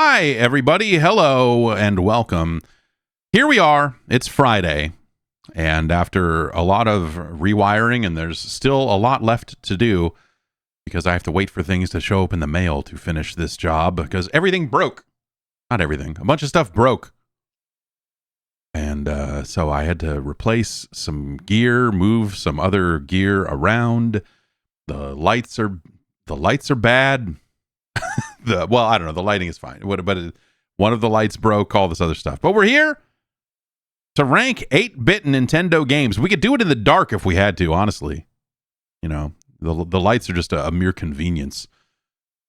Hi, everybody. Hello and welcome. Here we are. It's Friday. And after a lot of rewiring, and there's still a lot left to do because I have to wait for things to show up in the mail to finish this job because everything broke. Not everything. A bunch of stuff broke. And so I had to replace some gear, move some other gear around. The lights are bad. Well, I don't know. The lighting is fine. But one of the lights broke, all this other stuff. But we're here to rank 8-bit Nintendo games. We could do it in the dark if we had to, honestly. You know, the lights are just a mere convenience.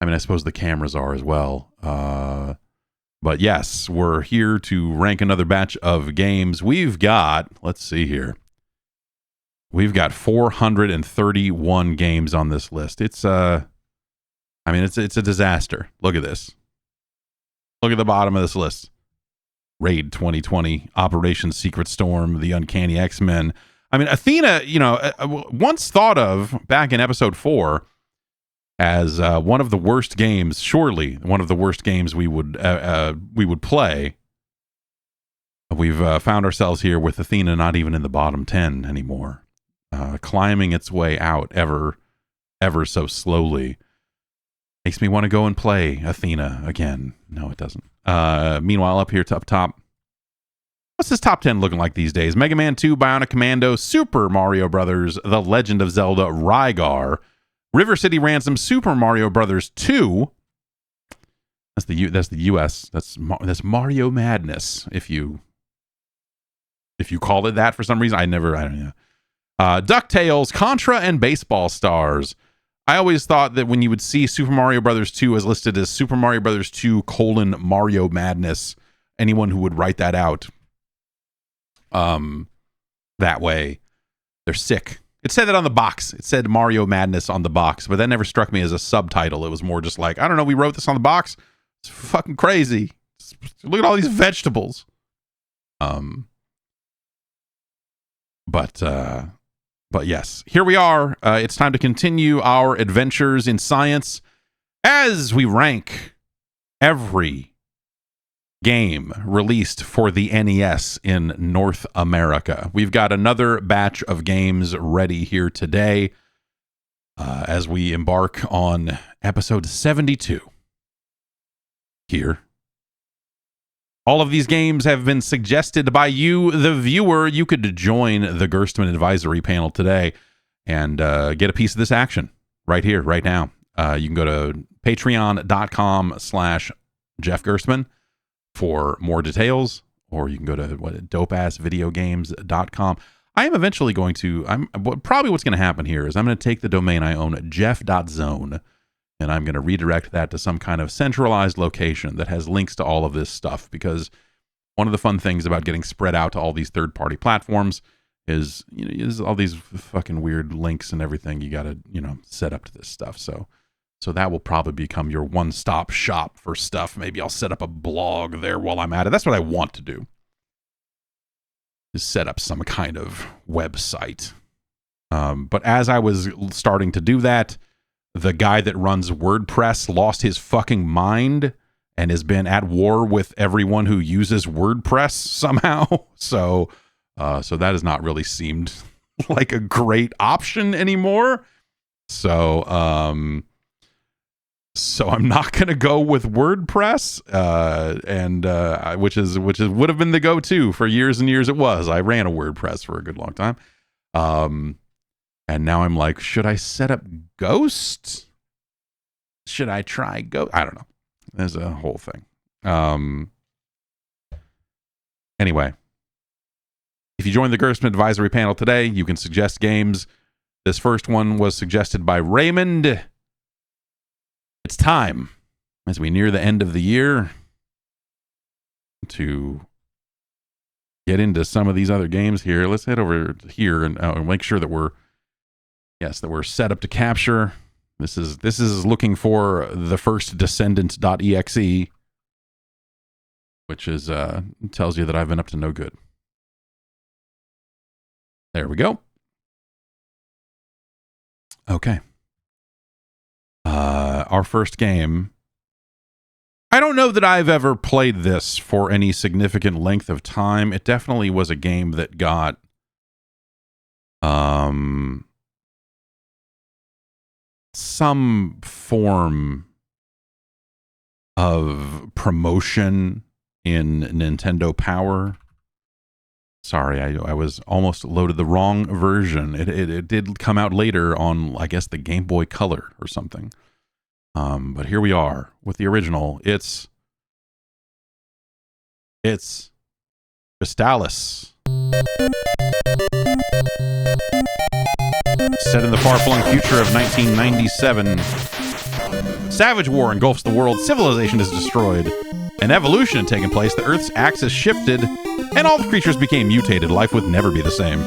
I mean, I suppose the cameras are as well. But yes, we're here to rank another batch of games. We've got, let's see here. We've got 431 games on this list. It's a disaster. Look at this. Look at the bottom of this list. Raid 2020, Operation Secret Storm, The Uncanny X-Men. I mean, Athena, once thought of back in episode 4 as one of the worst games, surely one of the worst games we would play. We've found ourselves here with Athena not even in the bottom 10 anymore, climbing its way out ever so slowly. Makes me want to go and play Athena again. No, it doesn't. Meanwhile, up here up top, what's this top 10 looking like these days? Mega Man 2, Bionic Commando, Super Mario Brothers, The Legend of Zelda, Rygar, River City Ransom, Super Mario Brothers 2. That's the US. That's Mario Madness. If you call it that for some reason, I don't know. DuckTales, Contra, and Baseball Stars. I always thought that when you would see Super Mario Brothers 2 as listed as Super Mario Brothers 2 Mario Madness, anyone who would write that out that way, they're sick. It said that on the box. It said Mario Madness on the box, but that never struck me as a subtitle. It was more just like, I don't know, we wrote this on the box. It's fucking crazy. Look at all these vegetables. But yes, here we are. It's time to continue our adventures in science as we rank every game released for the NES in North America. We've got another batch of games ready here today as we embark on episode 72 here. All of these games have been suggested by you, the viewer. You could join the Gerstmann advisory panel today and get a piece of this action right here, right now. You can go to patreon.com/Jeff Gerstmann for more details, or you can go to dopeassvideogames.com. I am eventually going to, probably what's going to happen here is I'm going to take the domain I own, jeff.zone, and I'm going to redirect that to some kind of centralized location that has links to all of this stuff, because one of the fun things about getting spread out to all these third-party platforms is, is all these fucking weird links and everything you got to, set up to this stuff. So that will probably become your one-stop shop for stuff. Maybe I'll set up a blog there while I'm at it. That's what I want to do, is set up some kind of website. But as I was starting to do that, the guy that runs WordPress lost his fucking mind and has been at war with everyone who uses WordPress somehow. So that has not really seemed like a great option anymore. So I'm not going to go with WordPress, which would have been the go-to for years and years. It was. I ran a WordPress for a good long time. And now I'm like, should I set up Ghost? Should I try Ghost? I don't know. There's a whole thing. Anyway, if you join the Gerstmann advisory panel today, you can suggest games. This first one was suggested by Raymond. It's time, as we near the end of the year, to get into some of these other games here. Let's head over here and make sure that we're set up to capture. This is looking for the first descendant.exe, which is tells you that I've been up to no good. There we go. Okay. Our first game. I don't know that I've ever played this for any significant length of time. It definitely was a game that got some form of promotion in Nintendo Power. Sorry, I was almost loaded the wrong version. It did come out later on, I guess, the Game Boy Color or something. But here we are with the original. It's Crystalis. Set in the far-flung future of 1997. Savage war engulfs the world, civilization is destroyed, an evolution had taken place, the Earth's axis shifted, and all the creatures became mutated. Life would never be the same.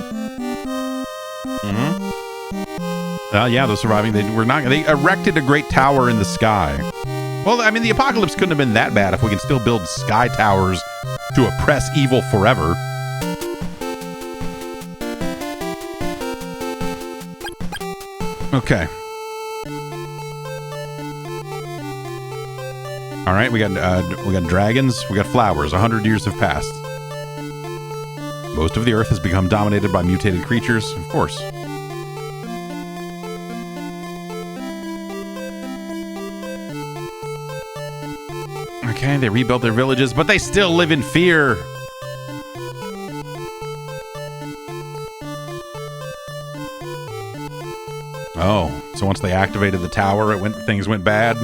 Yeah, those surviving, they erected a great tower in the sky. Well, I mean, the apocalypse couldn't have been that bad if we can still build sky towers to oppress evil forever. Okay. All right, we got dragons, we got flowers. 100 years have passed. Most of the Earth has become dominated by mutated creatures, of course. Okay, they rebuilt their villages, but they still live in fear. Oh, so once they activated the tower, things went bad.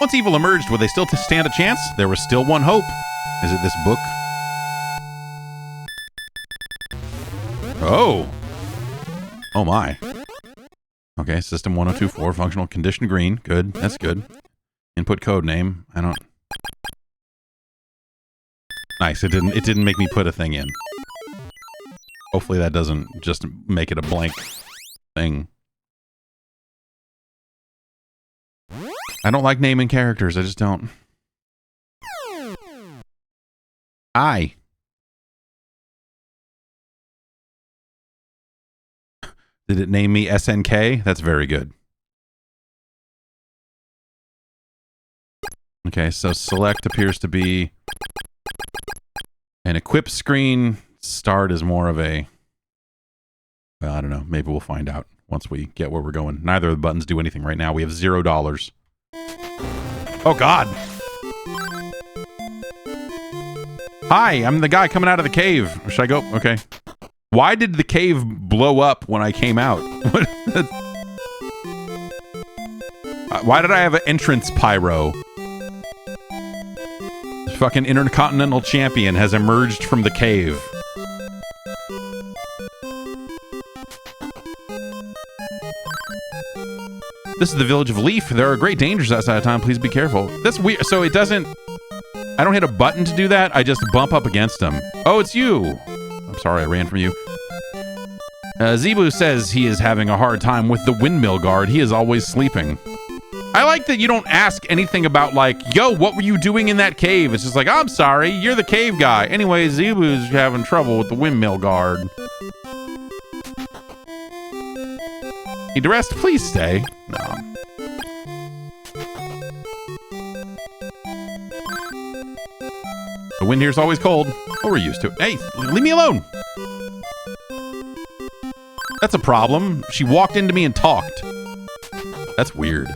Once evil emerged, would they still stand a chance? There was still one hope. Is it this book? Oh. Oh my. Okay, system 1024, functional condition green. Good, that's good. Input code name. I don't... Nice, it didn't make me put a thing in. Hopefully that doesn't just make it a blank thing. I don't like naming characters, I just don't. Hi. Did it name me SNK? That's very good. Okay, so select appears to be an equip screen. Start is more of a... Well, I don't know. Maybe we'll find out once we get where we're going. Neither of the buttons do anything right now. We have $0. Oh, God. Hi, I'm the guy coming out of the cave. Should I go? Okay. Why did the cave blow up when I came out? Why did I have an entrance pyro? The fucking Intercontinental Champion has emerged from the cave. This is the village of Leaf. There are great dangers outside of town. Please be careful. That's weird. So it doesn't... I don't hit a button to do that. I just bump up against them. Oh, it's you. I'm sorry, I ran from you. Zebu says he is having a hard time with the windmill guard. He is always sleeping. I like that you don't ask anything about, like, yo, what were you doing in that cave? It's just like, I'm sorry, you're the cave guy. Anyway, Zebu's having trouble with the windmill guard. Need to rest? Please stay. No. The wind here's always cold. Oh, we're used to it. Hey, leave me alone. That's a problem. She walked into me and talked. That's weird.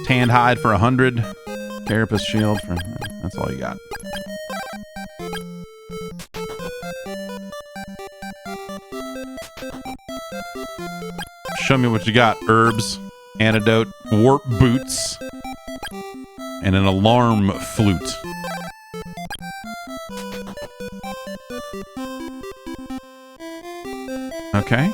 Tanned hide for 100. Carapace shield for... That's all you got. Show me what you got. Herbs, antidote, warp boots, and an alarm flute. Okay.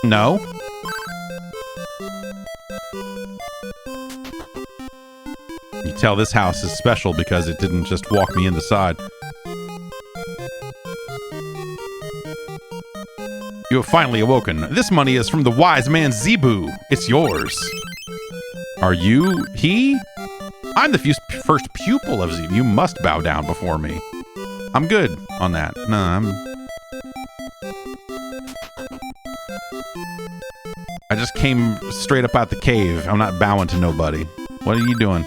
No. You tell this house is special because it didn't just walk me in the side. You have finally awoken. This money is from the wise man Zebu. It's yours. Are you he? I'm the first pupil of Zebu. You must bow down before me. I'm good on that. No, I just came straight up out the cave. I'm not bowing to nobody. What are you doing?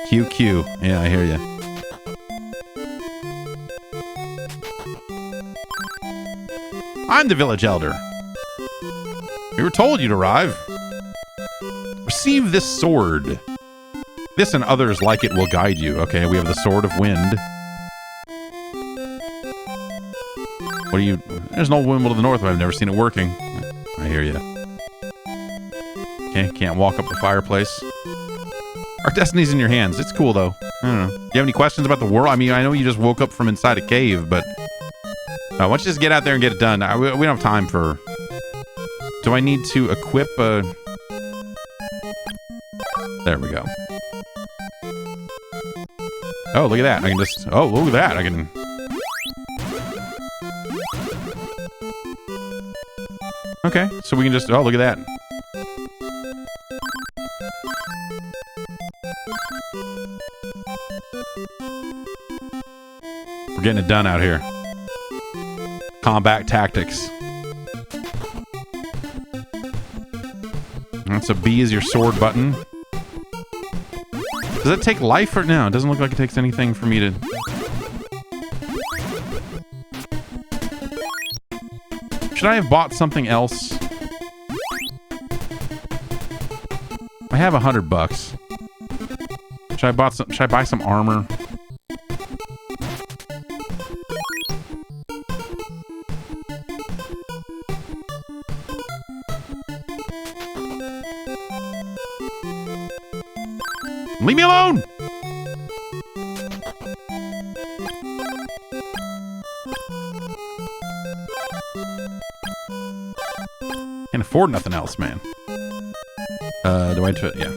QQ. Yeah, I hear you. I'm the village elder. We were told you'd arrive. Receive this sword. This and others like it will guide you. Okay, we have the Sword of Wind. What are you... There's an old windmill to the north, but I've never seen it working. I hear you. Okay, can't walk up the fireplace. Our destiny's in your hands. It's cool, though. I don't know. Do you have any questions about the world? I mean, I know you just woke up from inside a cave, but... why don't you just get out there and get it done? We don't have time for... Do I need to equip a... There we go. Oh, look at that. I can just... Oh, look at that. I can... Okay, so we can just... Oh, look at that. We're getting it done out here. Combat tactics. That's a B is your sword button. Does it take life or no? It doesn't look like it takes anything for me to... Should I have bought something else? I have $100. Should I buy some armor? Leave me alone! Can't afford nothing else, man. Do I... Yeah.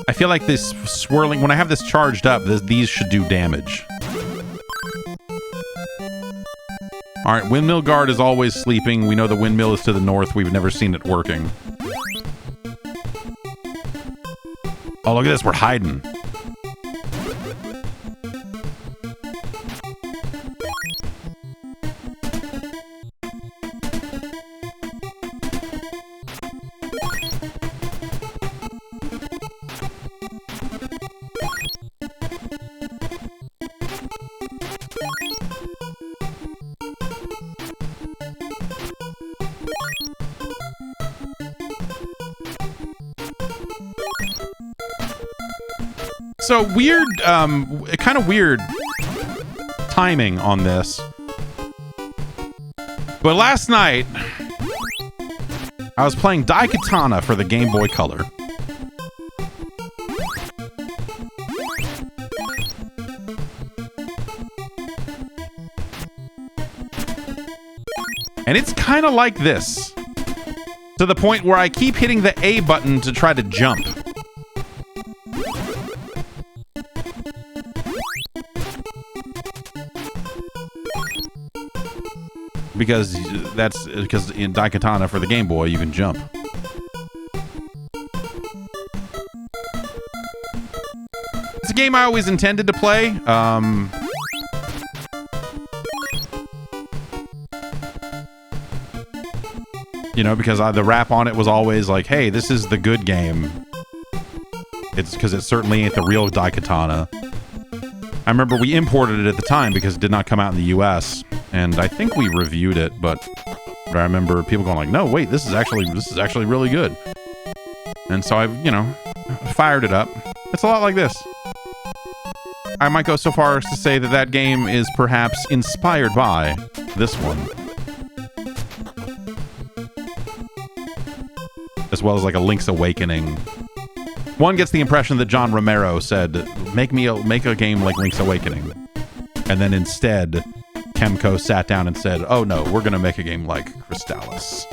I feel like this swirling... When I have this charged up, these should do damage. Alright, Windmill Guard is always sleeping. We know the windmill is to the north. We've never seen it working. Oh, look at this. We're hiding. So weird, kind of weird timing on this. But last night, I was playing Daikatana for the Game Boy Color. And it's kind of like this. To the point where I keep hitting the A button to try to jump. Because in Daikatana for the Game Boy you can jump. It's a game I always intended to play. You know, because the rap on it was always like, hey, this is the good game. It's because it certainly ain't the real Daikatana. I remember we imported it at the time because it did not come out in the US. And I think we reviewed it, but I remember people going like, no, wait, this is actually really good. And so I, you know, fired it up. It's a lot like this. I might go so far as to say that that game is perhaps inspired by this one. As well as like a Link's Awakening. One gets the impression that John Romero said, make a game like Link's Awakening. And then instead... Kemco sat down and said, oh no, we're going to make a game like Crystalis.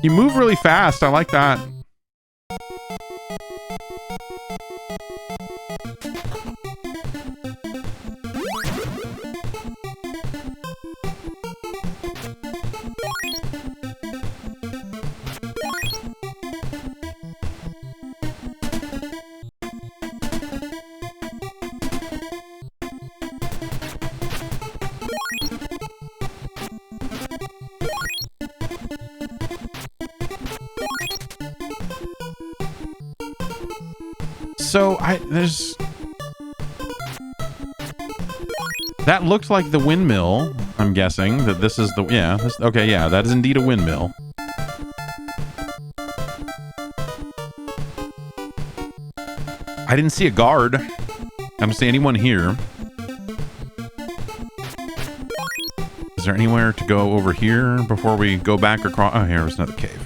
You move really fast. I like that. So there's... That looked like the windmill, I'm guessing. That this is the... Yeah, okay, yeah, that is indeed a windmill. I didn't see a guard. I don't see anyone here. Is there anywhere to go over here before we go back across? Oh, here's another cave.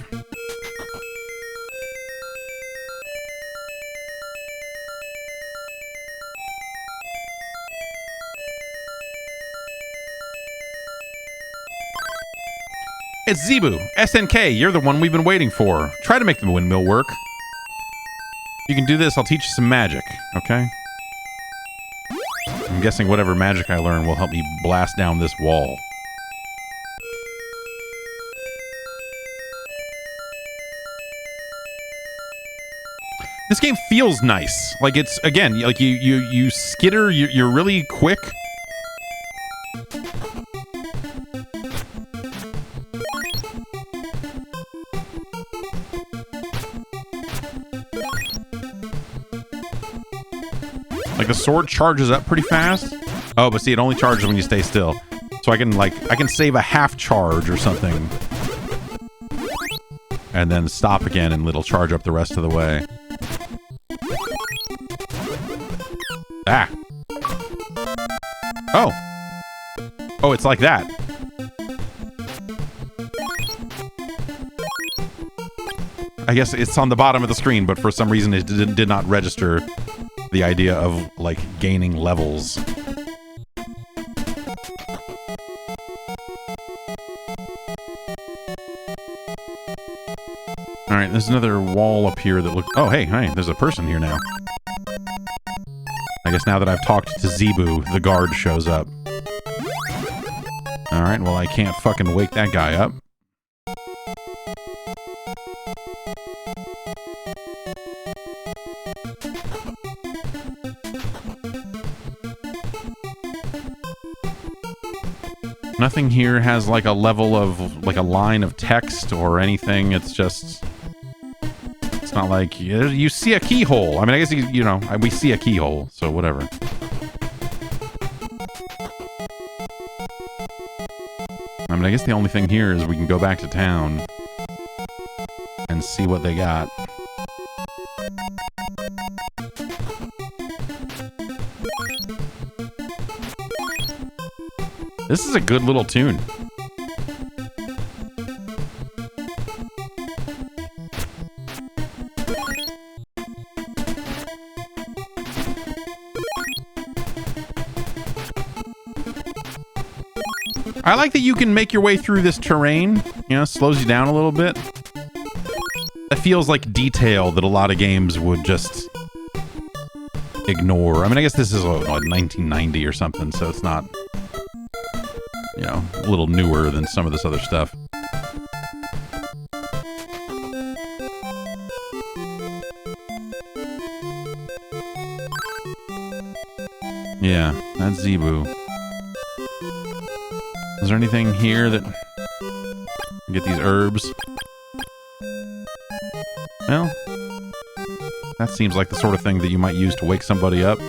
It's Zebu. SNK, you're the one we've been waiting for. Try to make the windmill work. If you can do this, I'll teach you some magic, okay? I'm guessing whatever magic I learn will help me blast down this wall. This game feels nice. Like it's, again, like you skitter, you're really quick. Like the sword charges up pretty fast. Oh, but see, it only charges when you stay still. So I can save a half charge or something. And then stop again and it'll charge up the rest of the way. Ah. Oh. Oh, it's like that. I guess it's on the bottom of the screen, but for some reason it did not register the idea of, like, gaining levels. Alright, there's another wall up here that looks... Oh, hey, there's a person here now. I guess now that I've talked to Zebu, the guard shows up. Alright, well, I can't fucking wake that guy up. Nothing here has like a level of, like a line of text or anything. It's just... It's not like... You see a keyhole. I mean, I guess, you know, we see a keyhole, so whatever. I mean, I guess the only thing here is we can go back to town and see what they got. This is a good little tune. I like that you can make your way through this terrain. You know, slows you down a little bit. That feels like detail that a lot of games would just ignore. I mean, I guess this is what, 1990 or something, so it's not, you know, a little newer than some of this other stuff. Yeah, that's Zebu. Is there anything here that... Get these herbs? Well, that seems like the sort of thing that you might use to wake somebody up.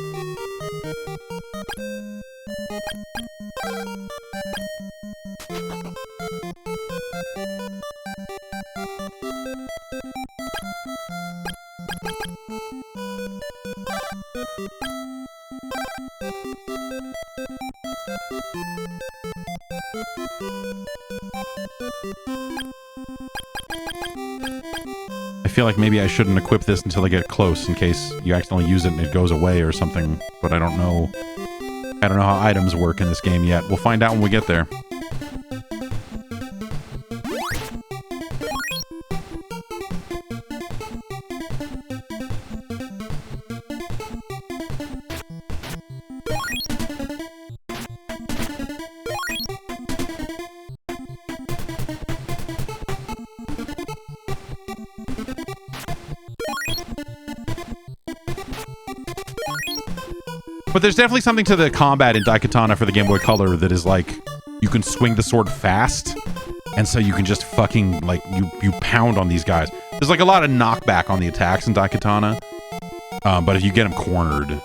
I feel like maybe I shouldn't equip this until I get close in case you accidentally use it and it goes away or something, but I don't know. I don't know how items work in this game yet. We'll find out when we get there. But there's definitely something to the combat in Daikatana for the Game Boy Color that is like, you can swing the sword fast, and so you can just fucking, like, you pound on these guys. There's like a lot of knockback on the attacks in Daikatana. But if you get him cornered.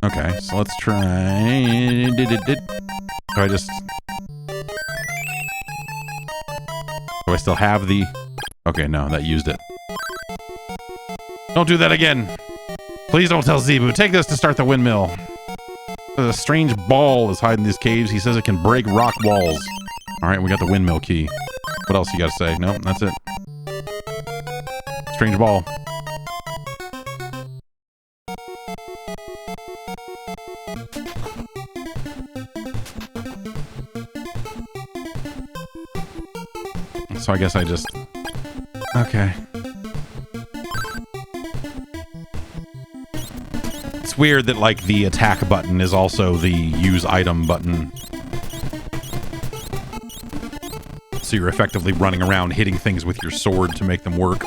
Okay, so let's try. Do I just... Do I still have the... Okay, no, that used it. Don't do that again. Please don't tell Zebu. Take this to start the windmill. A strange ball is hiding in these caves. He says it can break rock walls. Alright, we got the windmill key. What else you gotta say? No, that's it. Strange ball. So I guess I just... Okay. It's weird that, like, the attack button is also the use item button. So you're effectively running around hitting things with your sword to make them work.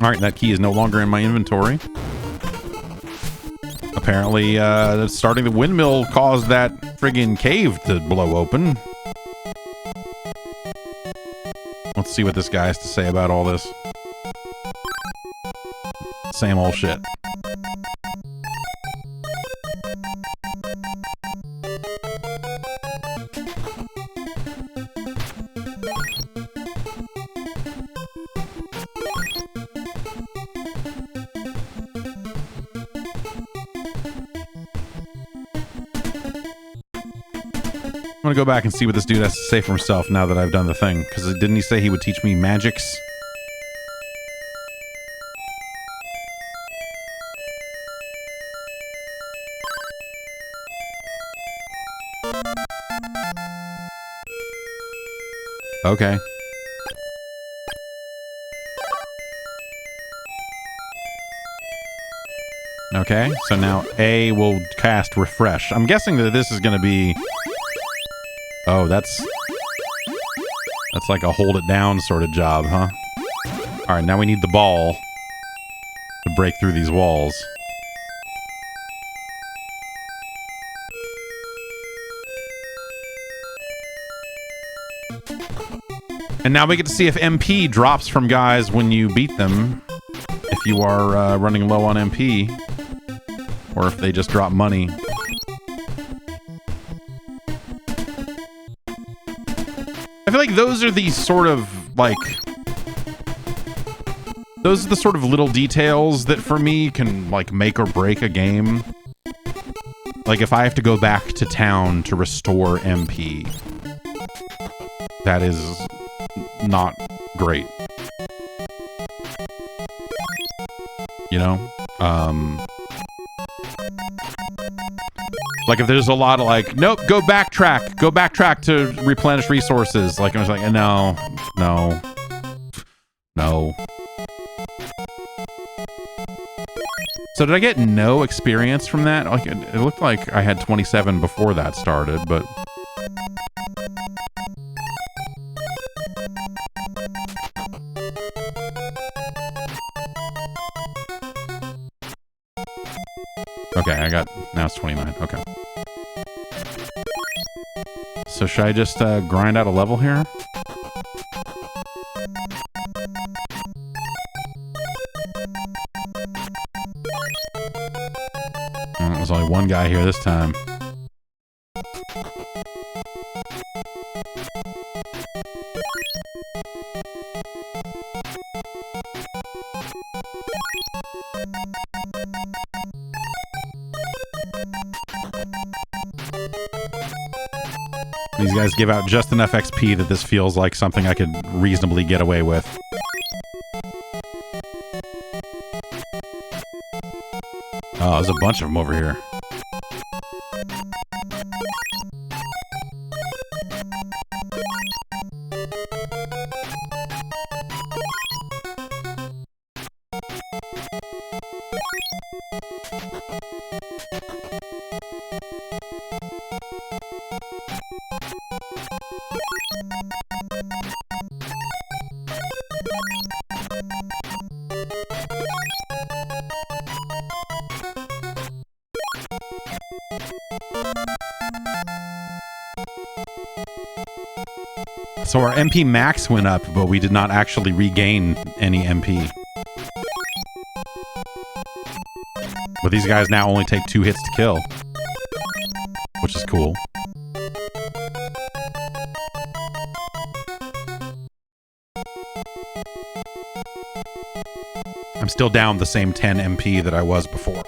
Alright, that key is no longer in my inventory. Apparently, starting the windmill caused that friggin' cave to blow open. Let's see what this guy has to say about all this. Same old shit. I'm gonna go back and see what this dude has to say for himself now that I've done the thing. Because didn't he say he would teach me magics? Okay. Okay, so now A will cast refresh. I'm guessing that this is gonna be... Oh, that's like a hold it down sort of job, huh? Alright, now we need the ball to break through these walls. And now we get to see if MP drops from guys when you beat them. If you are running low on MP. Or if they just drop money. I feel like those are the sort of, like... Those are the sort of little details that, for me, can, like, make or break a game. Like, if I have to go back to town to restore MP, that is not great. You know? Like, if there's a lot of, like, nope, go backtrack to replenish resources. Like, I was like, no. So did I get no experience from that? Like, it looked like I had 27 before that started, but... Okay, now it's 29, okay. So should I just grind out a level here? There's only one guy here this time. These guys give out just enough XP that this feels like something I could reasonably get away with. Oh, there's a bunch of them over here. So our MP max went up, but we did not actually regain any MP. these guys now only take 2 hits to kill, which is cool. I'm still down the same 10 MP that I was before.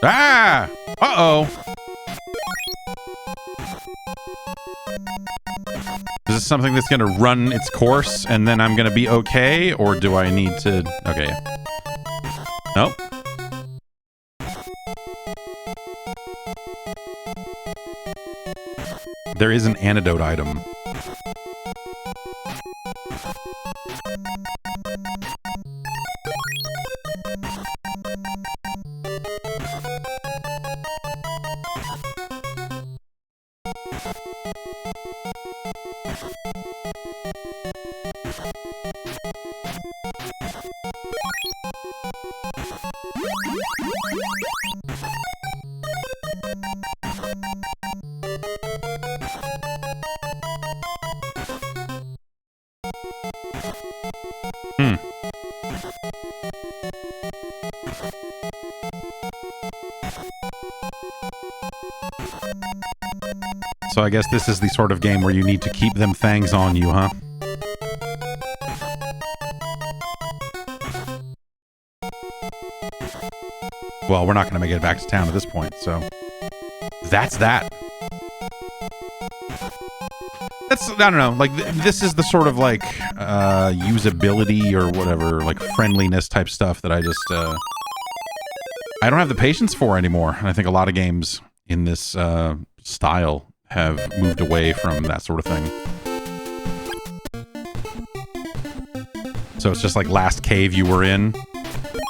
Ah! Uh-oh. Is this something that's going to run its course and then I'm going to be okay? Or do I need to... Okay. Nope. There is an antidote item. So I guess this is the sort of game where you need to keep them fangs on you, huh? Well, we're not going to make it back to town at this point, so... That's that. That's, I don't know, like, this is the sort of, like, usability or whatever, like, friendliness type stuff that I just, I don't have the patience for anymore. And I think a lot of games in this, style have moved away from that sort of thing. So it's just like last cave you were in.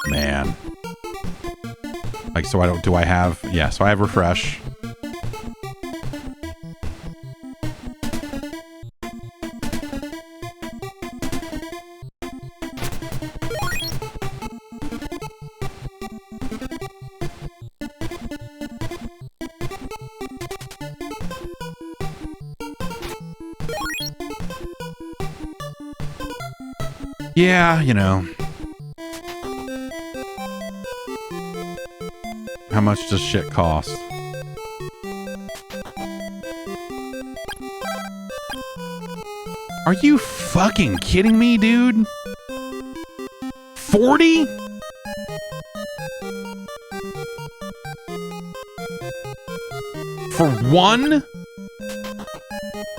Man. Like, so do I have... Yeah, so I have refresh. Yeah, you know. How much does shit cost? Are you fucking kidding me, dude? 40? For one?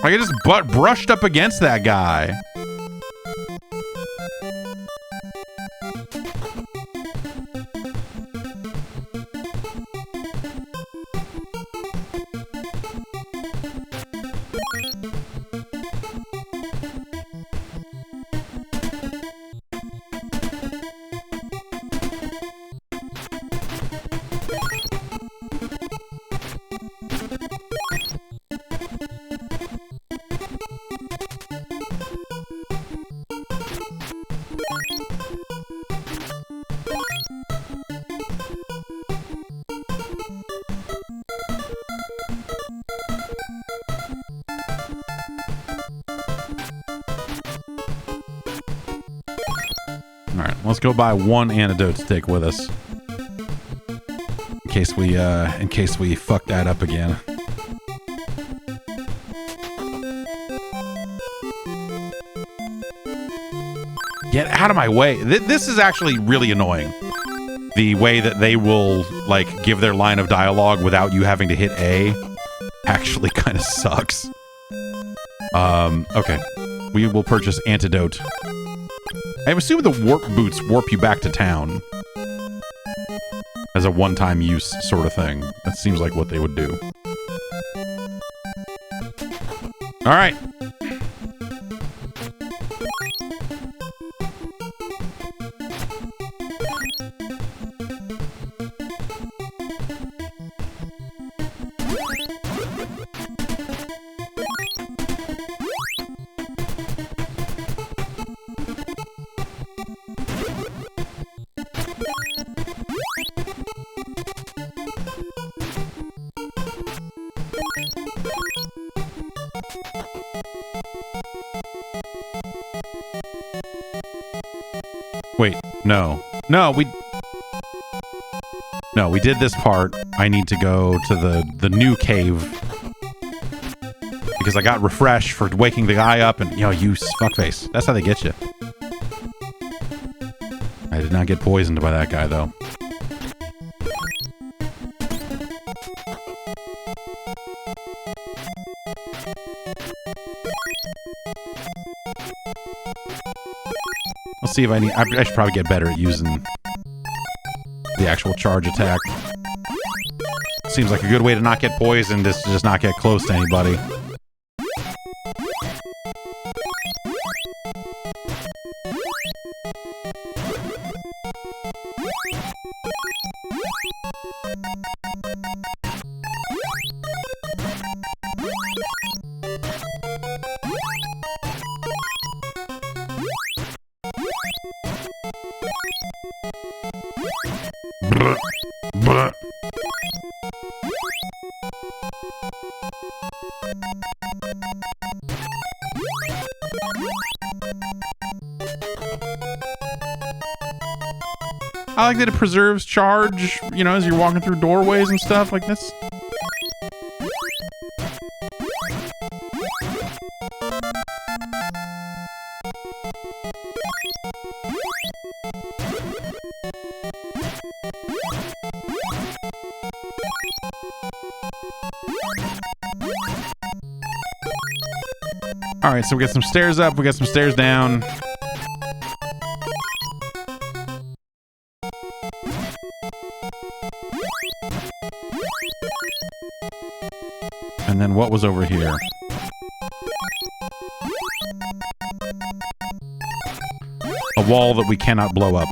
I just brushed up against that guy. Let's go buy one antidote to take with us. In case we fuck that up again. Get out of my way. This is actually really annoying. The way that they will, like, give their line of dialogue without you having to hit A actually kind of sucks. Okay. We will purchase antidote. I'm assuming the warp boots warp you back to town. As a one-time use sort of thing. That seems like what they would do. Alright. Wait, no. No, we did this part. I need to go to the new cave. Because I got refreshed for waking the guy up and, you know, you fuckface. That's how they get you. I did not get poisoned by that guy, though. Let's see if I should probably get better at using the actual charge attack. Seems like a good way to not get poisoned is to just not get close to anybody. I like that it preserves charge, you know, as you're walking through doorways and stuff like this. All right, so we got some stairs up, we got some stairs down. And then what was over here? A wall that we cannot blow up.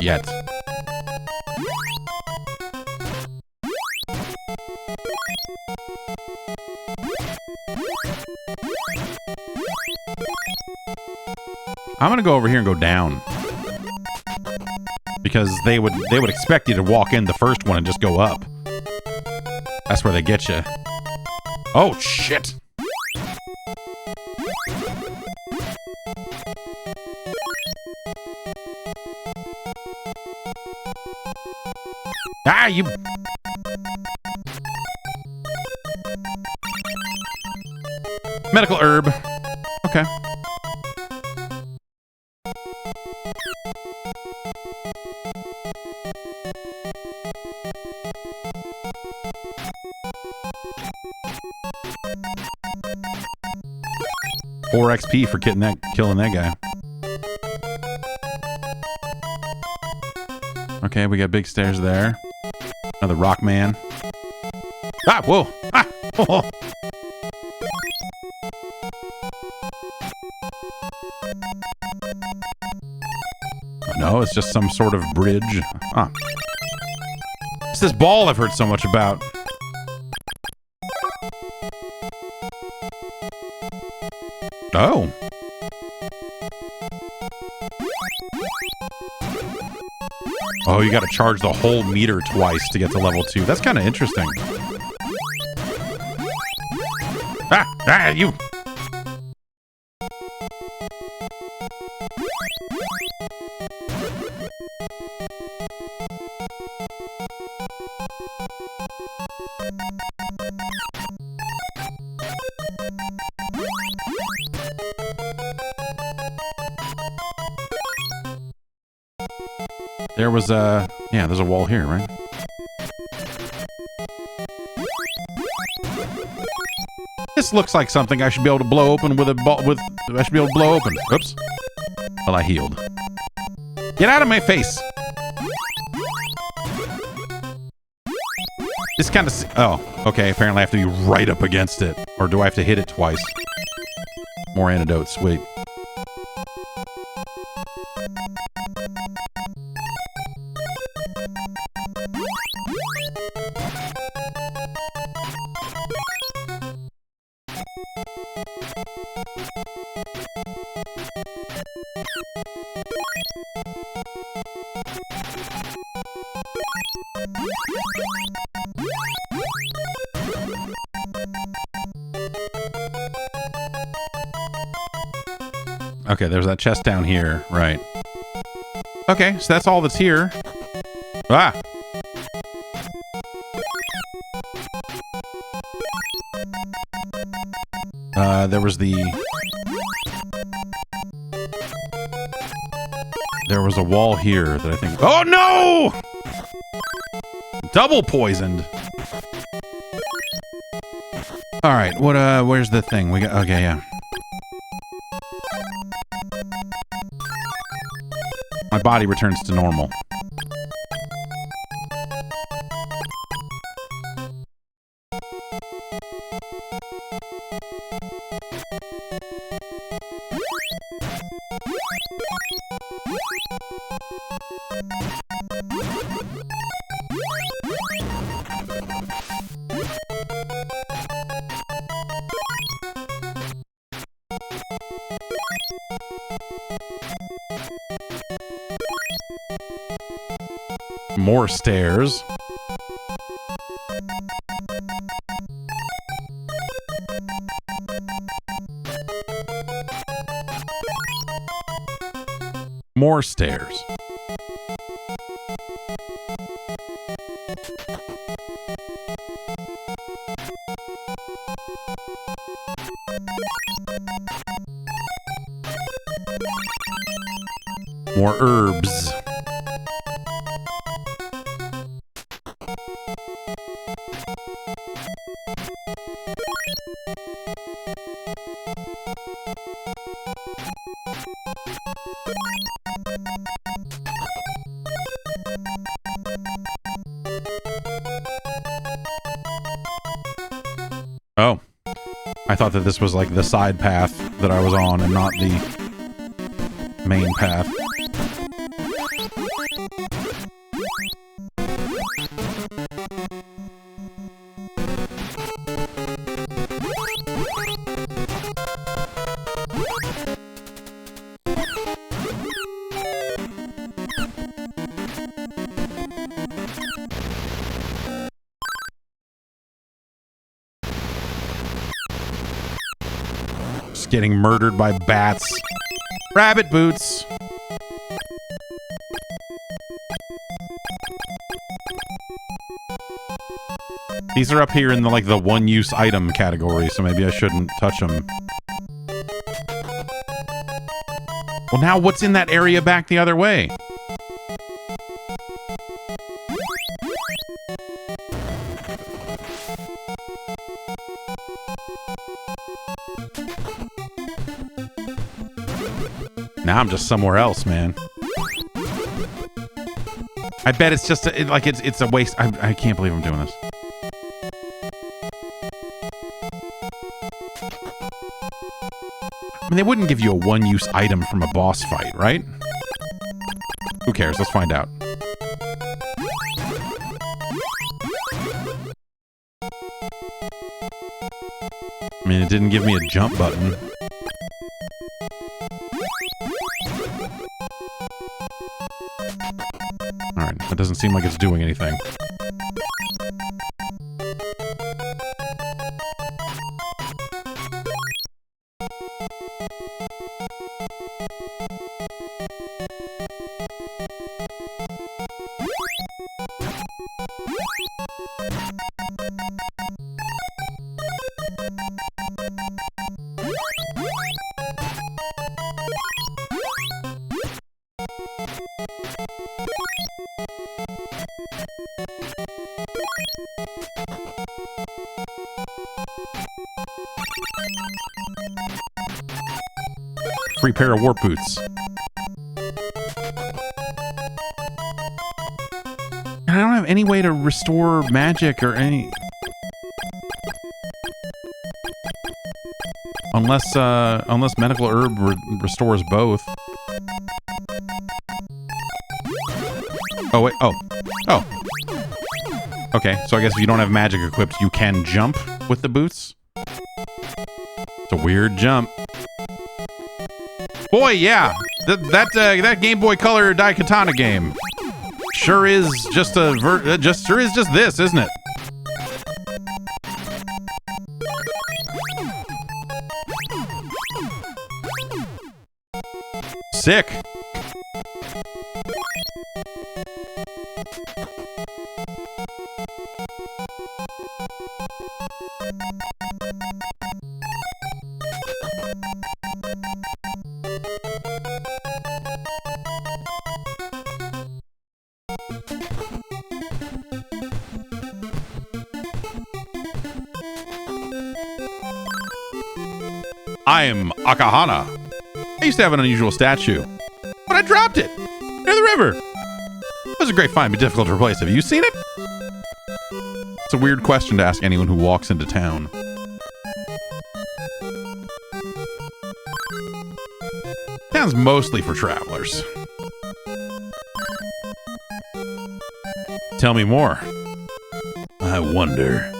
Yet. I'm gonna go over here and go down. Because they would expect you to walk in the first one and just go up. That's where they get you. Oh, shit! Ah, you... Medical herb. Okay. Four XP for killing that guy. Okay, we got big stairs there. Another rock man. Ah, whoa! Ah! Oh. No, it's just some sort of bridge. Huh. It's this ball I've heard so much about. Oh. Oh, you gotta charge the whole meter twice to get to level 2. That's kind of interesting. Ah, you... There was a... Yeah, there's a wall here, right? This looks like something I should be able to blow open with a ball... I should be able to blow open. Oops. Well, I healed. Get out of my face! This kind of... Oh, okay. Apparently I have to be right up against it. Or do I have to hit it twice? More antidotes. Wait. Okay, there's that chest down here, right. Okay, so that's all that's here. Ah! There was the... There was a wall here that I think... Oh, no! Double poisoned. All right, what, where's the thing? We got... Okay, yeah. My body returns to normal. More stairs. More stairs. More herbs. Oh. I thought that this was like the side path that I was on and not the main path. Getting murdered by bats. Rabbit boots. These are up here in the like the one-use item category, so maybe I shouldn't touch them. Well, now what's in that area back the other way? Now I'm just somewhere else, man. I bet it's just it's a waste. I can't believe I'm doing this. I mean, they wouldn't give you a one-use item from a boss fight, right? Who cares? Let's find out. I mean, it didn't give me a jump button. Alright, that doesn't seem like it's doing anything. Free pair of warp boots. I don't have any way to restore magic or any... Unless medical herb restores both. Oh, wait. Oh. Oh. Okay, so I guess if you don't have magic equipped, you can jump with the boots? It's a weird jump. Boy, yeah. That Game Boy Color Daikatana game sure is just just this, isn't it? Sick. I am Akahana. I used to have an unusual statue, but I dropped it near the river. It was a great find, but difficult to replace. Have you seen it? It's a weird question to ask anyone who walks into town. Town's mostly for travelers. Tell me more. I wonder.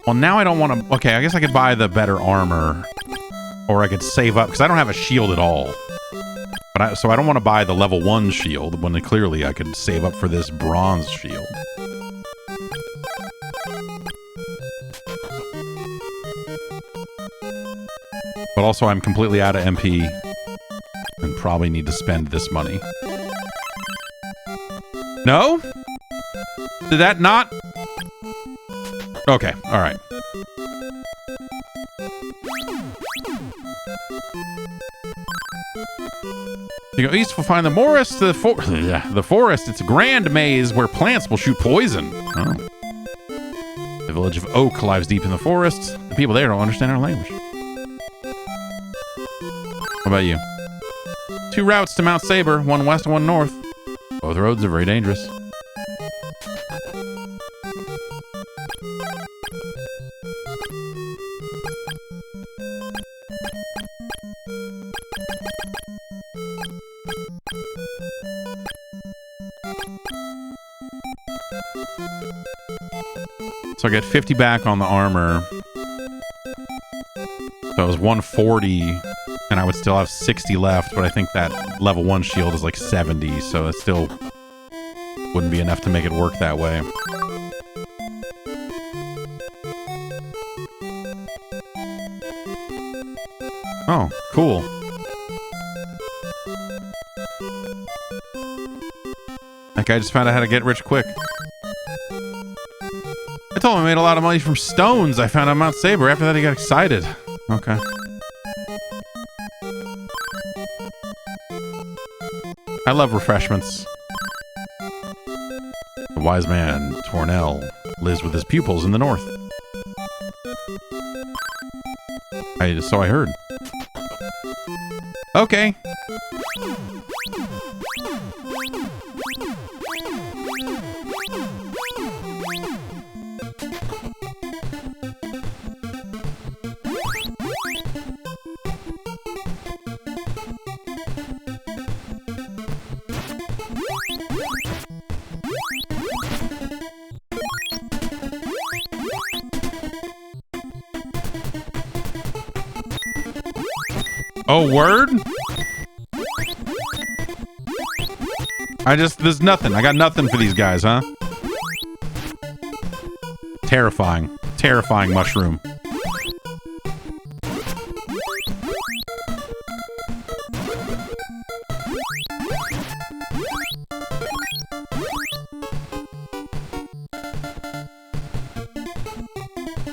Well, now I don't want to... Okay, I guess I could buy the better armor. Or I could save up, because I don't have a shield at all. So I don't want to buy the level 1 shield, when clearly I could save up for this bronze shield. But also I'm completely out of MP. And probably need to spend this money. No? Did that not... Okay, alright. You go east, we'll find the forest. The forest, it's a grand maze where plants will shoot poison. Oh. The village of Oak lies deep in the forest. The people there don't understand our language. What about you? 2 routes to Mount Saber, one west and one north. Both roads are very dangerous. So I get 50 back on the armor. So it was 140, and I would still have 60 left, but I think that level 1 shield is like 70, so it still wouldn't be enough to make it work that way. Oh, cool. That guy just found out how to get rich quick. I told him I made a lot of money from stones I found on Mount Saber. After that, he got excited. Okay. I love refreshments. The wise man, Tornell, lives with his pupils in the north. So I heard. Okay. Oh, word? There's nothing. I got nothing for these guys, huh? Terrifying. Terrifying mushroom.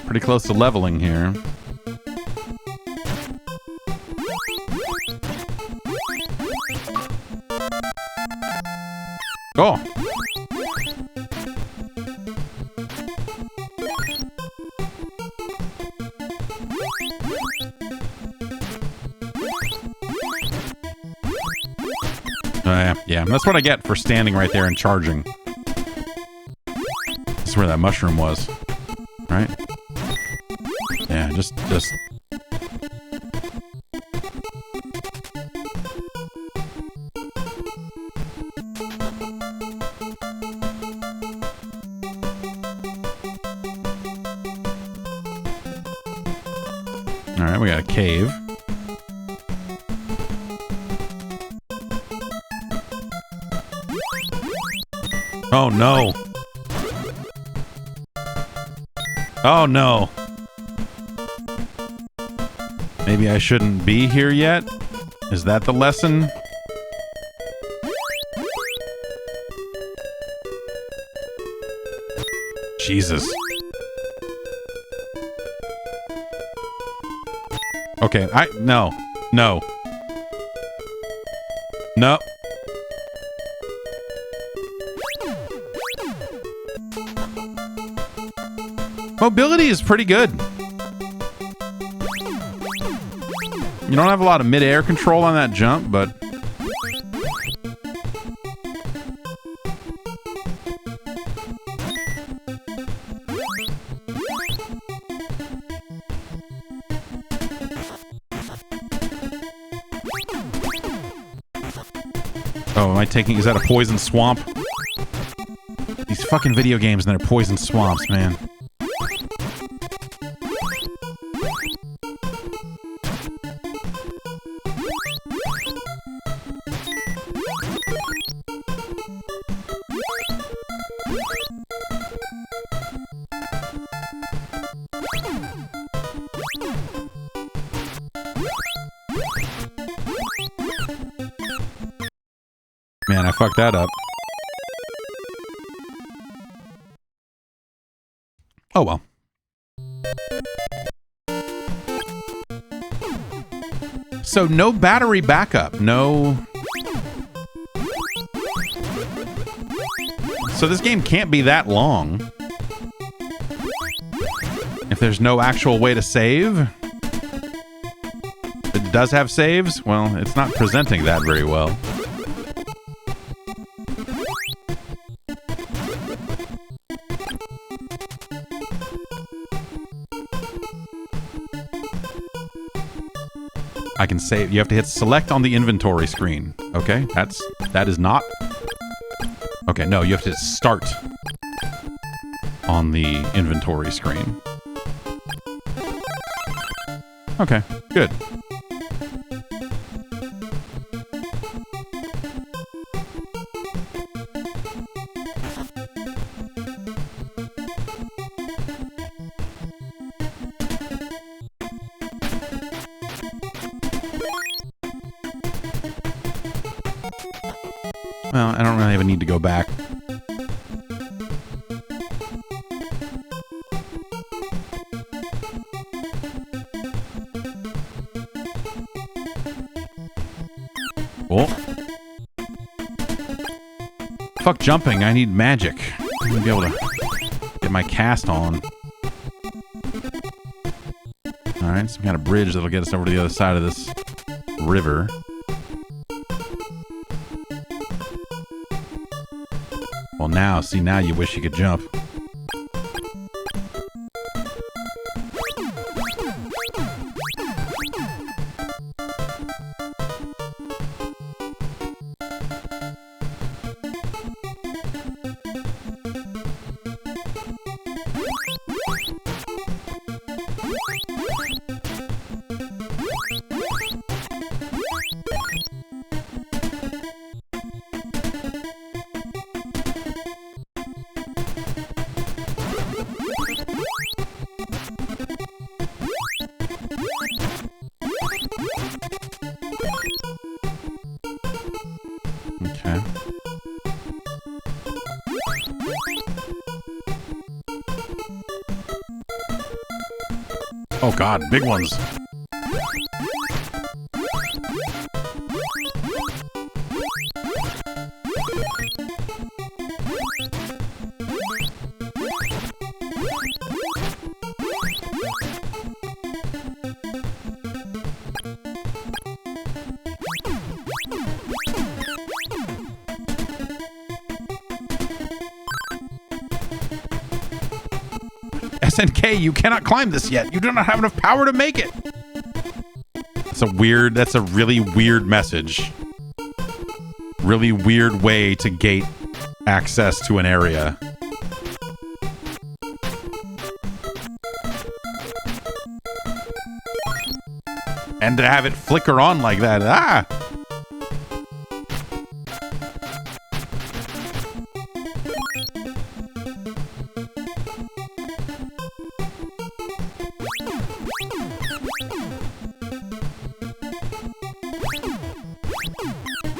Pretty close to leveling here. Oh. Yeah, that's what I get for standing right there and charging. That's where that mushroom was. Right? Yeah, just... Alright, we got a cave. Oh no. Oh no. Maybe I shouldn't be here yet? Is that the lesson? Jesus. Okay, no. No. No. Mobility is pretty good. You don't have a lot of mid-air control on that jump, but... Oh, am I taking... Is that a poison swamp? These fucking video games and their poison swamps, man. Man, I fucked that up. Oh well. So no battery backup, no... So this game can't be that long. If there's no actual way to save. It does have saves? Well, it's not presenting that very well. I can save. You have to hit select on the inventory screen. Okay, that is not. Okay, no, you have to hit start on the inventory screen. Okay, good. Well, I don't really have a need to go back. Cool. Fuck jumping, I need magic. I need to be able to get my cast on. Alright, some kind of bridge that'll get us over to the other side of this river. Well, now, see, now you wish you could jump. Okay. Oh god, big ones. SNK, you cannot climb this yet. You do not have enough power to make it. That's a really weird message. Really weird way to gate access to an area. And to have it flicker on like that. Ah!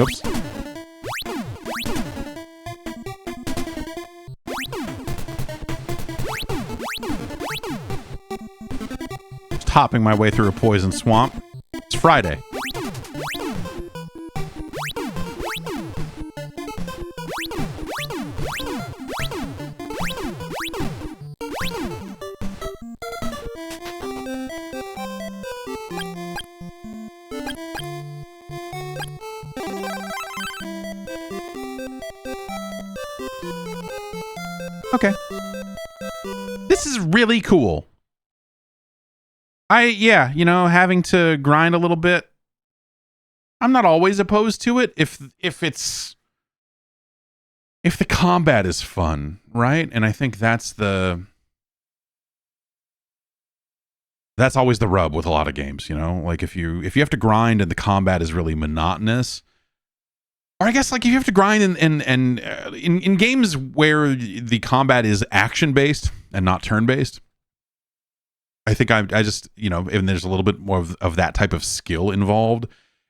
Oops. Just hopping my way through a poison swamp. It's Friday. Okay. This is really cool. Having to grind a little bit. I'm not always opposed to it if the combat is fun, right? And I think that's always the rub with a lot of games, like if you have to grind and the combat is really monotonous, or I guess like if you have to grind in games where the combat is action based and not turn based, I think I just, and there's a little bit more of that type of skill involved,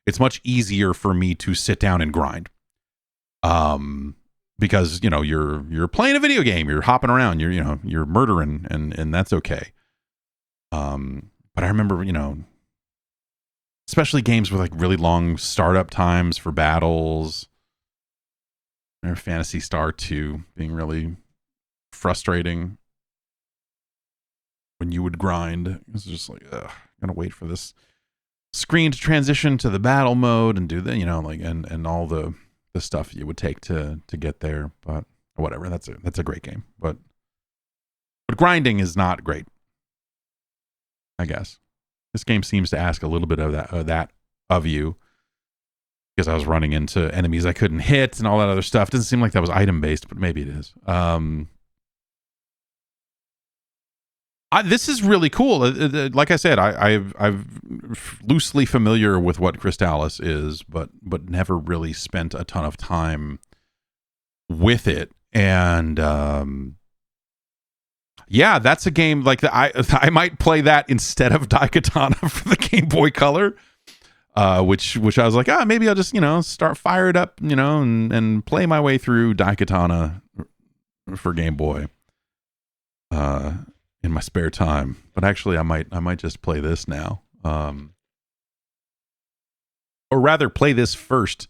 it's much easier for me to sit down and grind. Because, you're playing a video game, you're hopping around, you're murdering, and that's okay. But I remember, especially games with like really long startup times for battles. Or Phantasy Star 2 being really frustrating when you would grind. It was just like, ugh, I'm gonna wait for this screen to transition to the battle mode and do the, and all the stuff you would take to get there. But whatever, that's a great game. But grinding is not great, I guess. This game seems to ask a little bit of that of you, because I was running into enemies I couldn't hit and all that other stuff. Doesn't seem like that was item based, but maybe it is. This is really cool. Like I said, I'm loosely familiar with what Crystalis is, but never really spent a ton of time with it. And yeah, that's a game like I might play that instead of Daikatana for the Game Boy Color, which I was like, maybe I'll just fire it up, and play my way through Daikatana for Game Boy in my spare time. But actually, I might just play this now, or rather play this first,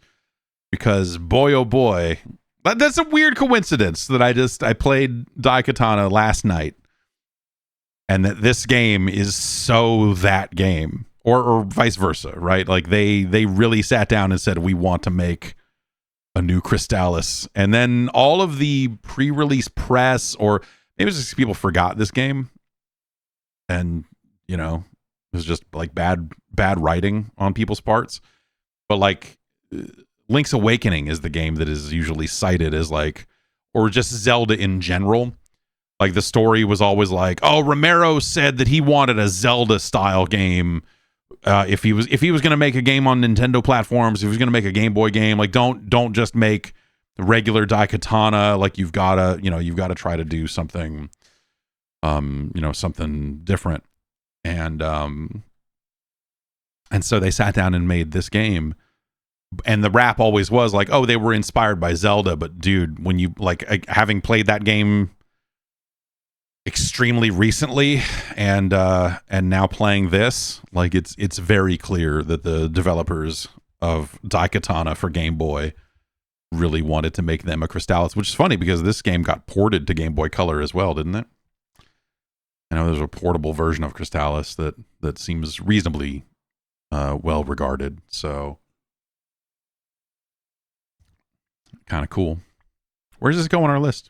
because boy oh boy. That's a weird coincidence that I played Daikatana last night, and that this game is so that game, or vice versa, right? Like they really sat down and said, we want to make a new Crystalis, and then all of the pre-release press, or maybe it's just people forgot this game, and it was just like bad writing on people's parts, but like. Link's Awakening is the game that is usually cited as like, or just Zelda in general. Like the story was always like, oh, Romero said that he wanted a Zelda style game. If he was going to make a game on Nintendo platforms, if he was going to make a Game Boy game, like don't just make the regular Daikatana. Like you've got to try to do something, something different. And so they sat down and made this game. And the rap always was like, oh, they were inspired by Zelda. But dude, when you like having played that game extremely recently and now playing this, like it's very clear that the developers of Daikatana for Game Boy really wanted to make them a Crystalis, which is funny because this game got ported to Game Boy Color as well, didn't it? I know there's a portable version of Crystalis that seems reasonably well regarded. So kind of cool. Where does this go on our list?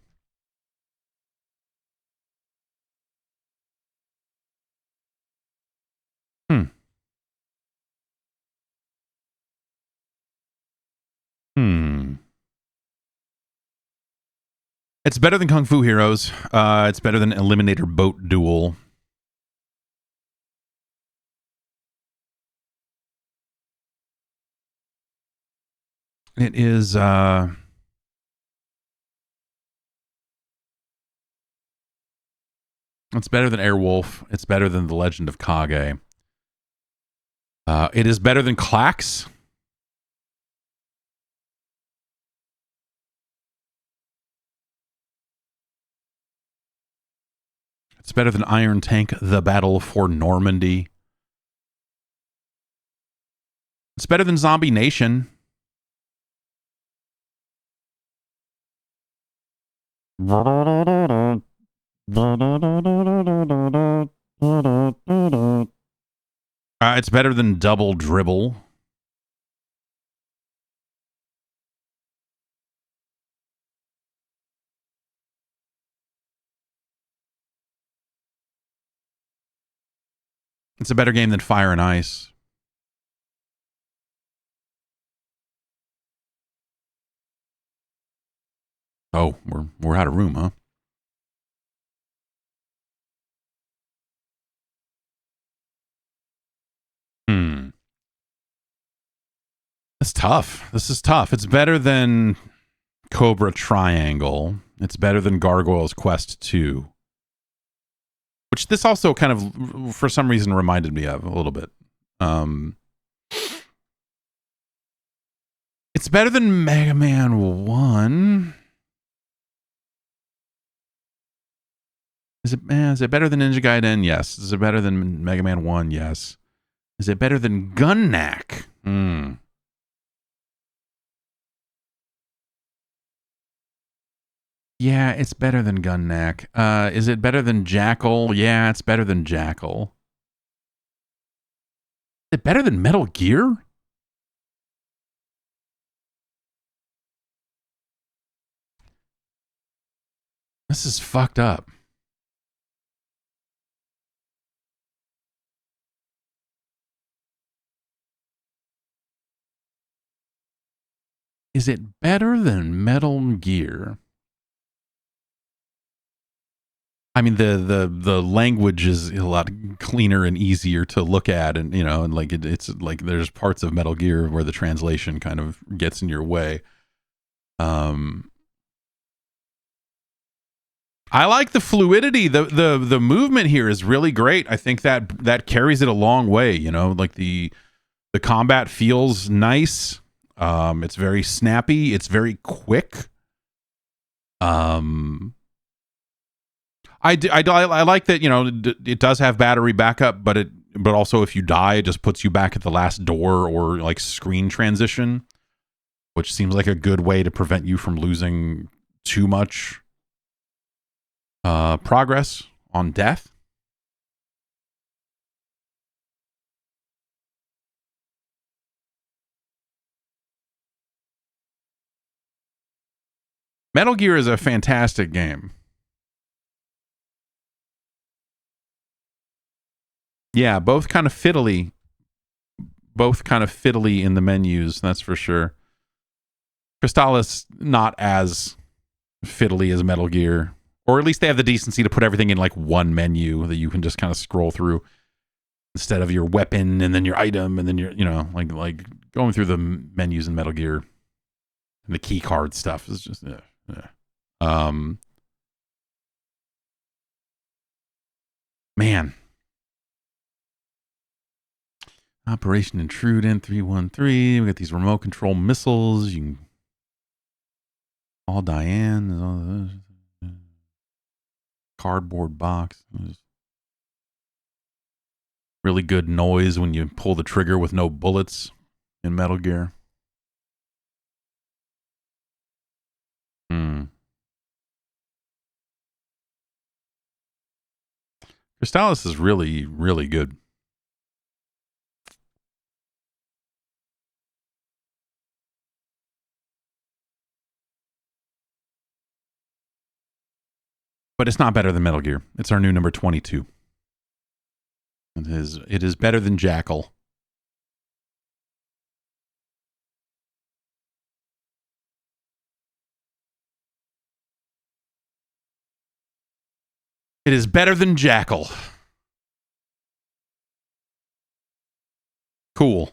It's better than Kung Fu Heroes. It's better than Eliminator Boat Duel. It is it's better than Airwolf. It's better than The Legend of Kage. It is better than Clax. It's better than Iron Tank, The Battle for Normandy. It's better than Zombie Nation. It's better than Double Dribble. It's a better game than Fire and Ice. Oh, we're out of room, huh? It's tough. This is tough. It's better than Cobra Triangle. It's better than Gargoyle's Quest 2. Which this also kind of, for some reason, reminded me of a little bit. It's better than Mega Man 1. Is it better than Ninja Gaiden? Yes. Is it better than Mega Man 1? Yes. Is it better than Gunnak? Yeah, it's better than Gunnak. Is it better than Jackal? Yeah, it's better than Jackal. Is it better than Metal Gear? This is fucked up. Is it better than Metal Gear? I mean, the language is a lot cleaner and easier to look at, and and like it's like there's parts of Metal Gear where the translation kind of gets in your way. I like the fluidity. The movement here is really great. I think that carries it a long way. Like the combat feels nice. It's very snappy. It's very quick. I like that. It does have battery backup, but also if you die, it just puts you back at the last door or like screen transition, which seems like a good way to prevent you from losing too much progress on death. Metal Gear is a fantastic game. Yeah, both kind of fiddly. Both kind of fiddly in the menus, that's for sure. Crystalis not as fiddly as Metal Gear. Or at least they have the decency to put everything in like one menu that you can just kind of scroll through instead of your weapon and then your item and then your, like going through the menus in Metal Gear and the key card stuff is just man. Operation Intrude N313. We got these remote control missiles. You can call Diane. Cardboard box. Really good noise when you pull the trigger with no bullets in Metal Gear. Crystalis is really, really good. But it's not better than Metal Gear. It's our new number 22. It is better than Jackal. It is better than Jackal. Cool.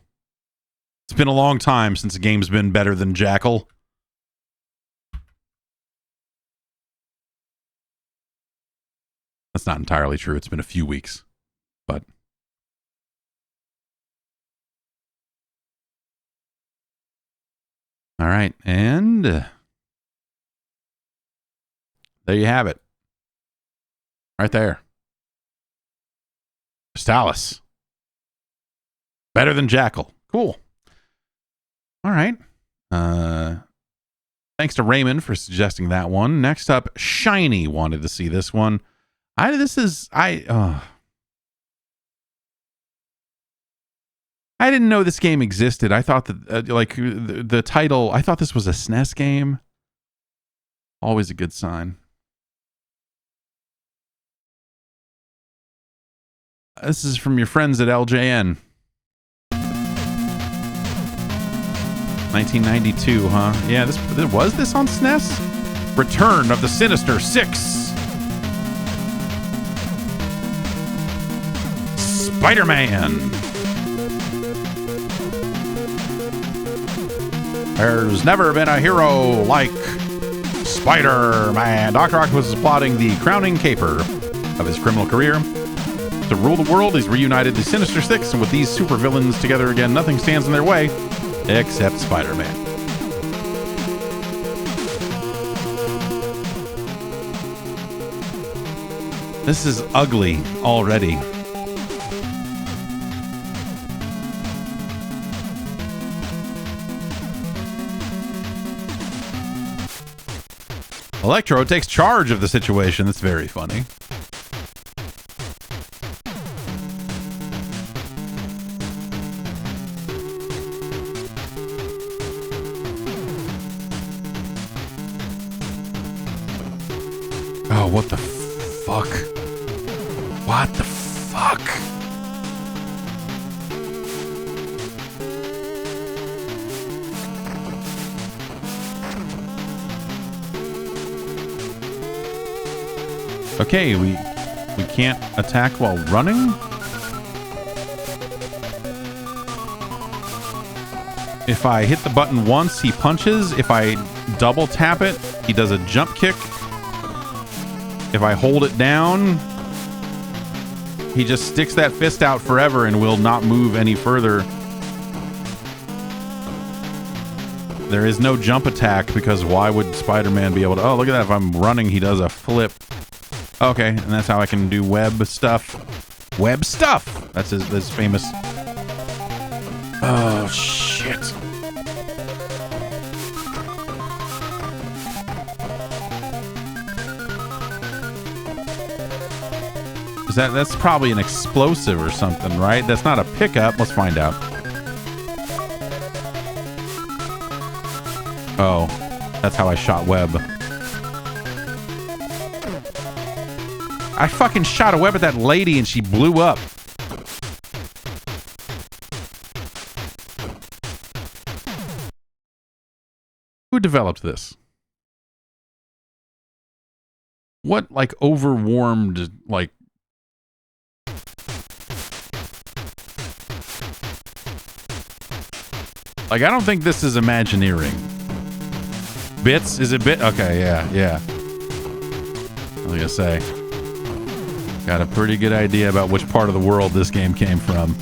It's been a long time since a game's been better than Jackal. That's not entirely true. It's been a few weeks. But all right. And there you have it. Right there. Crystalis. Better than Jackal. Cool. All right. Thanks to Raymond for suggesting that one. Next up, Shiny wanted to see this one. I didn't know this game existed. I thought that the title, I thought this was a SNES game. Always a good sign. This is from your friends at LJN. 1992, huh? Yeah, was this on SNES? Return of the Sinister 6. Spider-Man. There's never been a hero like Spider-Man. Dr. Octopus is plotting the crowning caper of his criminal career. To rule the world, he's reunited the Sinister Six, and with these supervillains together again, nothing stands in their way except Spider-Man. This is ugly already. Electro takes charge of the situation. That's very funny. Oh, what the fuck? What the fuck? Okay, we can't attack while running? If I hit the button once, he punches. If I double tap it, he does a jump kick. If I hold it down, he just sticks that fist out forever and will not move any further. There is no jump attack because why would Spider-Man be able to... Oh, look at that. If I'm running, he does a flip. Okay, and that's how I can do web stuff. Web stuff! That's his famous... Oh, shit. That's probably an explosive or something, right? That's not a pickup. Let's find out. Oh, that's how I shot web. I fucking shot a web at that lady and she blew up. Who developed this? What, like, overwarmed, like... Like, I don't think this is Imagineering. Bits? Is it bit? Okay, yeah. I was gonna say. Got a pretty good idea about which part of the world this game came from.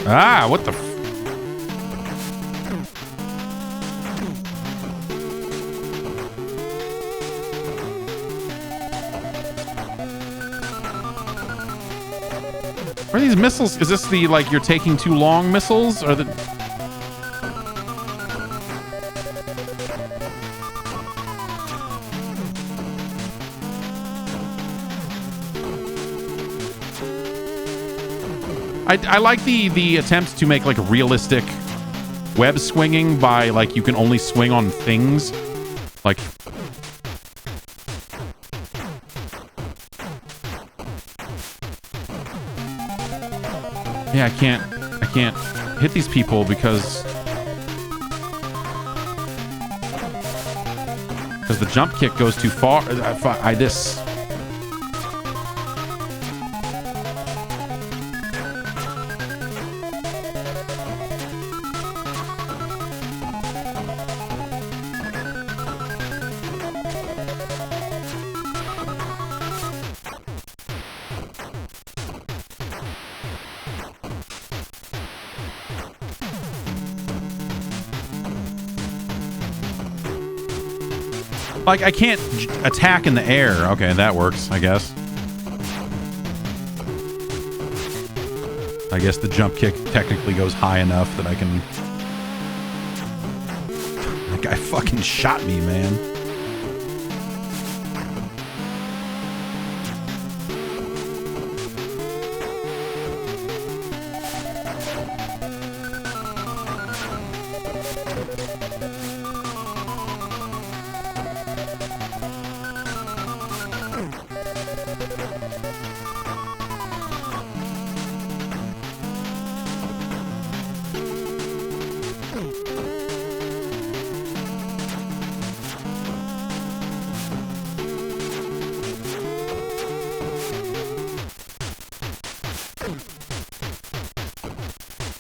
Ah, what the f... Are these missiles? Is this the, like, you're taking too long missiles? Or the... I like the attempts to make, like, realistic web swinging by, like, you can only swing on things. Like... Yeah, I can't hit these people because the jump kick goes too far. I just... Like, I can't attack in the air. Okay, that works, I guess. I guess the jump kick technically goes high enough that I can... That guy fucking shot me, man.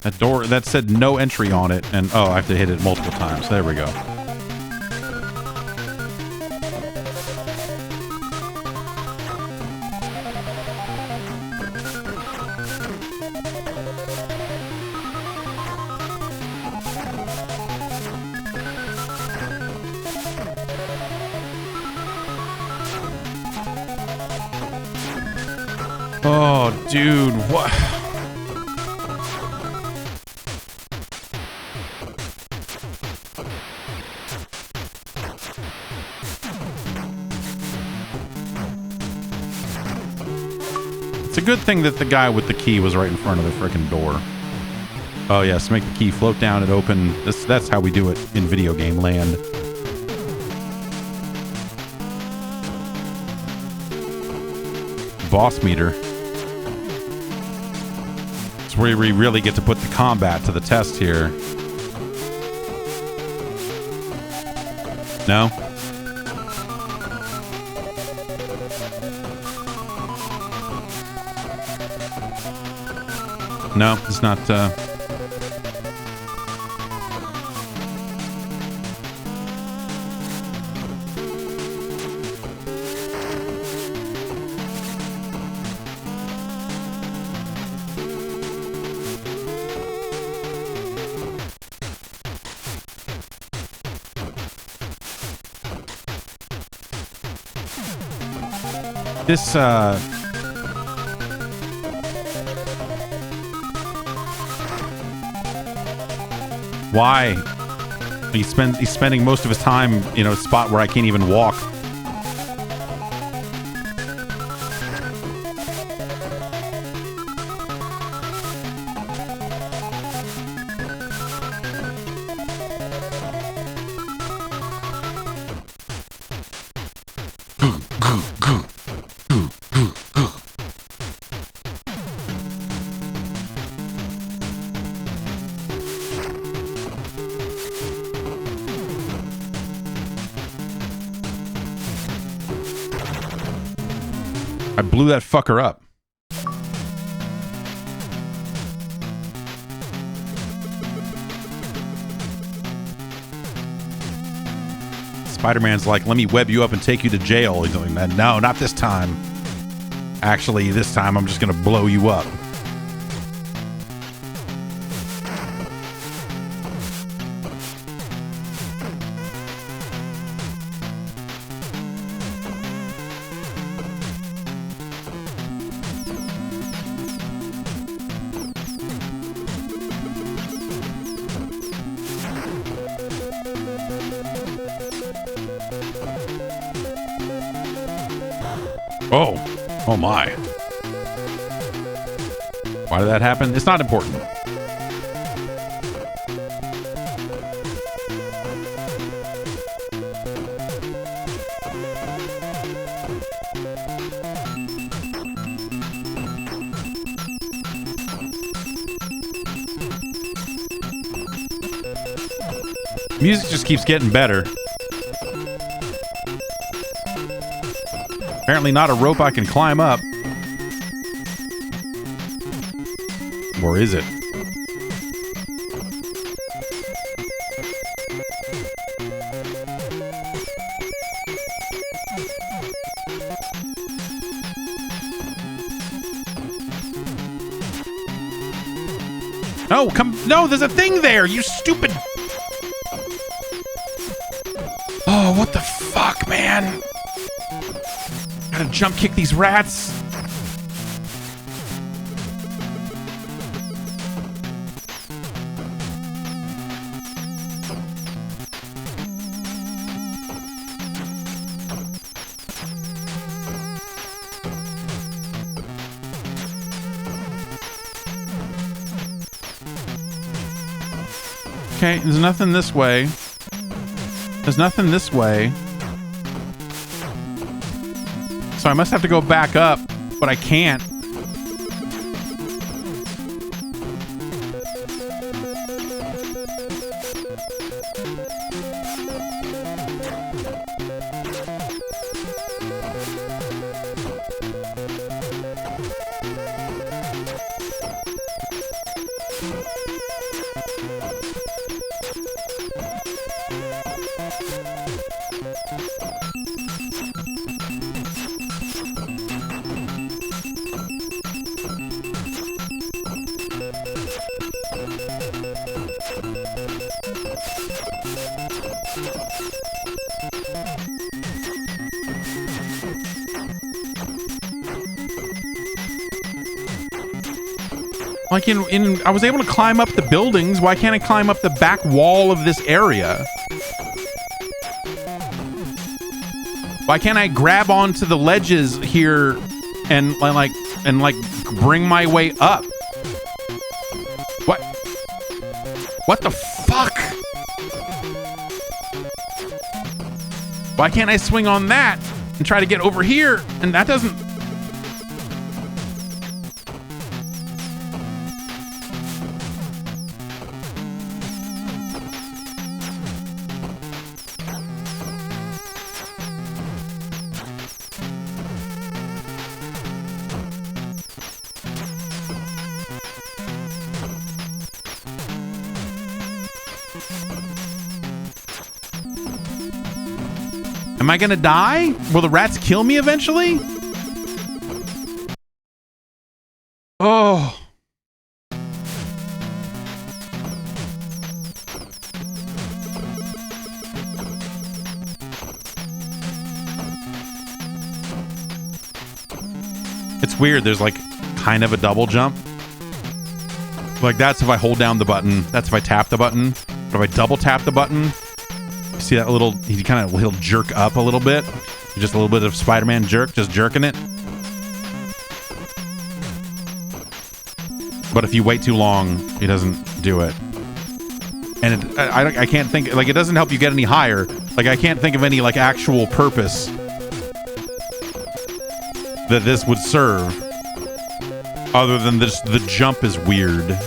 That door, that said no entry on it, and oh, I have to hit it multiple times. There we go. Oh, dude, what? It's a good thing that the guy with the key was right in front of the frickin' door. Oh yes, make the key float down and open. That's how we do it in video game land. Boss meter. It's where we really get to put the combat to the test here. No? No, it's not, this, why? He's spending most of his time in a spot where I can't even walk. I blew that fucker up. Spider-Man's like, let me web you up and take you to jail. He's like, no, not this time. Actually, this time I'm just gonna blow you up. Oh my. Why did that happen? It's not important. Music just keeps getting better. Apparently not a rope I can climb up. Or is it? No, no, there's a thing there, you stupid. Oh, what the fuck, Fuck, man. Gotta jump kick these rats. Okay, there's nothing this way. There's nothing this way. So I must have to go back up, but I can't. Like I was able to climb up the buildings. Why can't I climb up the back wall of this area? Why can't I grab onto the ledges here and bring my way up? What? What the fuck? Why can't I swing on that and try to get over here? And that doesn't... Am I gonna die? Will the rats kill me eventually? Oh. It's weird. There's like kind of a double jump. Like that's if I hold down the button. That's if I tap the button. But if I double tap the button, see that little, he'll jerk up a little bit. Just a little bit of Spider-Man jerk, just jerking it. But if you wait too long, he doesn't do it. And I can't think, like, it doesn't help you get any higher. Like, I can't think of any, like, actual purpose that this would serve. Other than this, the jump is weird.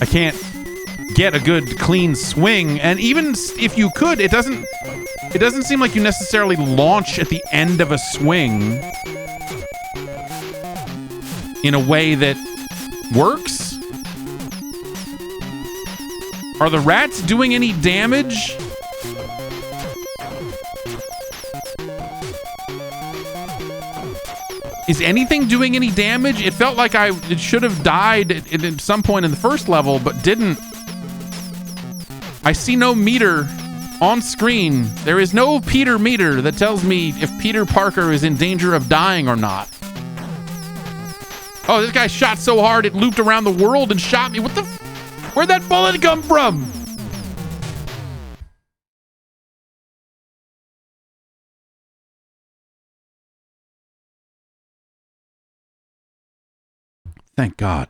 I can't get a good clean swing, and even if you could, it doesn't seem like you necessarily launch at the end of a swing in a way that works. Are the rats doing any damage? Is anything doing any damage? It felt like it should have died at some point in the first level, but didn't. I see no meter on screen. There is no Peter meter that tells me if Peter Parker is in danger of dying or not. Oh, this guy shot so hard it looped around the world and shot me. What the... Where'd that bullet come from? Thank God.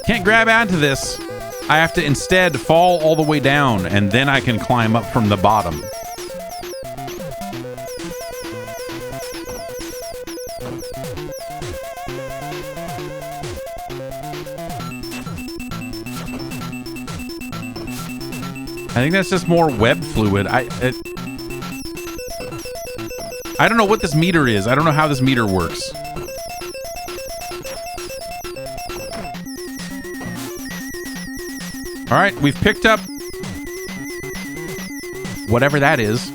Can't grab onto this. I have to instead fall all the way down, and then I can climb up from the bottom. I think that's just more web fluid. I don't know what this meter is. I don't know how this meter works. All right, we've picked up whatever that is.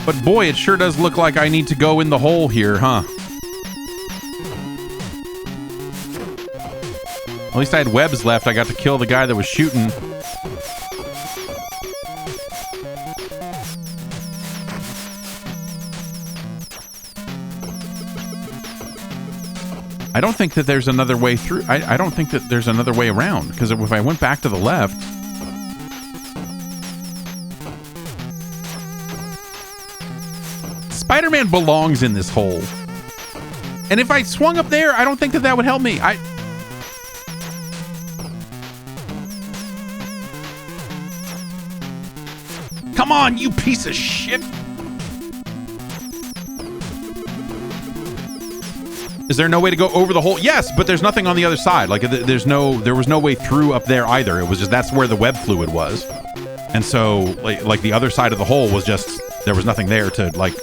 But boy, it sure does look like I need to go in the hole here, huh? At least I had webs left. I got to kill the guy that was shooting. I don't think that there's another way through. I don't think that there's another way around, because if I went back to the left... Spider-Man belongs in this hole. And if I swung up there, I don't think that that would help me. Come on, you piece of shit! Is there no way to go over the hole? Yes, but there's nothing on the other side. Like, there was no way through up there either. It was just, that's where the web fluid was. And so, like the other side of the hole was just, there was nothing there to, like...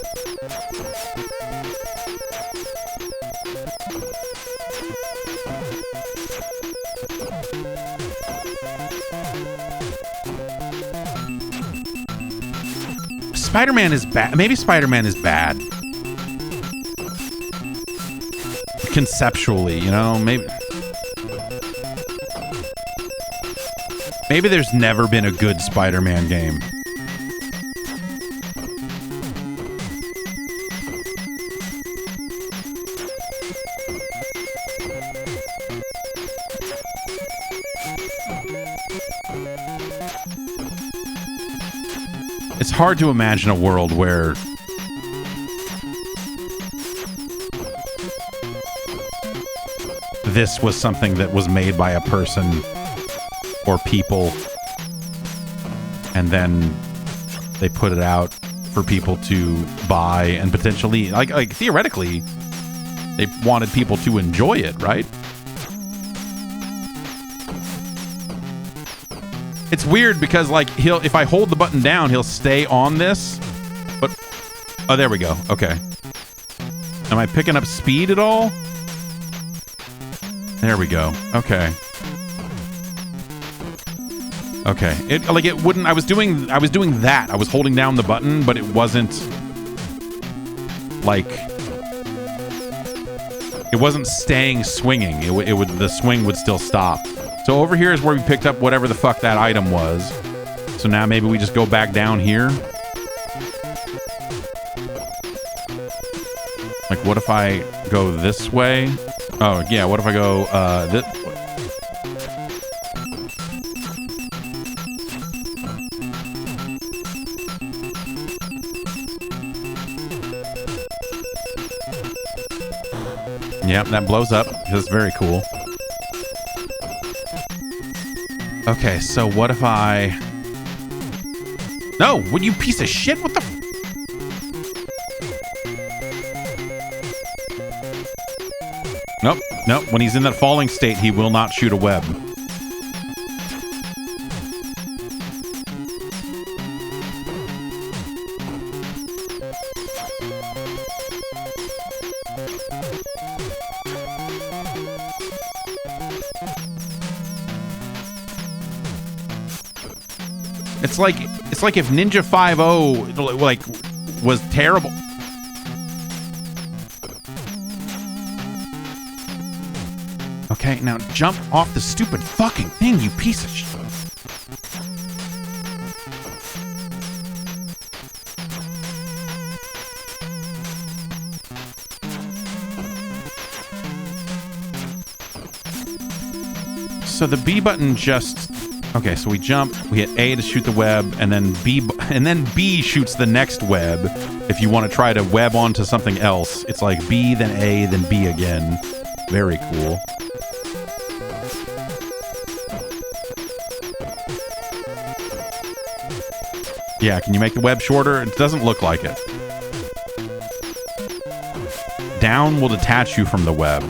Spider-Man is bad. Maybe Spider-Man is bad. Conceptually, you know, maybe there's never been a good Spider-Man game. It's hard to imagine a world where this was something that was made by a person or people, and then they put it out for people to buy and potentially, like theoretically, they wanted people to enjoy it, right? It's weird because, like, if I hold the button down, he'll stay on this, but... Oh, there we go. Okay. Am I picking up speed at all? There we go. Okay. Okay. It wouldn't... I was doing that. I was holding down the button, but it wasn't... Like... It wasn't staying swinging. It would... The swing would still stop. So over here is where we picked up whatever the fuck that item was. So now maybe we just go back down here. Like, what if I go this way? Oh, yeah, what if I go, this... Yep, that blows up. That's very cool. Okay, so what if I... No, would you piece of shit? What the... Nope, nope. When he's in that falling state, he will not shoot a web. It's like if Ninja 5.0 like was terrible. Okay, now jump off the stupid fucking thing, you piece of shit. So the B button just Okay, so we jump, we hit A to shoot the web, and then B shoots the next web. If you want to try to web onto something else, it's like B, then A, then B again. Very cool. Yeah, can you make the web shorter? It doesn't look like it. Down will detach you from the web.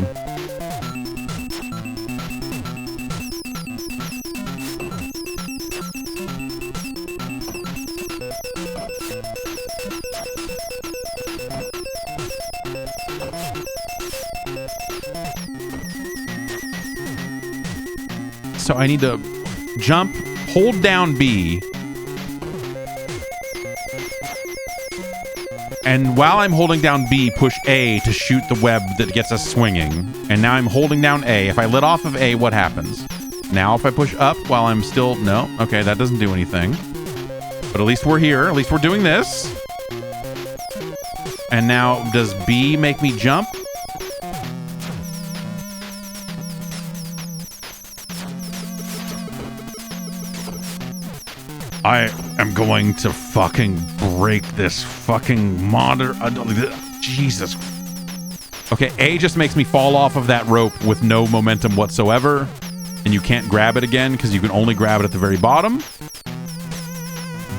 So I need to jump, hold down B, and while I'm holding down B, push A to shoot the web that gets us swinging. And now I'm holding down A. If I let off of A, what happens? Now if I push up while I'm still... No. Okay, that doesn't do anything. But at least we're here. At least we're doing this. And now, does B make me jump? I am going to fucking break this fucking monitor. Jesus. Okay, A just makes me fall off of that rope with no momentum whatsoever. And you can't grab it again because you can only grab it at the very bottom.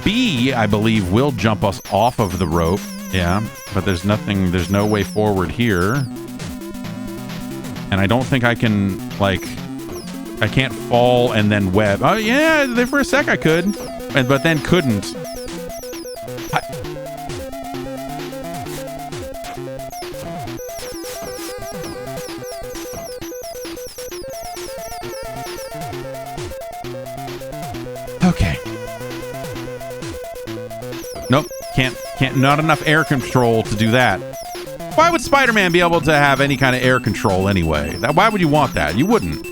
B, I believe, will jump us off of the rope. Yeah, but there's no way forward here. And I don't think I can, like... I can't fall and then web. Oh, yeah, there for a sec I could. But then couldn't. Okay. Nope. Can't. Not enough air control to do that. Why would Spider-Man be able to have any kind of air control anyway? Why would you want that? You wouldn't.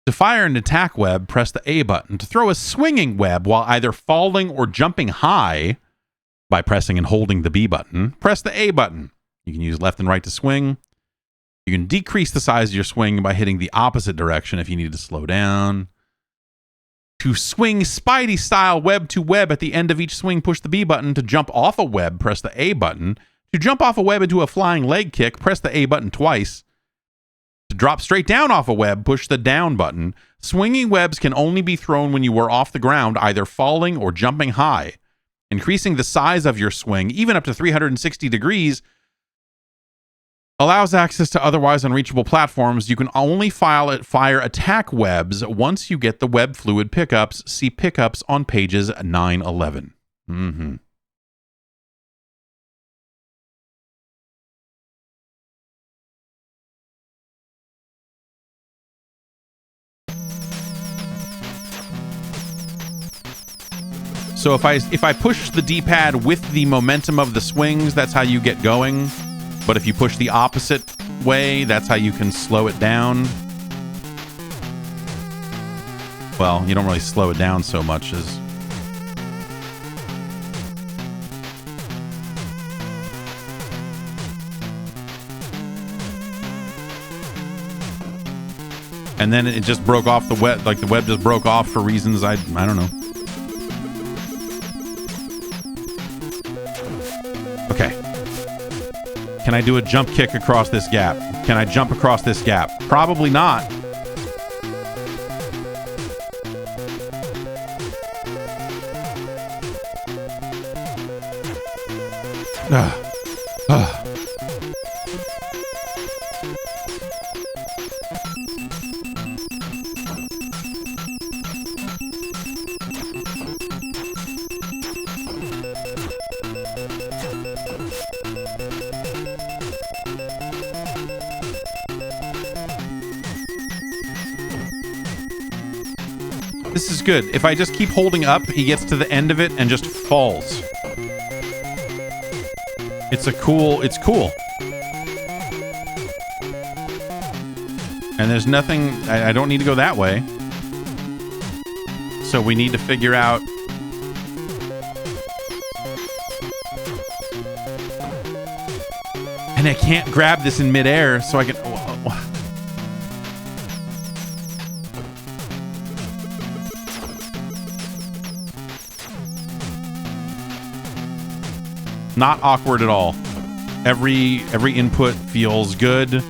To fire an attack web, press the A button. To throw a swinging web while either falling or jumping high by pressing and holding the B button, press the A button. You can use left and right to swing. You can decrease the size of your swing by hitting the opposite direction if you need to slow down. To swing Spidey style web to web at the end of each swing, push the B button. To jump off a web, press the A button. To jump off a web into a flying leg kick, press the A button twice. To drop straight down off a web, push the down button. Swinging webs can only be thrown when you are off the ground, either falling or jumping high. Increasing the size of your swing, even up to 360 degrees, allows access to otherwise unreachable platforms. You can only fire attack webs once you get the web fluid pickups. See pickups on pages 9-11. Mm-hmm. So if I push the D-pad with the momentum of the swings, that's how you get going. But if you push the opposite way, that's how you can slow it down. Well, you don't really slow it down so much as... And then it just broke off the web, like the web just broke off for reasons I don't know. Okay. Can I do a jump kick across this gap? Can I jump across this gap? Probably not. This is good. If I just keep holding up, he gets to the end of it and just falls. It's cool. And there's nothing, I don't need to go that way. So we need to figure out. And I can't grab this in midair, so I can. Not awkward at all. Every input feels good.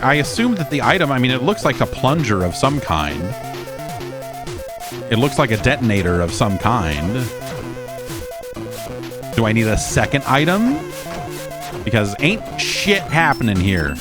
I assume that the item, I mean, it looks like a plunger of some kind. It looks like a detonator of some kind. Do I need a second item? Because ain't shit happening here.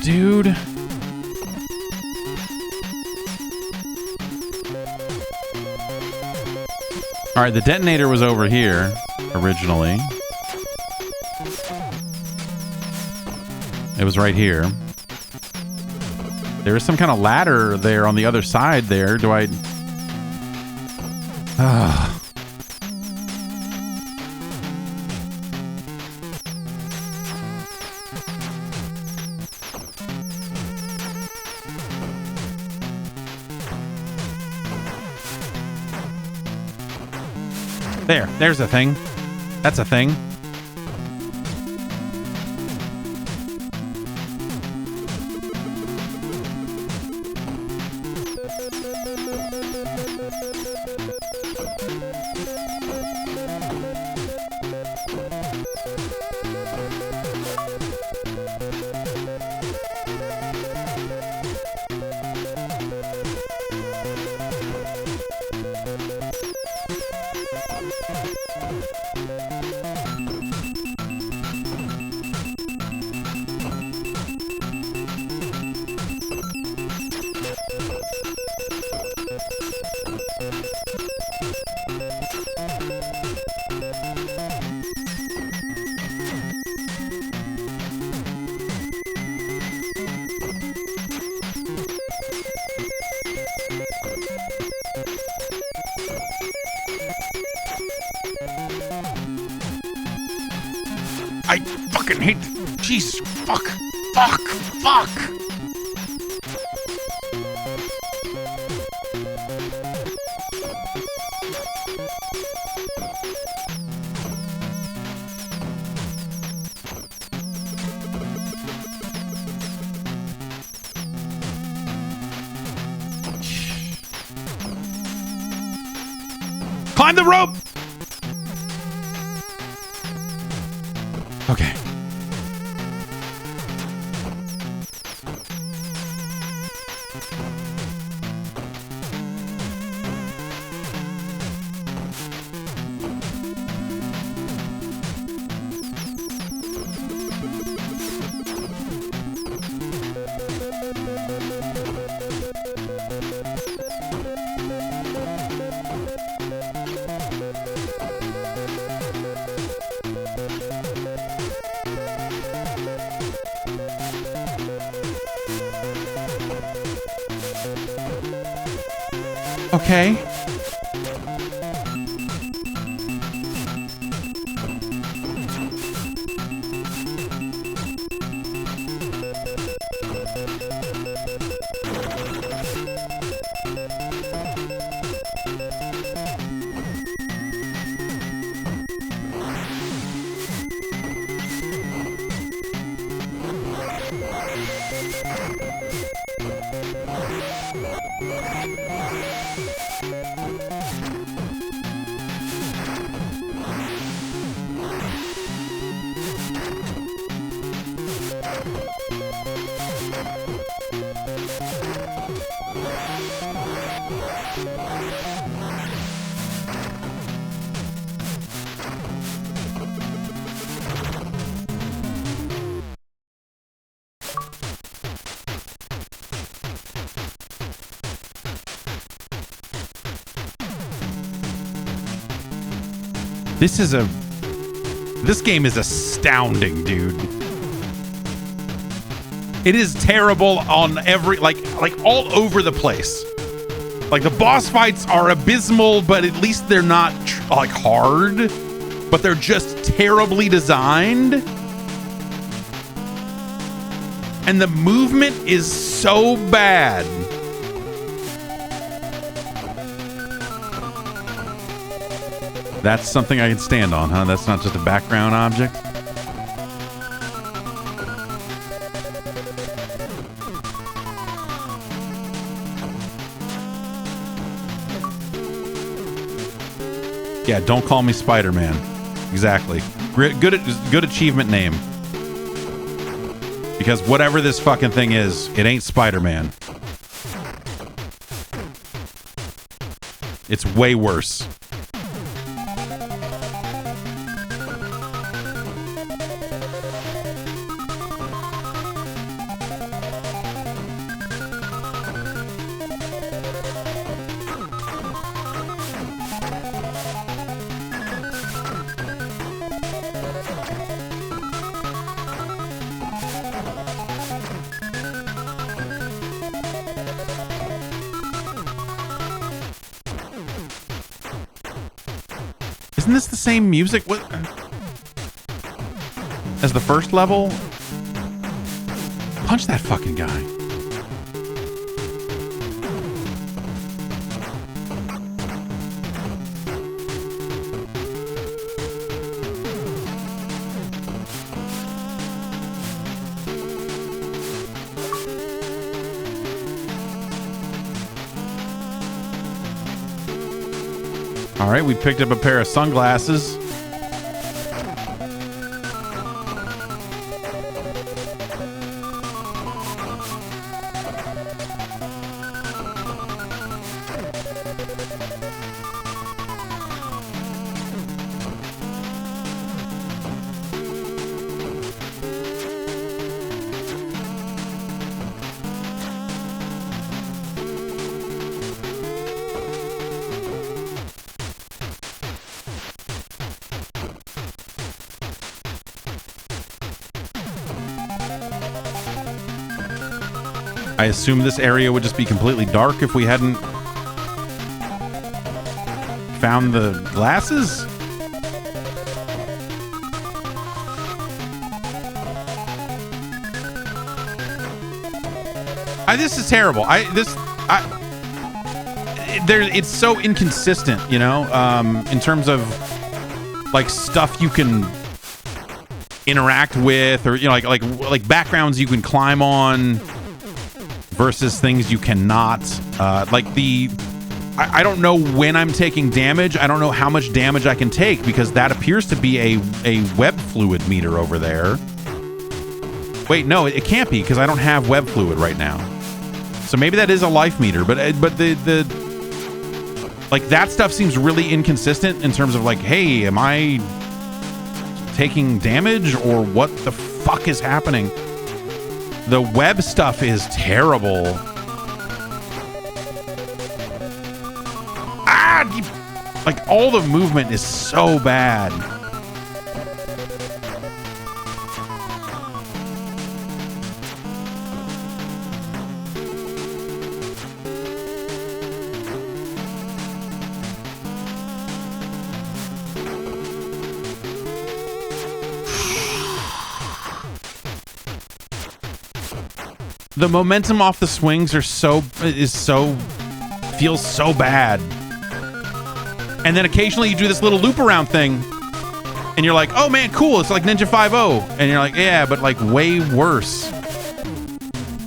Dude. All right, the detonator was over here originally. It was right here. There is some kind of ladder there on the other side there. Do I... There's a thing. That's a thing. I fucking hate... Jesus, fuck. Climb the rope! Okay. Okay. This game is astounding, dude. It is terrible on every, like all over the place. Like, the boss fights are abysmal, but at least they're not like hard, but they're just terribly designed. And the movement is so bad. That's something I can stand on, huh? That's not just a background object? Yeah, don't call me Spider-Man. Exactly. Good achievement name. Because whatever this fucking thing is, it ain't Spider-Man. It's way worse. Isn't this the same music as the first level? Punch that fucking guy. All right, we picked up a pair of sunglasses. I assume this area would just be completely dark if we hadn't found the glasses. This is terrible. It's so inconsistent, you know, in terms of like stuff you can interact with, or you know, like backgrounds you can climb on versus things you cannot. I don't know when I'm taking damage. I don't know how much damage I can take, because that appears to be a web fluid meter over there. Wait, no, it can't be, because I don't have web fluid right now. So maybe that is a life meter, but the like that stuff seems really inconsistent in terms of like, hey, am I taking damage or what the fuck is happening? The web stuff is terrible. Like all the movement is so bad. The momentum off the swings feels so bad. And then occasionally you do this little loop around thing and you're like, oh man, cool, it's like Ninja 5-0. And you're like, yeah, but like way worse.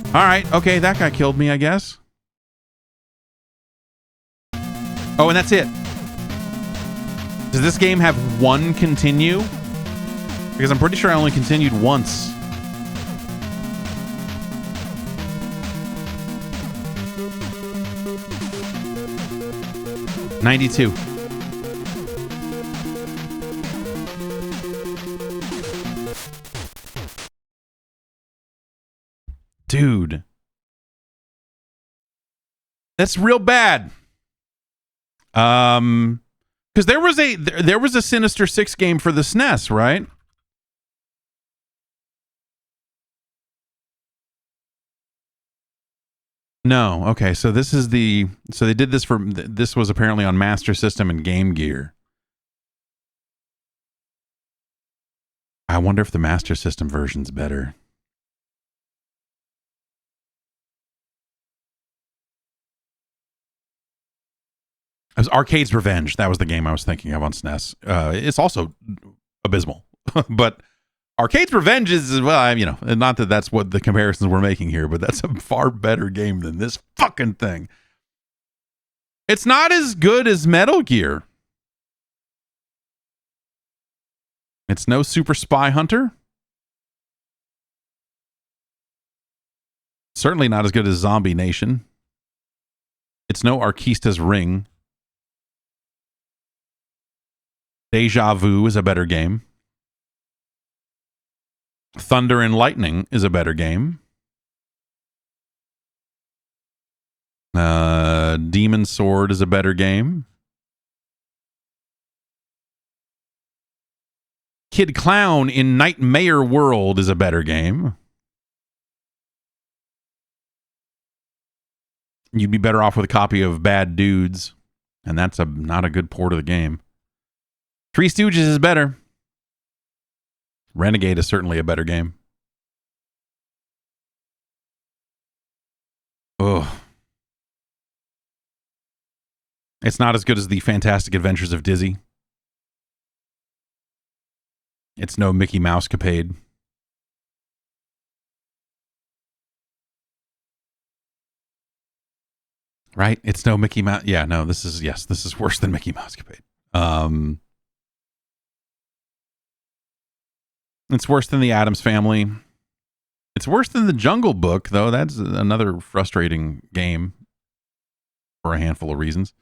All right, okay, that guy killed me, I guess. Oh, and that's it. Does this game have one continue? Because I'm pretty sure I only continued once. '92. Dude. That's real bad. Because there was a Sinister 6 game for the SNES, right? No. Okay, so this is so they did this this was apparently on Master System and Game Gear. I wonder if the Master System version's better. It was Arcade's Revenge. That was the game I was thinking of on SNES. It's also abysmal, but Arcade's Revenge is, well, you know, not that that's what the comparisons we're making here, but that's a far better game than this fucking thing. It's not as good as Metal Gear. It's no Super Spy Hunter. Certainly not as good as Zombie Nation. It's no Arquista's Ring. Deja Vu is a better game. Thunder and Lightning is a better game. Demon Sword is a better game. Kid Clown in Nightmare World is a better game. You'd be better off with a copy of Bad Dudes, and that's not a good port of the game. Three Stooges is better. Renegade is certainly a better game. Ugh. It's not as good as the Fantastic Adventures of Dizzy. It's no Mickey Mouse Capade. Right? It's no Mickey Mouse. Yeah, no, this is worse than Mickey Mouse Capade. It's worse than the Addams Family. It's worse than the Jungle Book, though. That's another frustrating game for a handful of reasons.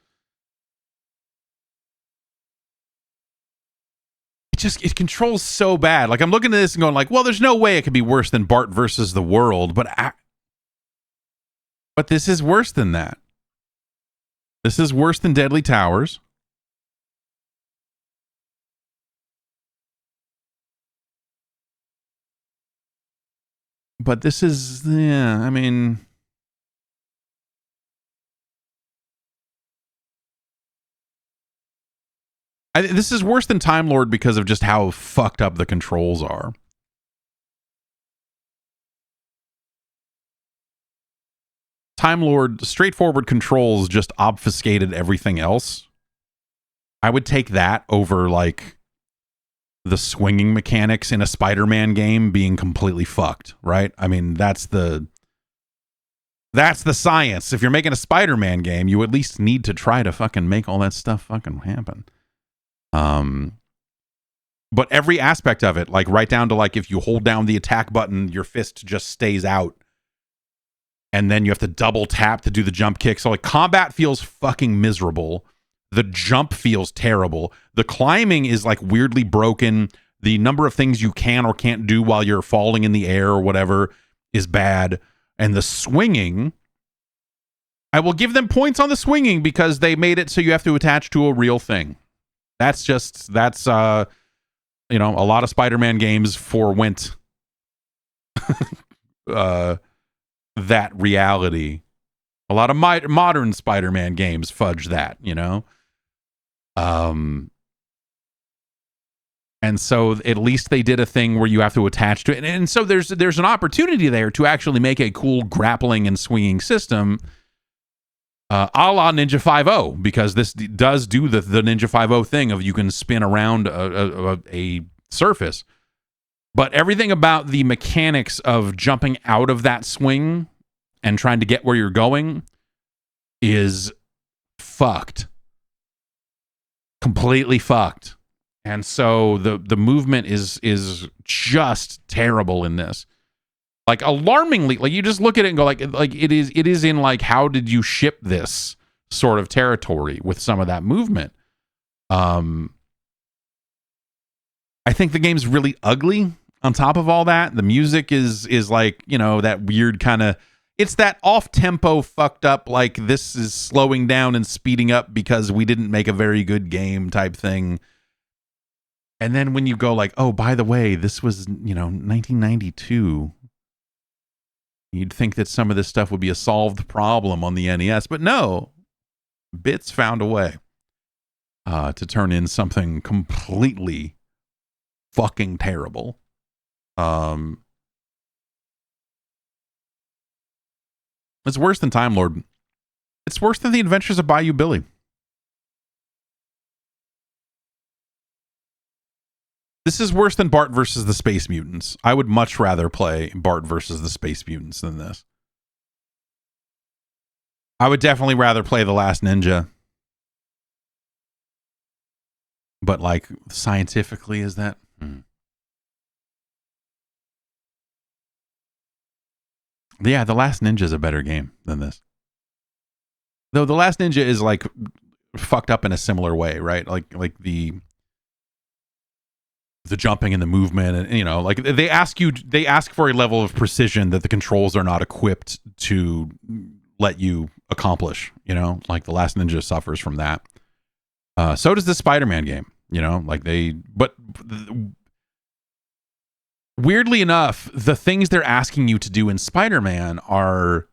It controls so bad. Like, I'm looking at this and going like, well, there's no way it could be worse than Bart versus the World, but this is worse than that. This is worse than Deadly Towers. But this is, yeah, I mean, this is worse than Time Lord because of just how fucked up the controls are. Time Lord, straightforward controls just obfuscated everything else. I would take that over, like, the swinging mechanics in a Spider-Man game being completely fucked, right? I mean, that's the science. If you're making a Spider-Man game, you at least need to try to fucking make all that stuff fucking happen. But every aspect of it, like right down to like if you hold down the attack button, your fist just stays out. And then you have to double tap to do the jump kick. So like combat feels fucking miserable. The jump feels terrible. The climbing is like weirdly broken. The number of things you can or can't do while you're falling in the air or whatever is bad. And the swinging, I will give them points on the swinging because they made it so you have to attach to a real thing. That's a lot of Spider-Man games forewent that reality. A lot of modern Spider-Man games fudge that, you know? And And so at least they did a thing where you have to attach to it. And so there's an opportunity there to actually make a cool grappling and swinging system a la Ninja 5.0, because this does do the Ninja 5.0 thing of you can spin around a surface. But everything about the mechanics of jumping out of that swing and trying to get where you're going is fucked. Completely fucked. And so the movement is just terrible in this. Like alarmingly, like you just look at it and go like it is in like, how did you ship this sort of territory with some of that movement? I think the game's really ugly on top of all that. The music is like, you know, that weird kind of, it's that off-tempo fucked up, like this is slowing down and speeding up because we didn't make a very good game type thing. And then when you go like, oh, by the way, this was, you know, 1992, you'd think that some of this stuff would be a solved problem on the NES, but no, Bits found a way to turn in something completely fucking terrible. It's worse than Time Lord. It's worse than The Adventures of Bayou Billy. This is worse than Bart versus the Space Mutants. I would much rather play Bart versus the Space Mutants than this. I would definitely rather play The Last Ninja. But like, scientifically, is that? Yeah, The Last Ninja is a better game than this. Though The Last Ninja is like fucked up in a similar way, right? Like the jumping and the movement, and you know, like they ask for a level of precision that the controls are not equipped to let you accomplish, you know, like The Last Ninja suffers from that. So does the Spider-Man game, you know, like weirdly enough, the things they're asking you to do in Spider-Man are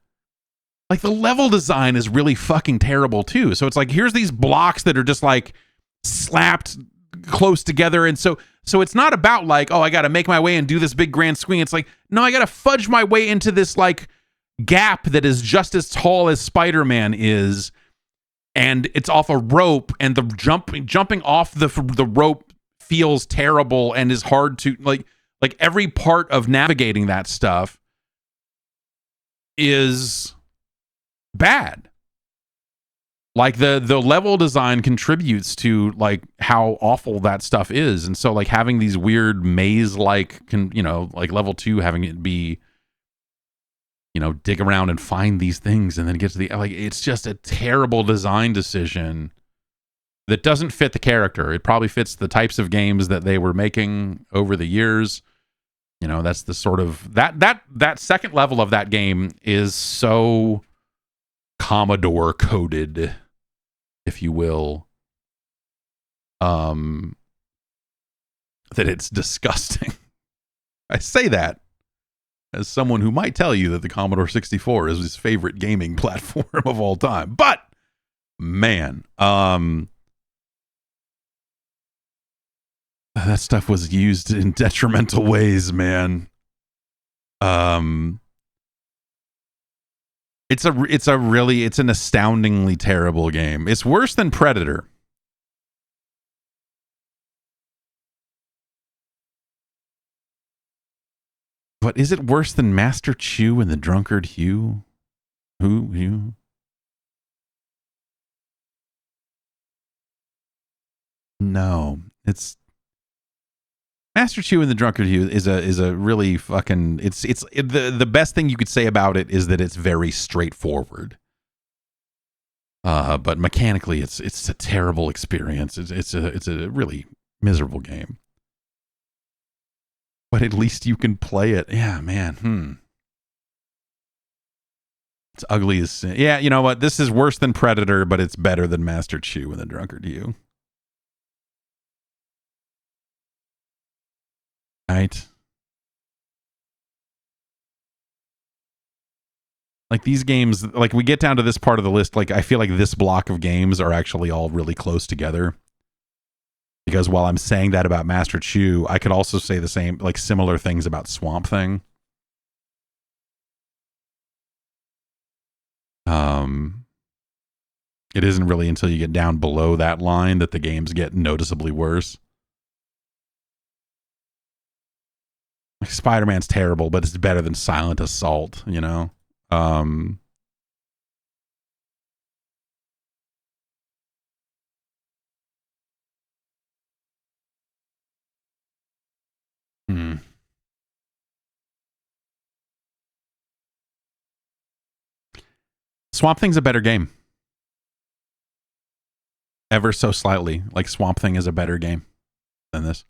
like, the level design is really fucking terrible too. So it's like, here's these blocks that are just like slapped close together. And so it's not about like, oh, I got to make my way and do this big grand swing. It's like, no, I got to fudge my way into this like gap that is just as tall as Spider-Man is. And it's off a rope, and the jumping off the rope feels terrible and is hard to like every part of navigating that stuff is bad. Like the level design contributes to like how awful that stuff is. And so like having these weird maze like like level 2, having it be, you know, dig around and find these things and then get to the, like, it's just a terrible design decision that doesn't fit the character. It probably fits the types of games that they were making over the years. You know, that's the sort of that second level of that game is so Commodore coded, if you will, that it's disgusting. I say that as someone who might tell you that the Commodore 64 is his favorite gaming platform of all time. But, man, that stuff was used in detrimental ways, man. It's an astoundingly terrible game. It's worse than Predator. But is it worse than Master Chew and the Drunkard Hugh? Hugh? No, it's Master Chew and the Drunkard Hugh is a really fucking the best thing you could say about it is that it's very straightforward. But mechanically it's a terrible experience. It's a really miserable game. But at least you can play it. Yeah, man. It's ugly as sin. Yeah, you know what? This is worse than Predator, but it's better than Master Chew and the Drunkard Hugh. Right? Like these games, like we get down to this part of the list, like I feel like this block of games are actually all really close together. Because while I'm saying that about Master Chew, I could also say the same, like similar things about Swamp Thing. It isn't really until you get down below that line that the games get noticeably worse. Like Spider-Man's terrible, but it's better than Silent Assault, you know? Swamp Thing's a better game. Ever so slightly. Like Swamp Thing is a better game than this.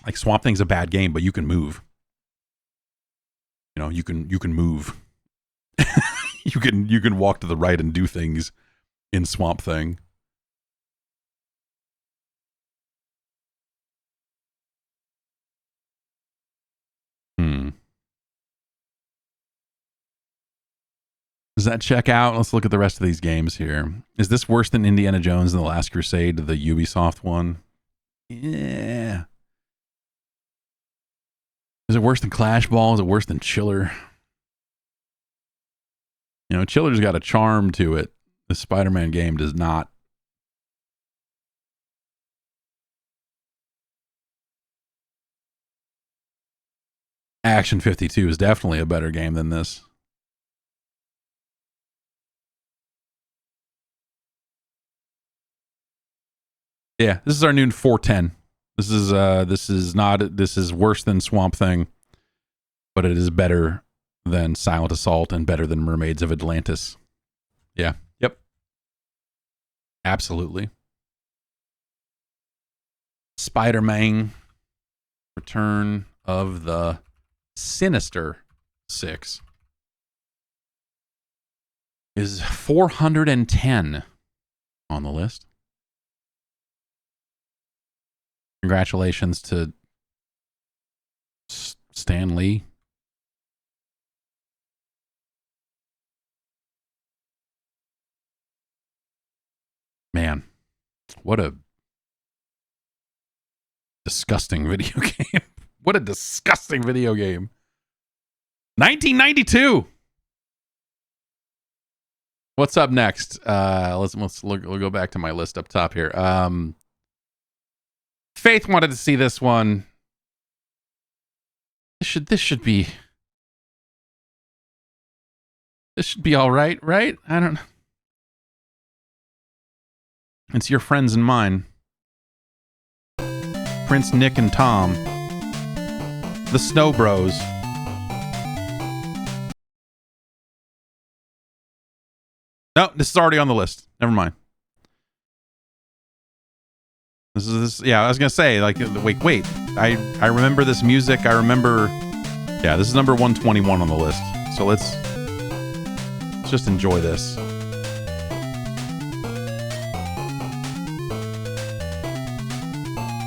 Like Swamp Thing's a bad game, but you can move. You know, you can move. you can walk to the right and do things in Swamp Thing. Does that check out? Let's look at the rest of these games here. Is this worse than Indiana Jones and the Last Crusade, the Ubisoft one? Yeah. Is it worse than Clash Ball? Is it worse than Chiller? You know, Chiller's got a charm to it. The Spider-Man game does not. Action 52 is definitely a better game than this. Yeah, this is our new 410. This is worse than Swamp Thing, but it is better than Silent Assault and better than Mermaids of Atlantis. Yeah. Yep. Absolutely. Spider-Man Return of the Sinister 6 is 410 on the list. Congratulations to Stan Lee. Man, what a disgusting video game. What a disgusting video game. 1992. What's up next? Let's look. We'll go back to my list up top here. Faith wanted to see this one. This should be all right, right? I don't know. It's Your Friends and Mine. Prince Nick and Tom. The Snow Bros. No, this is already on the list. Never mind. Yeah, I was gonna say, like, wait. I remember this music. I remember. Yeah, this is number 121 on the list. So let's just enjoy this.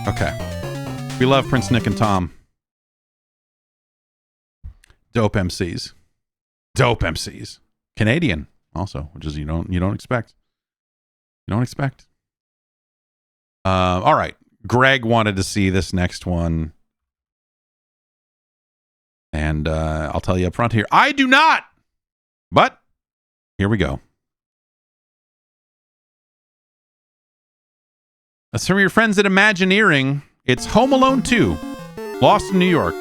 Okay. We love Prince Nick and Tom. Dope MCs. Dope MCs. Canadian also, which is you don't expect. You don't expect. All right. Greg wanted to see this next one. And I'll tell you up front here, I do not. But here we go. That's from your friends at Imagineering. It's Home Alone 2, Lost in New York.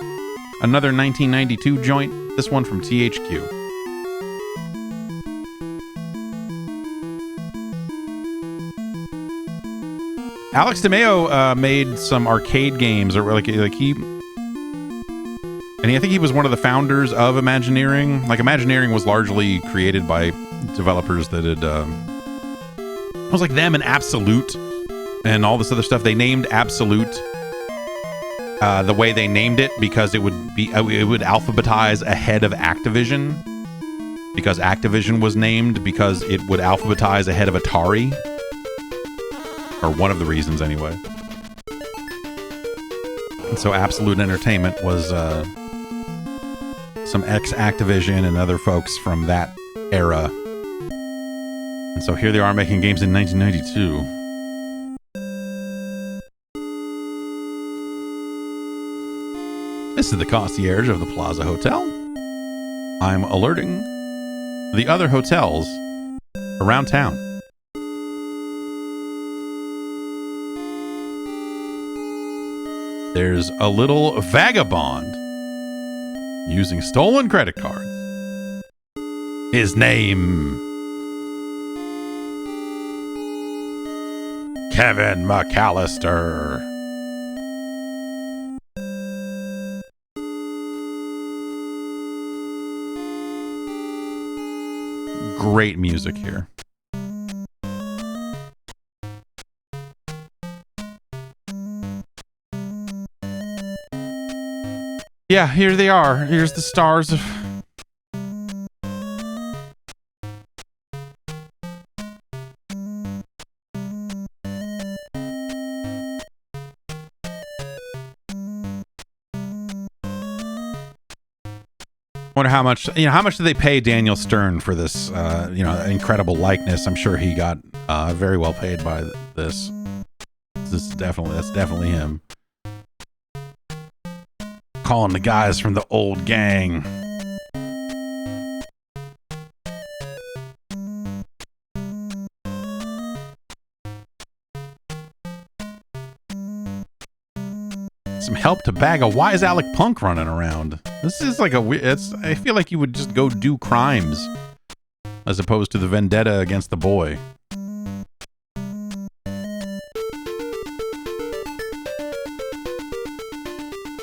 Another 1992 joint. This one from THQ. Alex DeMeo made some arcade games, or like he, and I think he was one of the founders of Imagineering. Like Imagineering was largely created by developers that had, it was like them and Absolute and all this other stuff. They named Absolute the way they named it because it would alphabetize ahead of Activision, because Activision was named because it would alphabetize ahead of Atari. Or one of the reasons, anyway. And so Absolute Entertainment was some ex-Activision and other folks from that era. And so here they are making games in 1992. This is the concierge of the Plaza Hotel. I'm alerting the other hotels around town. There's a little vagabond using stolen credit cards. His name... Kevin McAllister. Great music here. Yeah, here they are. Here's the stars of... Wonder how much, how much did they pay Daniel Stern for this, incredible likeness? I'm sure he got very well paid by this. That's definitely him. Calling the guys from the old gang. Some help to bag a wise Alec punk running around. This is like I feel like you would just go do crimes as opposed to the vendetta against the boy.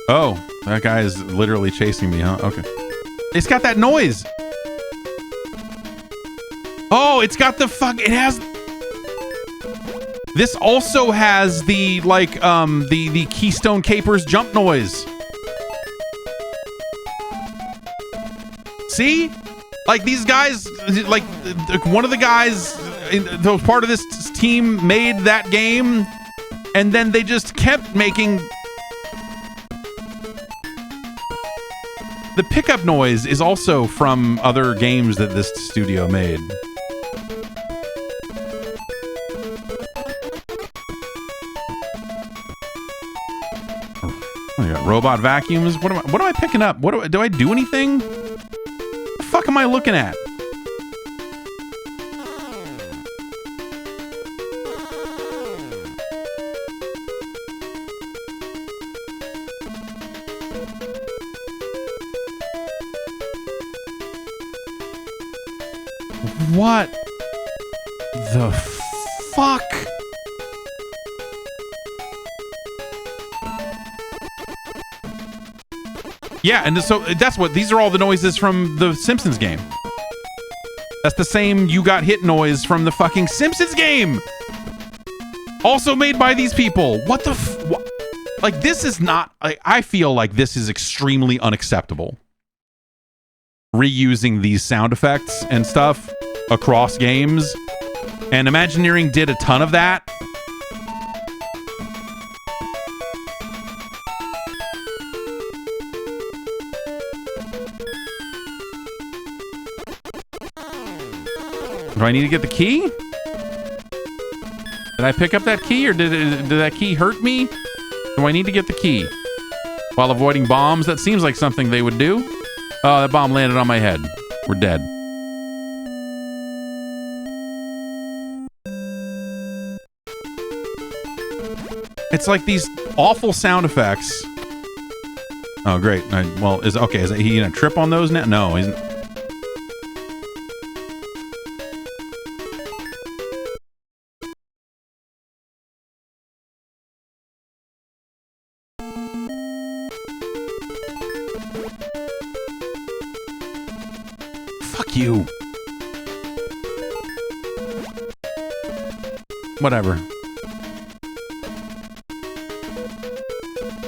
Oh, that guy is literally chasing me, huh? Okay. It's got that noise. Oh, it's got the it has... This also has the, the Keystone Capers jump noise. See? Like, these guys, like, one of the guys that was part of this team made that game, and then they just kept making... The pickup noise is also from other games that this studio made. I got robot vacuums. What am I picking up? Do I do anything? What the fuck am I looking at? What the fuck? Yeah, and so that's what these are all the noises from the Simpsons game. That's the same you got hit noise from the fucking Simpsons game. Also made by these people. What the like, this is not, I feel like this is extremely unacceptable. Reusing these sound effects and stuff across games, and Imagineering did a ton of that. Do I need to get the key? Did I pick up that key, or did that key hurt me? Do I need to get the key while avoiding bombs? That seems like something they would do. Oh, that bomb landed on my head. We're dead. It's like these awful sound effects. Oh, great. Is he gonna trip on those now? No, he's... Fuck you. Whatever.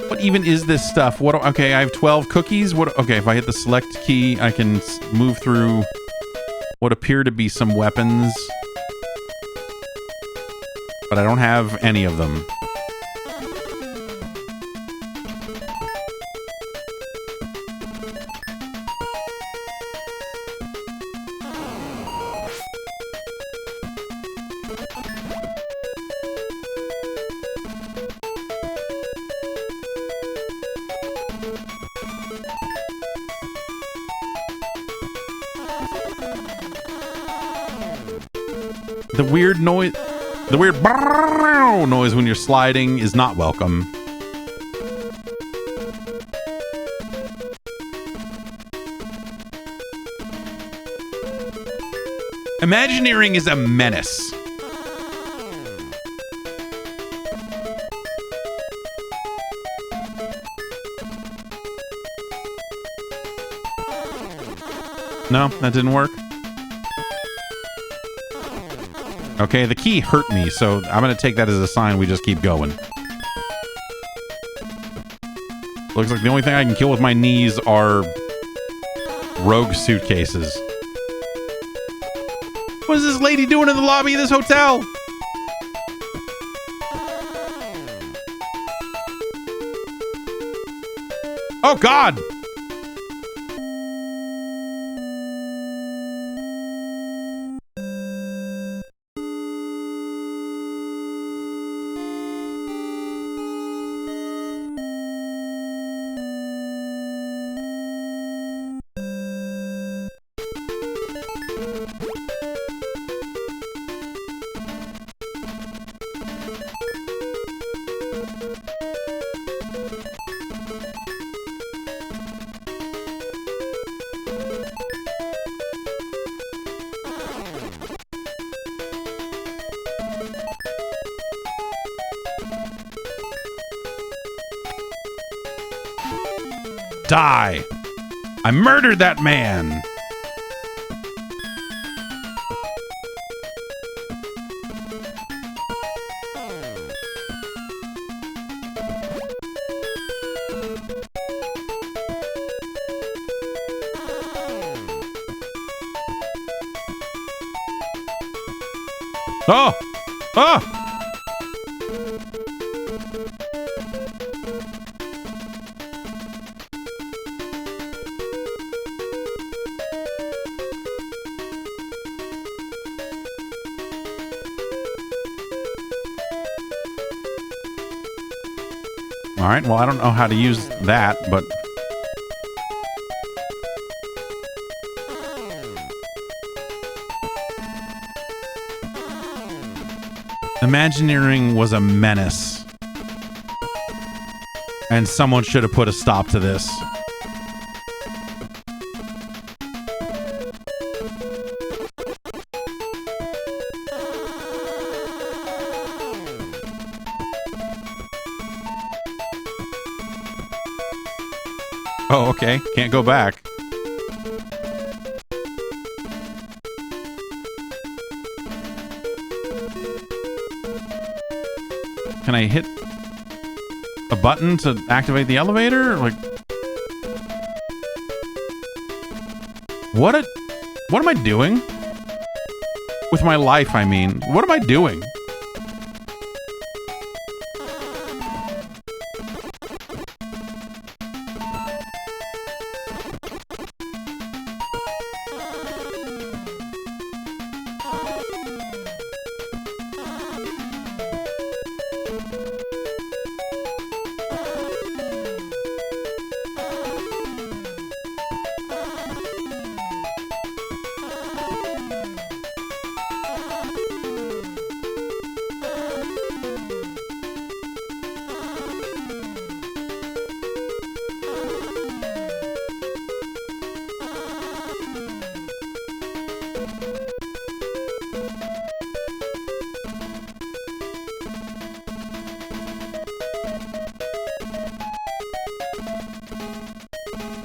What even is this stuff? Okay, I have 12 cookies. Okay, if I hit the select key, I can move through what appear to be some weapons. But I don't have any of them. The weird noise, the weird noise when you're sliding is not welcome. Imagineering is a menace. No, that didn't work. Okay, the key hurt me, so I'm going to take that as a sign we just keep going. Looks like the only thing I can kill with my knees are rogue suitcases. What is this lady doing in the lobby of this hotel? Oh, God! Die! I murdered that man! Oh! Oh! All right, well, I don't know how to use that, but... Imagineering was a menace. And someone should have put a stop to this. Oh, okay. Can't go back. Can I hit a button to activate the elevator? Like, what am I doing? With my life, I mean. What am I doing?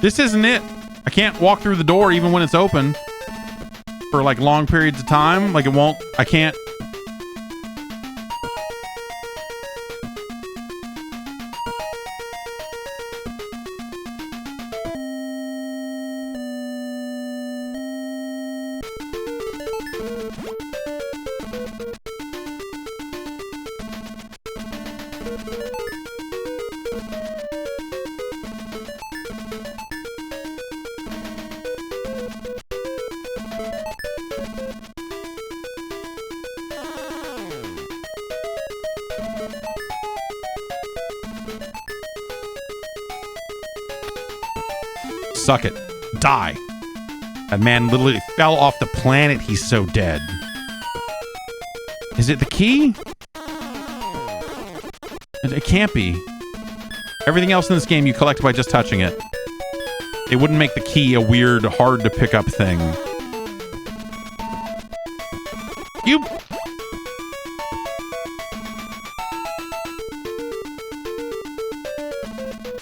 This isn't it. I can't walk through the door even when it's open for like long periods of time. Like it won't, I can't. Suck it. Die. That man literally fell off the planet. He's so dead. Is it the key? It can't be. Everything else in this game you collect by just touching it. It wouldn't make the key a weird, hard to pick up thing. You...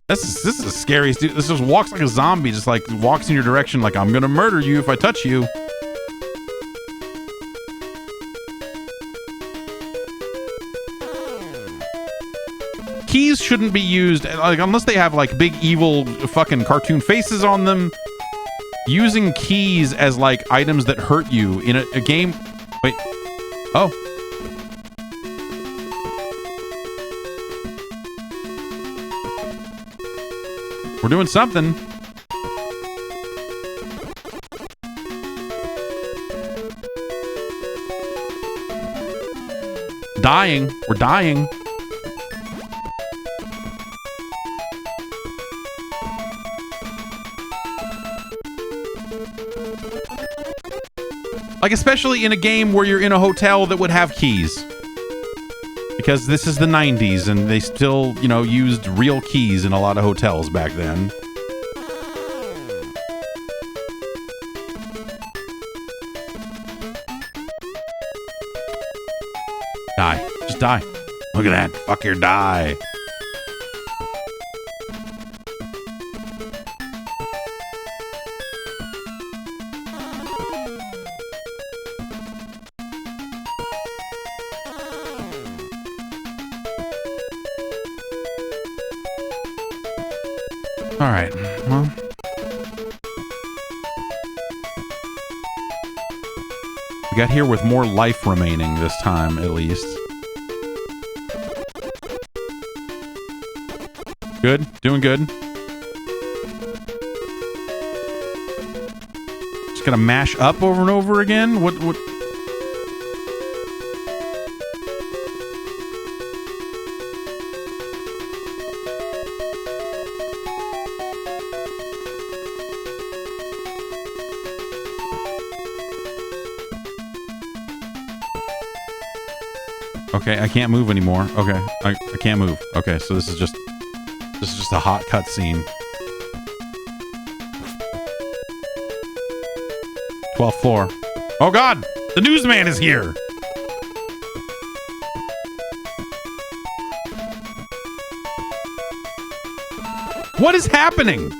This is the scariest dude. This just walks like a zombie, just like walks in your direction like, I'm gonna murder you if I touch you. Keys shouldn't be used, like, unless they have like big evil fucking cartoon faces on them. Using keys as like items that hurt you in a game. Wait. Oh. We're doing something. Dying. We're dying. Like, especially in a game where you're in a hotel that would have keys. Because this is the 90s and they still, you know, used real keys in a lot of hotels back then. Die. Just die. Look at that. Fuck your die. All right. Well, we got here with more life remaining this time, at least. Good. Doing good. Just gonna mash up over and over again? What? Okay, I can't move anymore. Okay, I can't move. Okay, so this is just a hot cutscene. 12th floor. Oh God, the newsman is here. What is happening?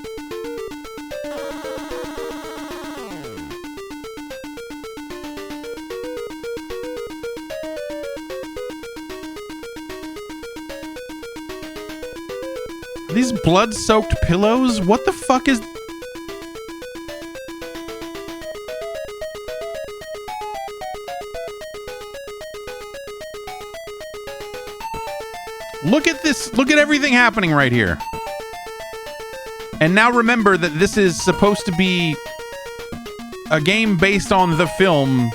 These blood-soaked pillows? What the fuck is... Look at this. Look at everything happening right here. And now remember that this is supposed to be a game based on the film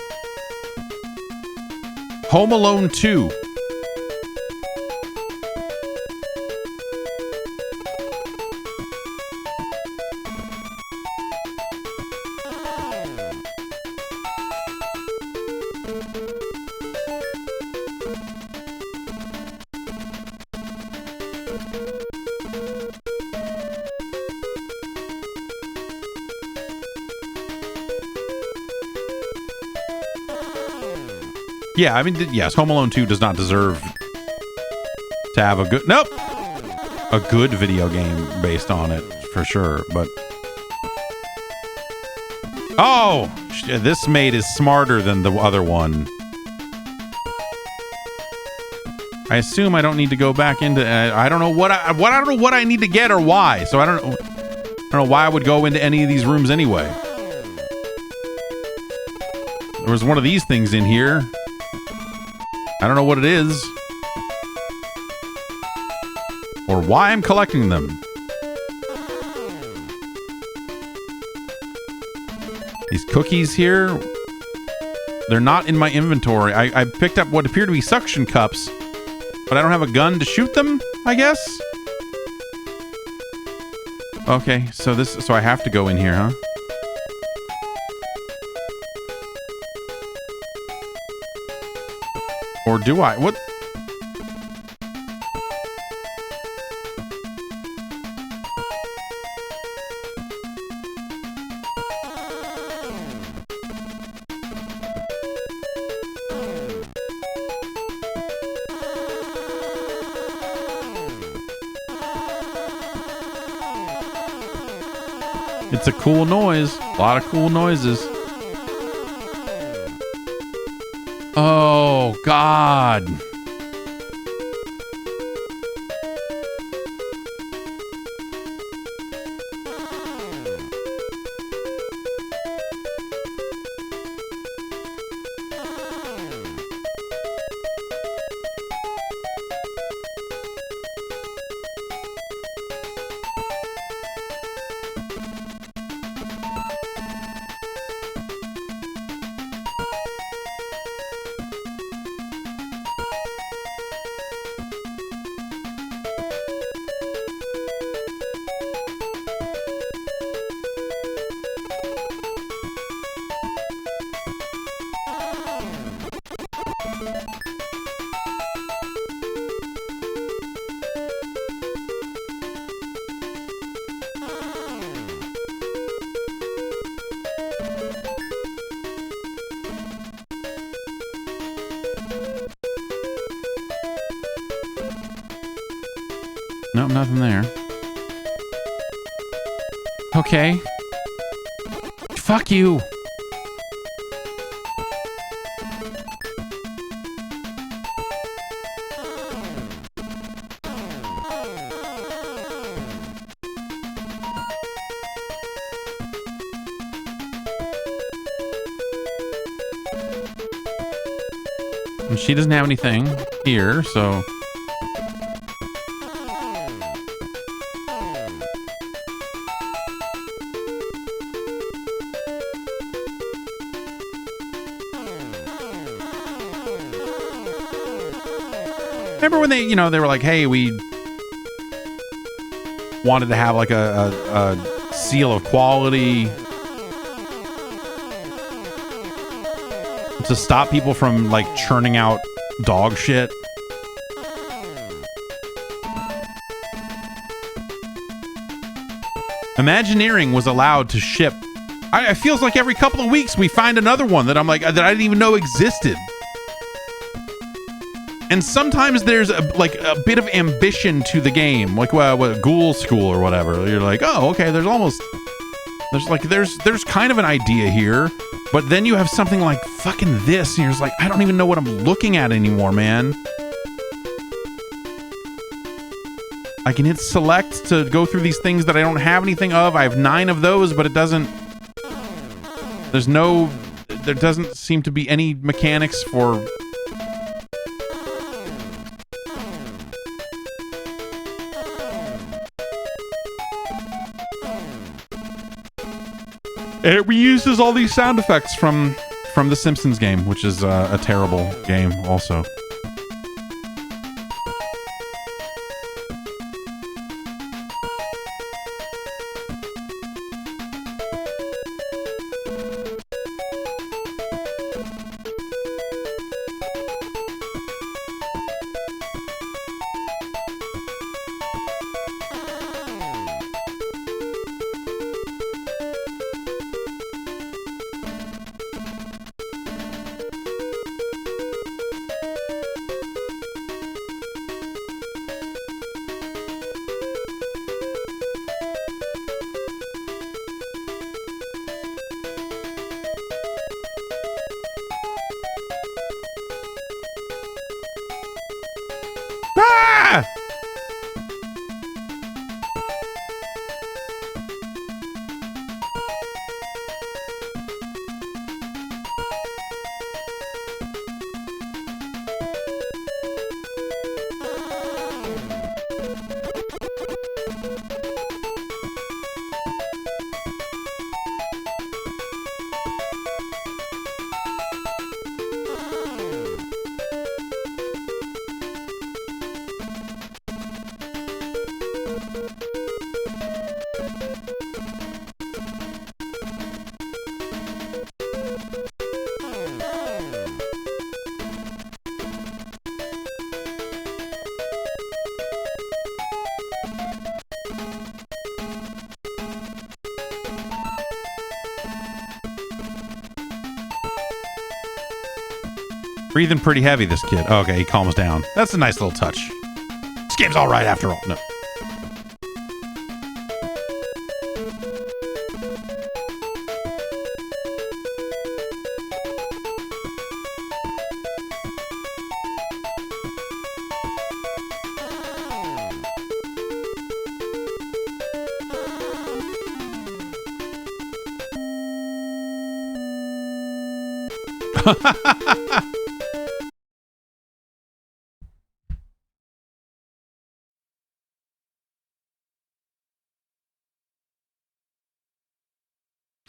Home Alone 2. Yeah, I mean, yes, Home Alone 2 does not deserve to have a good... Nope! A good video game based on it, for sure, but... Oh! This mate is smarter than the other one. I assume I don't need to go back into... I don't know what I don't know what I need to get or why, so I don't know why I would go into any of these rooms anyway. There was one of these things in here. I don't know what it is. Or why I'm collecting them. These cookies here. They're not in my inventory. I picked up what appear to be suction cups. But I don't have a gun to shoot them, I guess? Okay, so I have to go in here, huh? Or do I? What? It's a cool noise. A lot of cool noises. Oh, God. Nope, nothing there. Okay. Fuck you. And she doesn't have anything here, so... Remember when they, you know, they were like, hey, we wanted to have like a seal of quality to stop people from like churning out dog shit. Imagineering was allowed to ship. It feels like every couple of weeks we find another one that I'm like, that I didn't even know existed. And sometimes there's a bit of ambition to the game, like what Ghoul School or whatever. You're like, oh, okay, there's kind of an idea here, but then you have something like fucking this, and you're just like, I don't even know what I'm looking at anymore, man. I can hit select to go through these things that I don't have anything of. I have 9 of those, but it doesn't. There doesn't seem to be any mechanics for. It reuses all these sound effects from the Simpsons game, which is a terrible game also. Breathing pretty heavy, this kid. Oh, okay, he calms down. That's a nice little touch. This game's all right after all. No.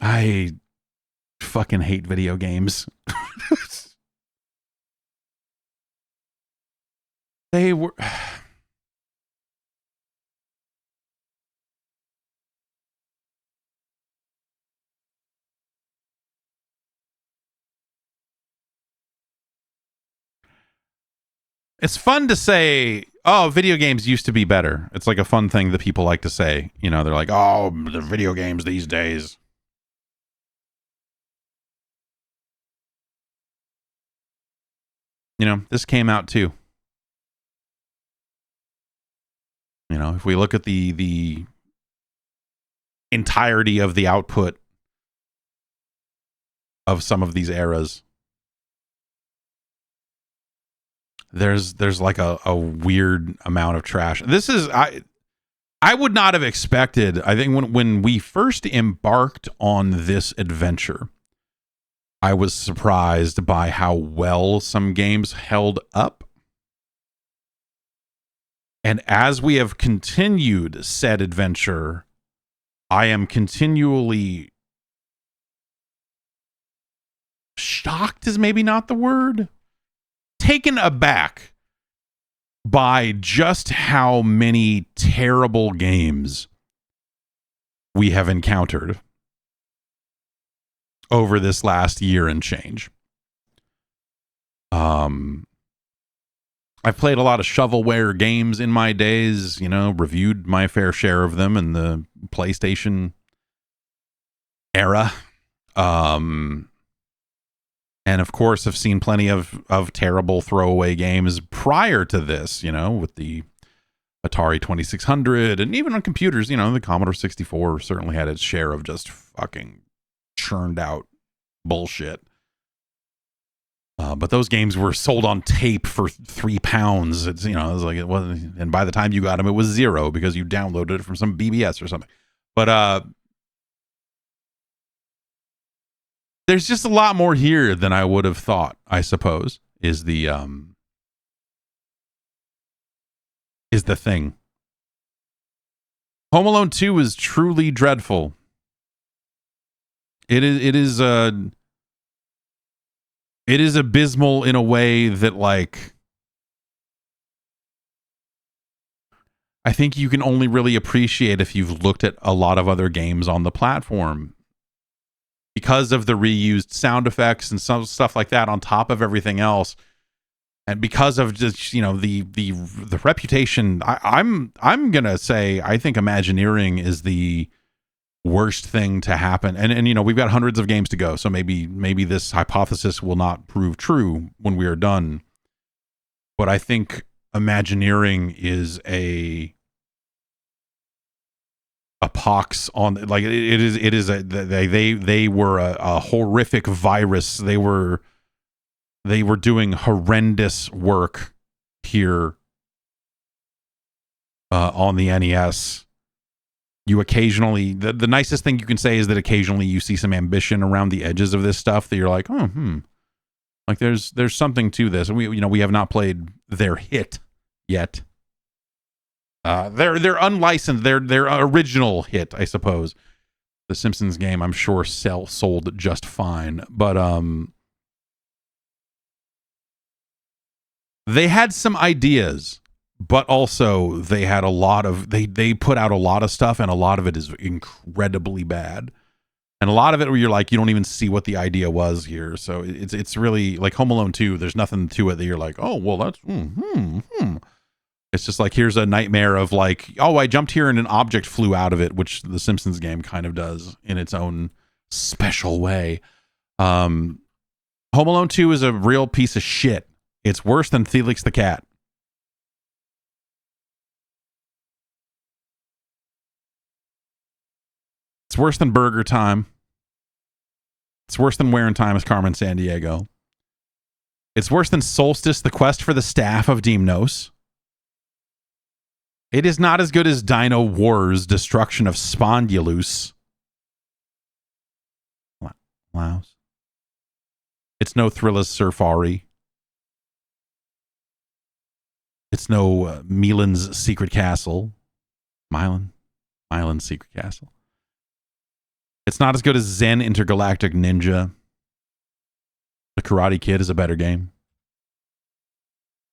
I fucking hate video games. They were... It's fun to say, oh, video games used to be better. It's like a fun thing that people like to say. You know, they're like, oh, the video games these days. You know, this came out too. You know, if we look at the entirety of the output of some of these eras, there's like a weird amount of trash. This is I would not have expected. I think when we first embarked on this adventure, I was surprised by how well some games held up. And as we have continued said adventure, I am continually shocked is maybe not the word. Taken aback by just how many terrible games we have encountered over this last year and change. I've played a lot of shovelware games in my days, you know, reviewed my fair share of them in the PlayStation era. And of course, I've seen plenty of terrible throwaway games prior to this, you know, with the Atari 2600 and even on computers, you know, the Commodore 64 certainly had its share of just fucking churned out bullshit. But those games were sold on tape for £3. It's, you know, it was like, it wasn't, and by the time you got them, it was $0 because you downloaded it from some BBS or something. But there's just a lot more here than I would have thought, I suppose, is the thing. Home Alone 2 is truly dreadful. It is abysmal in a way that, like, I think you can only really appreciate if you've looked at a lot of other games on the platform, because of the reused sound effects and some stuff like that on top of everything else, and because of just, you know, the reputation. I'm gonna say I think Imagineering is the worst thing to happen, and you know, we've got hundreds of games to go, so maybe this hypothesis will not prove true when we are done, but I think Imagineering is a pox on, like, it is they were a horrific virus. They were doing horrendous work here on the NES. You occasionally, the nicest thing you can say is that occasionally you see some ambition around the edges of this stuff that you're like, like there's something to this. And we have not played their hit yet. Their unlicensed, their original hit, I suppose. The Simpsons game, I'm sure, sold just fine, but they had some ideas. But also they had a lot of, they put out a lot of stuff, and a lot of it is incredibly bad. And a lot of it where you're like, you don't even see what the idea was here. So it's really like Home Alone 2. There's nothing to it that you're like, oh, well, that's, It's just like, here's a nightmare of like, oh, I jumped here and an object flew out of it, which the Simpsons game kind of does in its own special way. Home Alone 2 is a real piece of shit. It's worse than Felix the Cat. It's worse than Burger Time. It's worse than Where in Time is Carmen Sandiego. It's worse than Solstice, the quest for the staff of Deimos. It is not as good as Dino Wars, Destruction of Spondylus. Wow. It's no Thriller's Surfari. It's no Milan's Secret Castle. Milan's Secret Castle. It's not as good as Zen Intergalactic Ninja. The Karate Kid is a better game.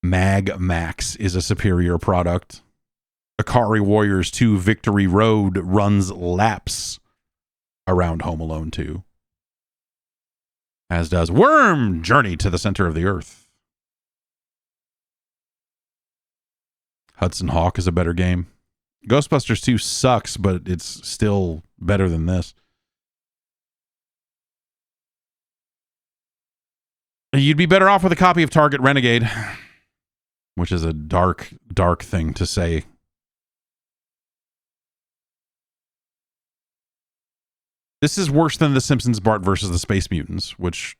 Mag Max is a superior product. Akari Warriors 2 Victory Road runs laps around Home Alone 2. As does Worm Journey to the Center of the Earth. Hudson Hawk is a better game. Ghostbusters 2 sucks, but it's still better than this. You'd be better off with a copy of Target Renegade, which is a dark, dark thing to say. This is worse than The Simpsons Bart versus the Space Mutants, which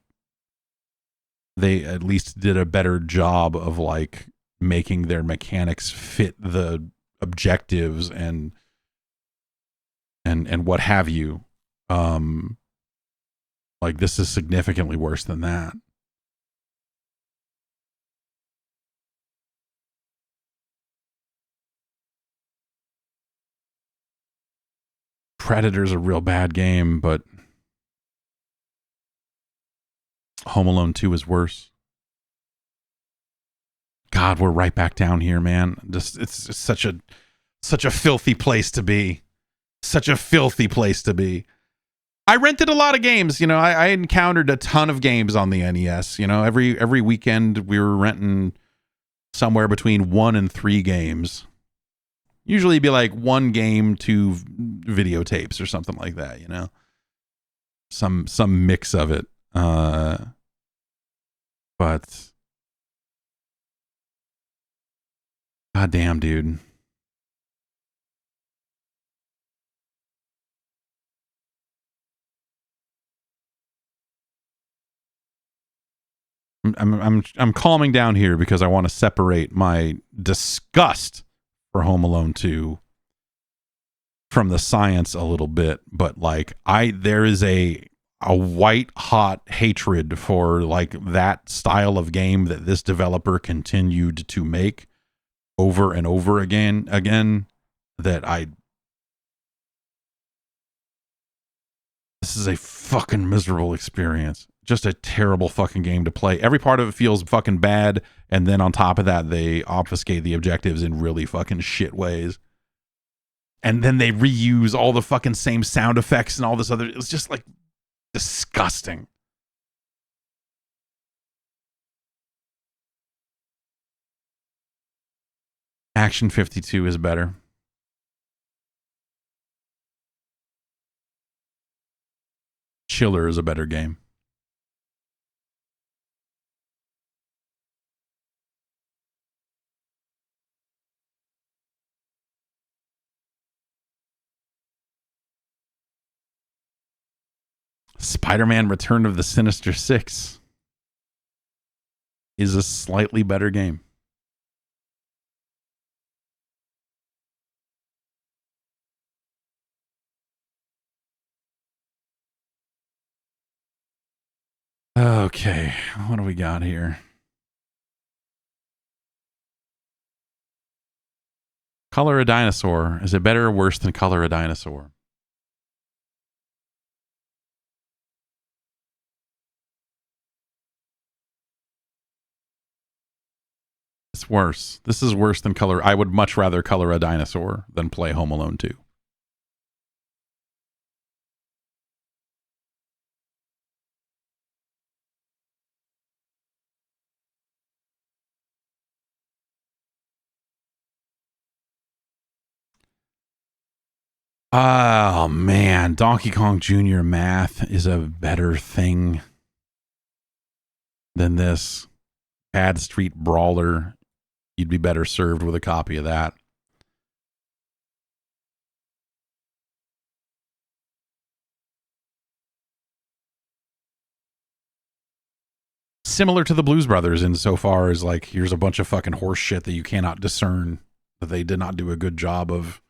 they at least did a better job of like making their mechanics fit the objectives and what have you. Like this is significantly worse than that. Predator's a real bad game, but Home Alone 2 is worse. God, we're right back down here, man. It's just such a filthy place to be. Such a filthy place to be. I rented a lot of games. You know, I encountered a ton of games on the NES. You know, every weekend we were renting somewhere between 1 and 3 games. Usually it'd be like 1 game, 2 videotapes or something like that, you know? Some mix of it. But God damn, dude. I'm calming down here because I want to separate my disgust for Home Alone 2 from the science a little bit, but like there is a white hot hatred for like that style of game that this developer continued to make over and over again that this is a fucking miserable experience. Just a terrible fucking game to play. Every part of it feels fucking bad, and then on top of that, they obfuscate the objectives in really fucking shit ways. And then they reuse all the fucking same sound effects and all this other... It's just, like, disgusting. Action 52 is better. Chiller is a better game. Spider-Man Return of the Sinister Six is a slightly better game. Okay, what do we got here? Color a Dinosaur. Is it better or worse than Color a Dinosaur? It's worse. This is worse than Color. I would much rather Color a Dinosaur than play Home Alone 2. Oh man, Donkey Kong Jr. Math is a better thing. than this Ad Street Brawler. You'd be better served with a copy of that. Similar to the Blues Brothers insofar as, like, here's a bunch of fucking horse shit that you cannot discern, that they did not do a good job of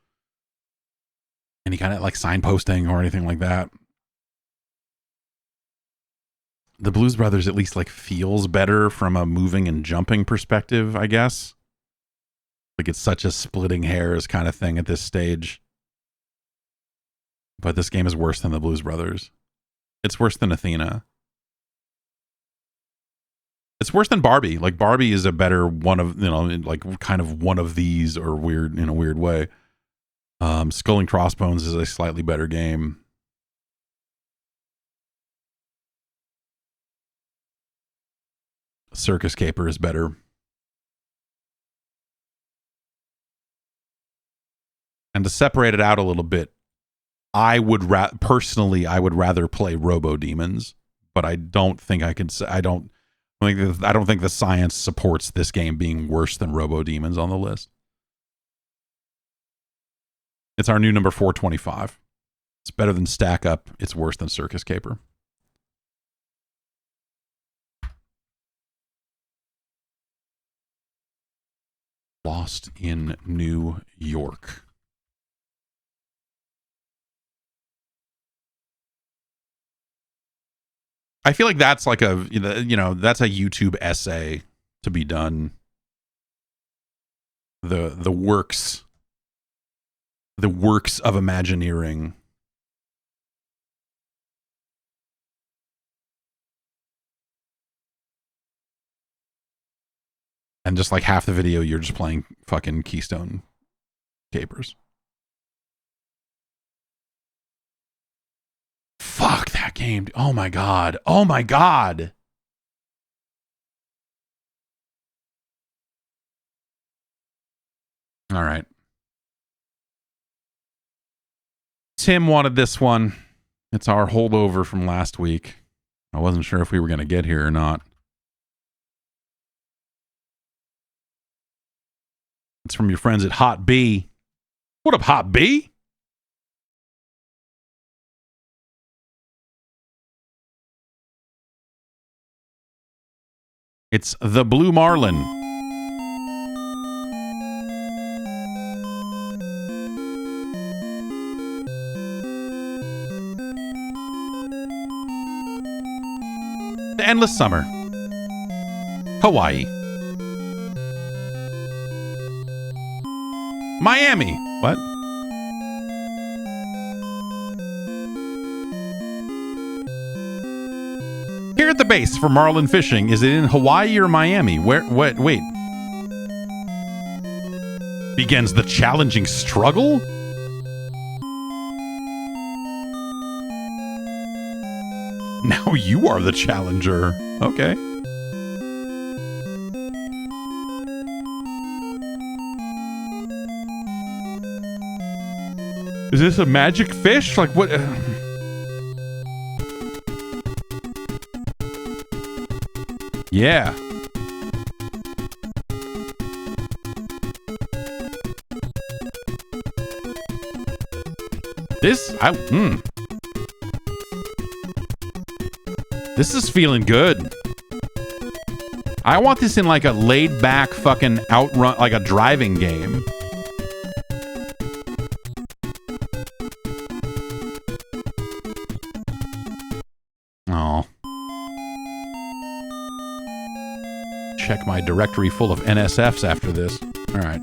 any kind of like signposting or anything like that. The Blues Brothers at least like feels better from a moving and jumping perspective, I guess. Like it's such a splitting hairs kind of thing at this stage. But this game is worse than the Blues Brothers. It's worse than Athena. It's worse than Barbie. Like Barbie is a better one of, you know, like kind of one of these, or weird in a weird way. Skull and Crossbones is a slightly better game. Circus Caper is better. And to separate it out a little bit, I would personally rather play Robo Demons, but I don't think I can say I don't think the science supports this game being worse than Robo Demons on the list. It's our new number 425. It's better than Stack Up. It's worse than Circus Caper. Lost in New York. I feel like that's like a, you know, that's a YouTube essay to be done. The works of Imagineering. And just like half the video, you're just playing fucking Keystone Capers. Fuck that game. Oh my God. Oh my God. All right. Tim wanted this one. It's our holdover from last week. I wasn't sure if we were going to get here or not. It's from your friends at Hot B. What up, Hot B? It's the Blue Marlin. The Endless Summer. Hawaii. Miami. What? Here at the base for marlin fishing, is it in Hawaii or Miami? Wait. Begins the challenging struggle? Now you are the challenger. Okay. Is this a magic fish? Like what? Yeah. This is feeling good. I want this in like a laid back fucking outrun, like a driving game. Oh. Check my directory full of NSFs after this. All right.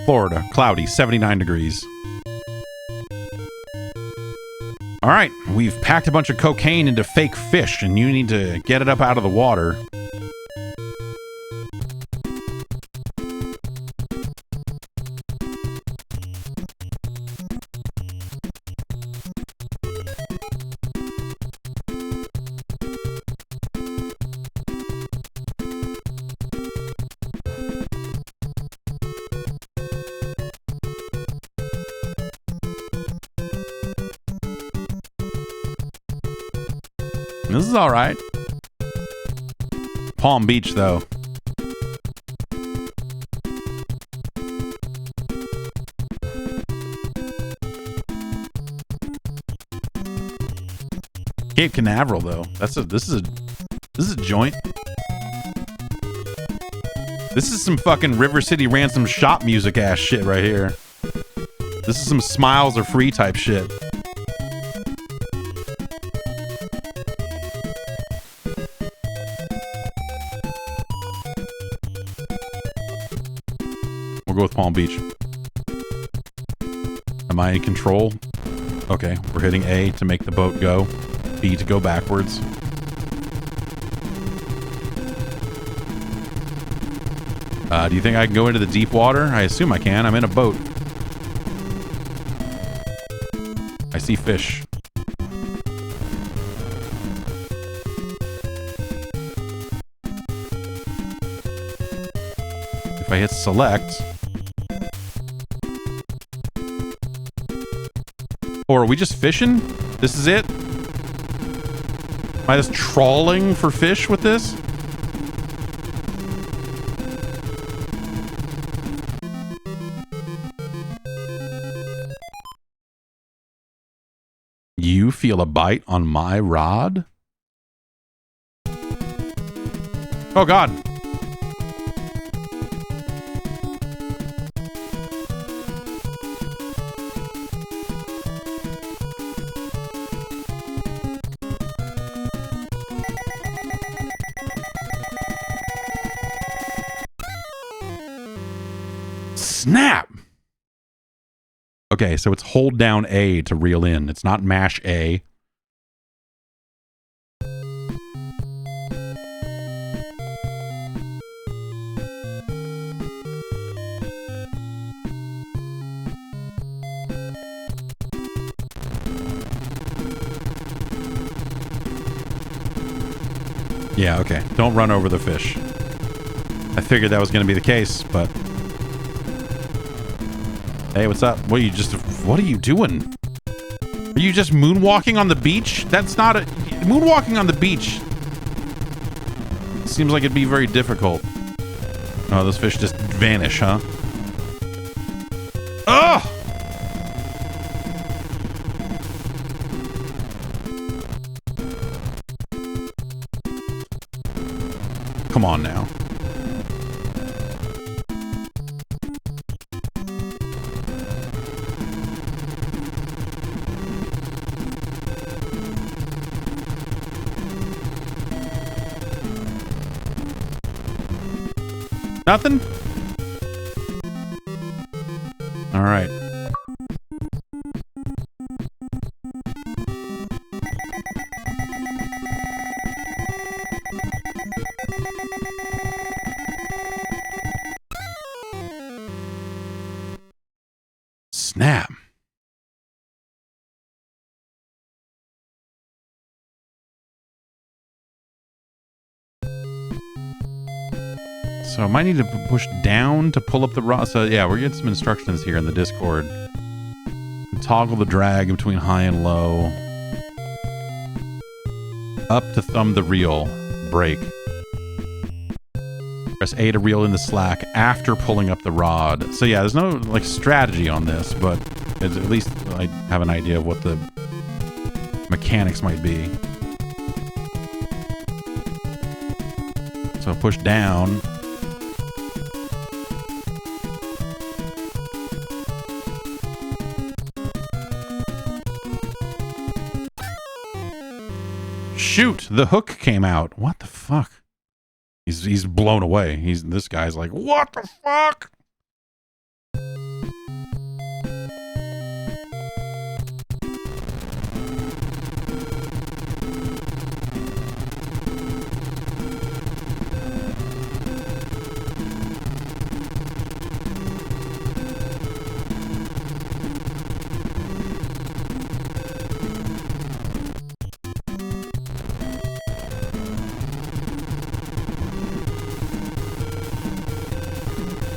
Florida, cloudy, 79 degrees. All right, we've packed a bunch of cocaine into fake fish, and you need to get it up out of the water. This is all right. Palm Beach, though. Cape Canaveral, though. This is a joint. This is some fucking River City Ransom shop music ass shit right here. This is some smiles are free type shit. We'll go with Palm Beach. Am I in control? Okay, we're hitting A to make the boat go. B to go backwards. Do you think I can go into the deep water? I assume I can. I'm in a boat. I see fish. If I hit select... Or are we just fishing? This is it? Am I just trawling for fish with this? You feel a bite on my rod? Oh, God. Snap! Okay, so it's hold down A to reel in. It's not mash A. Yeah, okay. Don't run over the fish. I figured that was going to be the case, but... Hey, what's up? What are you doing? Are you just moonwalking on the beach? That's not a... Moonwalking on the beach seems like it'd be very difficult. Oh, those fish just vanish, huh? Ugh! Come on now. Nothing? All right. Snap. So I might need to push down to pull up the rod. So yeah, we're getting some instructions here in the Discord. Toggle the drag between high and low. Up to thumb the reel. Brake. Press A to reel in the slack after pulling up the rod. So yeah, there's no like strategy on this, but at least I have an idea of what the mechanics might be. So push down. Shoot, the hook came out. What the fuck? He's blown away. This guy's like, what the fuck?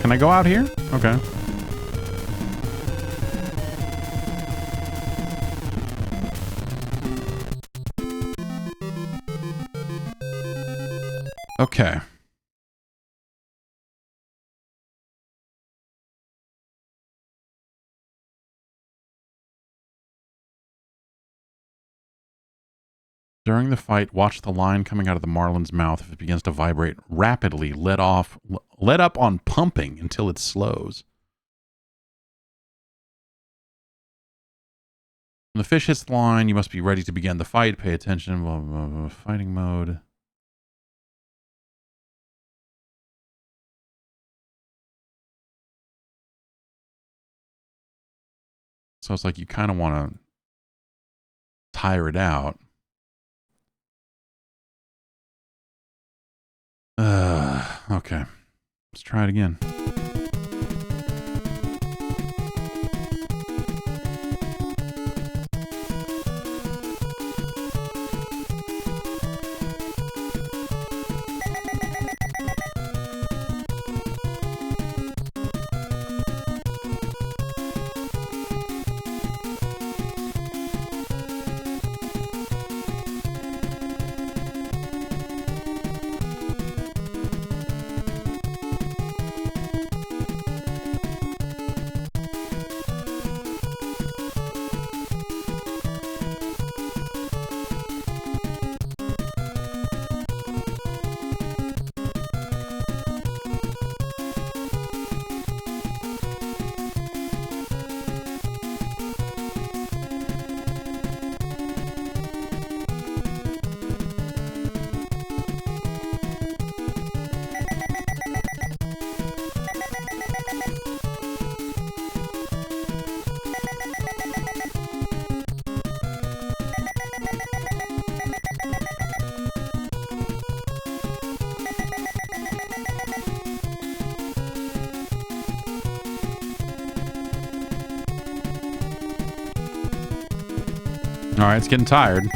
Can I go out here? Okay. Okay. During the fight, watch the line coming out of the marlin's mouth. If it begins to vibrate rapidly, let up on pumping until it slows. When the fish hits the line, you must be ready to begin the fight. Pay attention. Blah, blah, blah. Fighting mode. So it's like you kind of want to tire it out. Okay. Let's try it again. All right, it's getting tired.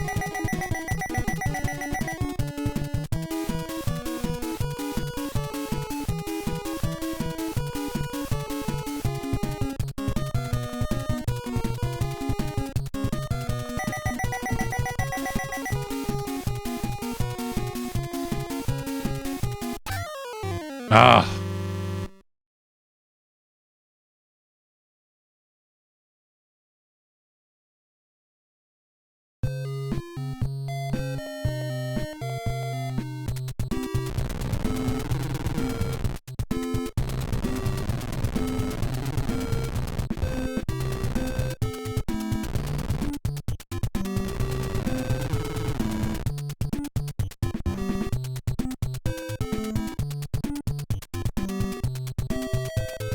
Ah.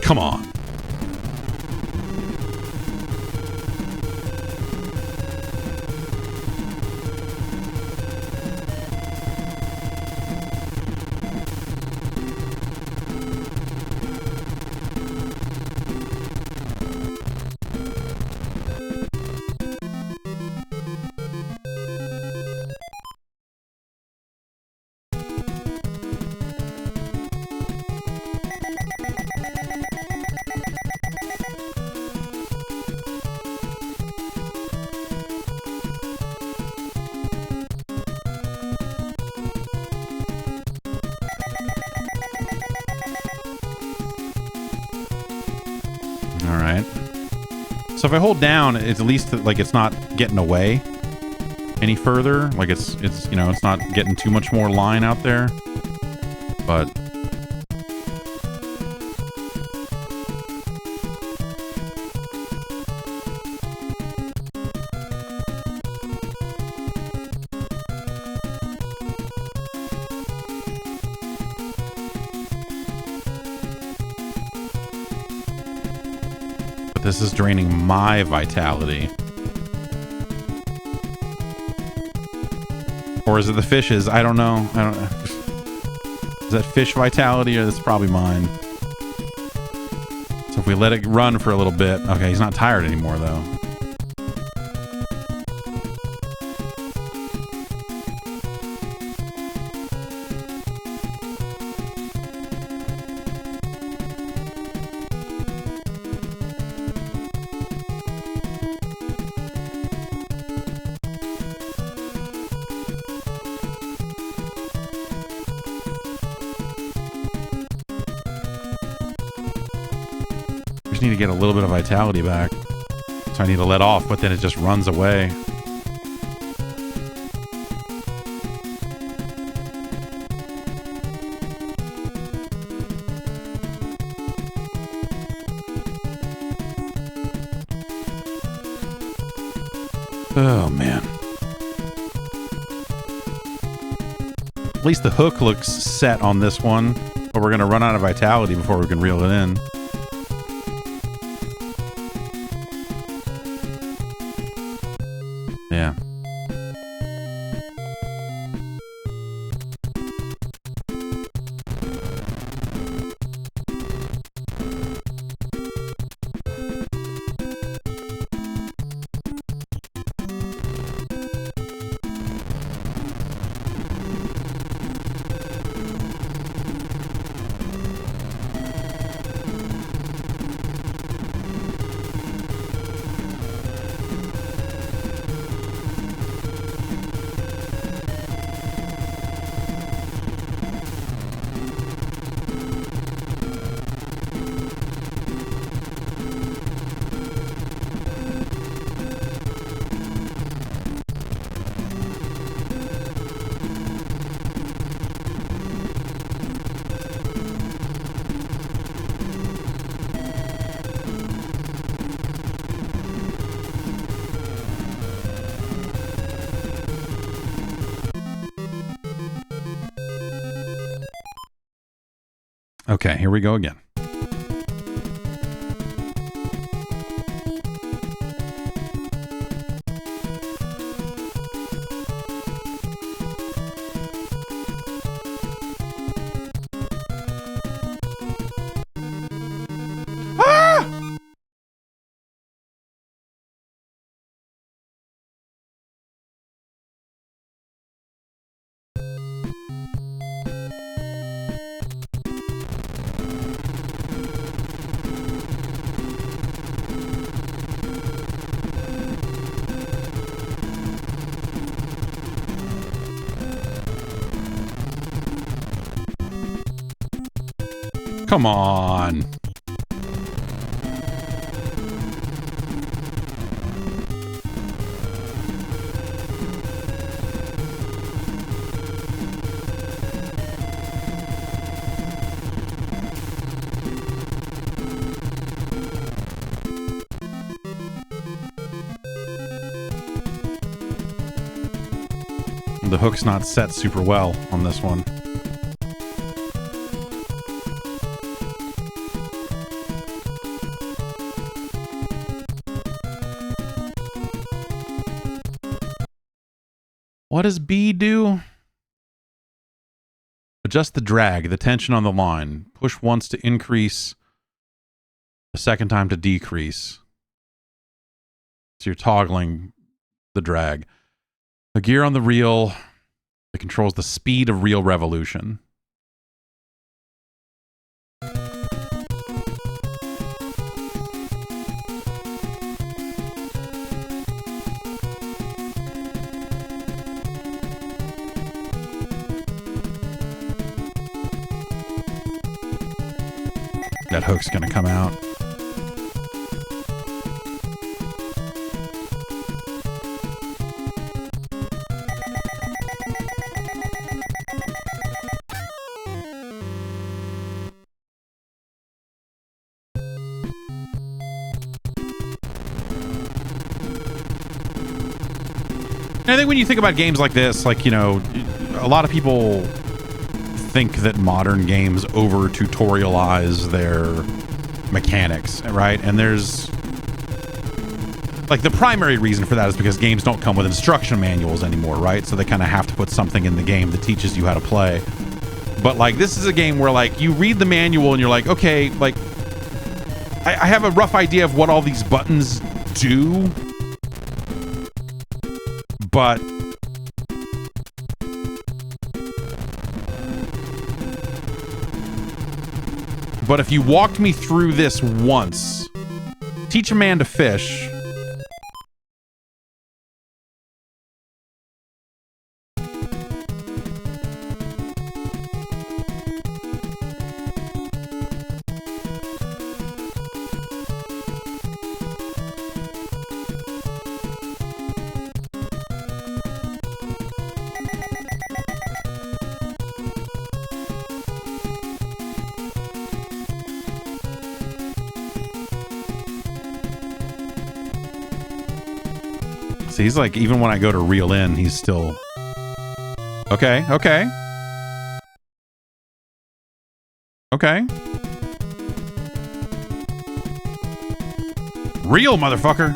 Come on. So if I hold down, it's at least like it's not getting away any further. Like it's you know, it's not getting too much more line out there. But this is draining my vitality. Or is it the fish's? I don't know. Is that fish vitality or that's probably mine? So if we let it run for a little bit. Okay, he's not tired anymore though. need to get a little bit of vitality back. So I need to let off, but then it just runs away. Oh, man. At least the hook looks set on this one, but we're going to run out of vitality before we can reel it in. Yeah. Okay, here we go again. Come on. The hook's not set super well on this one. What does B do? Adjust the drag, the tension on the line. Push once to increase, a second time to decrease. So you're toggling the drag. The gear on the reel, it controls the speed of reel revolution. That hook's gonna come out. I think when you think about games like this, like, you know, a lot of people think that modern games over tutorialize their mechanics, right? And there's like the primary reason for that is because games don't come with instruction manuals anymore, right? So they kind of have to put something in the game that teaches you how to play. But like this is a game where like you read the manual and you're like, okay, like I have a rough idea of what all these buttons do, but if you walked me through this once, teach a man to fish, So he's like, even when I go to reel in, he's still... Okay, okay. Okay. Reel, motherfucker.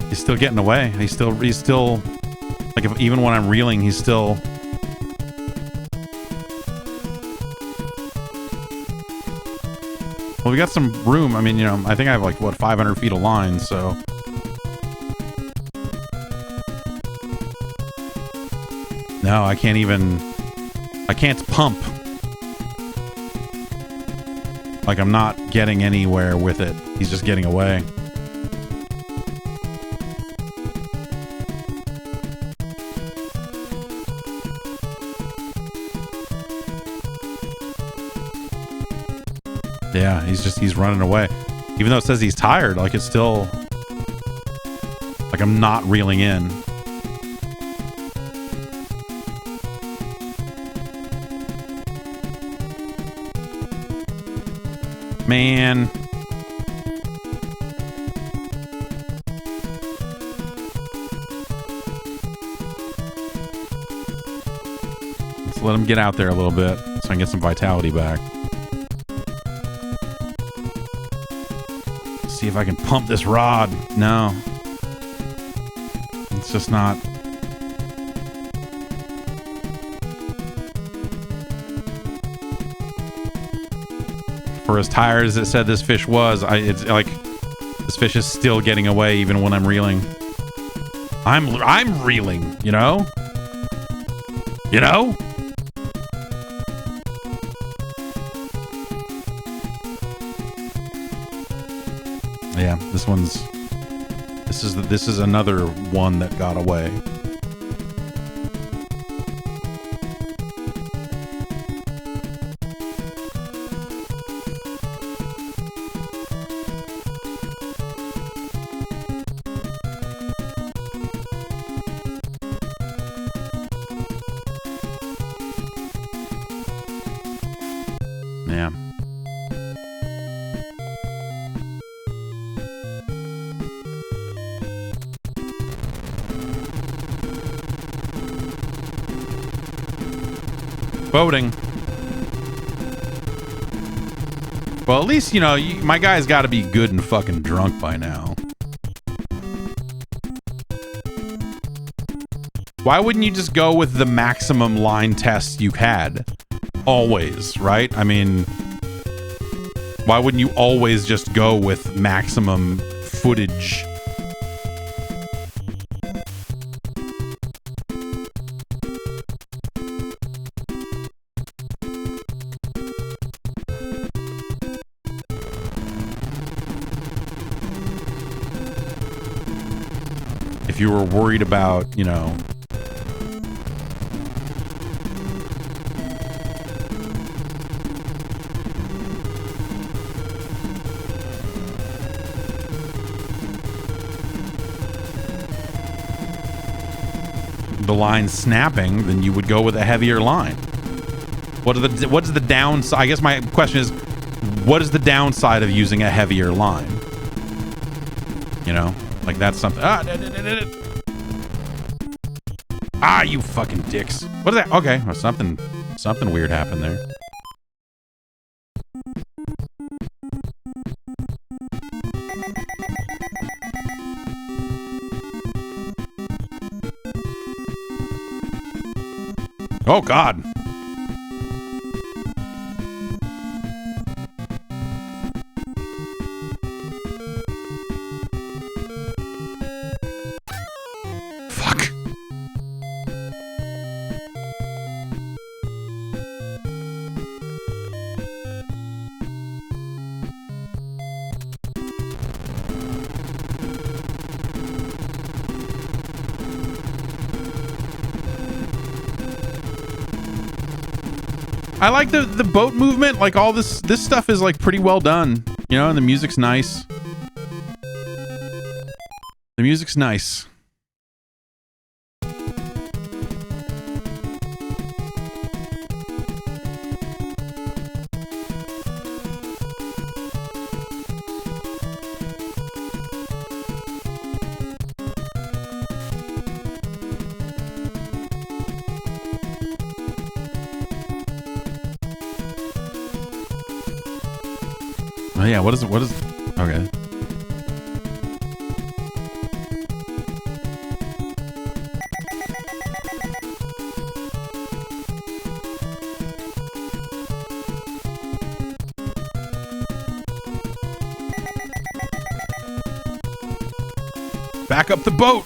He's still getting away. He's still like, if, even when I'm reeling, he's still... Well, we got some room. I mean, you know, I think I have like, what, 500 feet of line, so... No, I can't even... I can't pump. Like, I'm not getting anywhere with it. He's just getting away. Yeah, he's running away. Even though it says he's tired, like, it's still... Like, I'm not reeling in. Man. Let's let him get out there a little bit so I can get some vitality back. See if I can pump this rod. No. It's just not. For as tired as it said this fish was, it's like this fish is still getting away even when I'm reeling. I'm reeling, you know? You know? Yeah, this is another one that got away. Yeah. Boating. Well, at least, you know, my guy's got to be good and fucking drunk by now. Why wouldn't you just go with the maximum line test you had? Always, right? I mean, why wouldn't you always just go with maximum footage? If you were worried about, you know, the line snapping, then you would go with a heavier line. What is the downside? I guess my question is, what is the downside of using a heavier line? You know, like that's something. Ah, you fucking dicks. What is that? Okay, well, something weird happened there. Oh, God. I like the boat movement. Like all this stuff is like pretty well done, you know, and the music's nice. The music's nice. Oh yeah, what is okay. Back up the boat.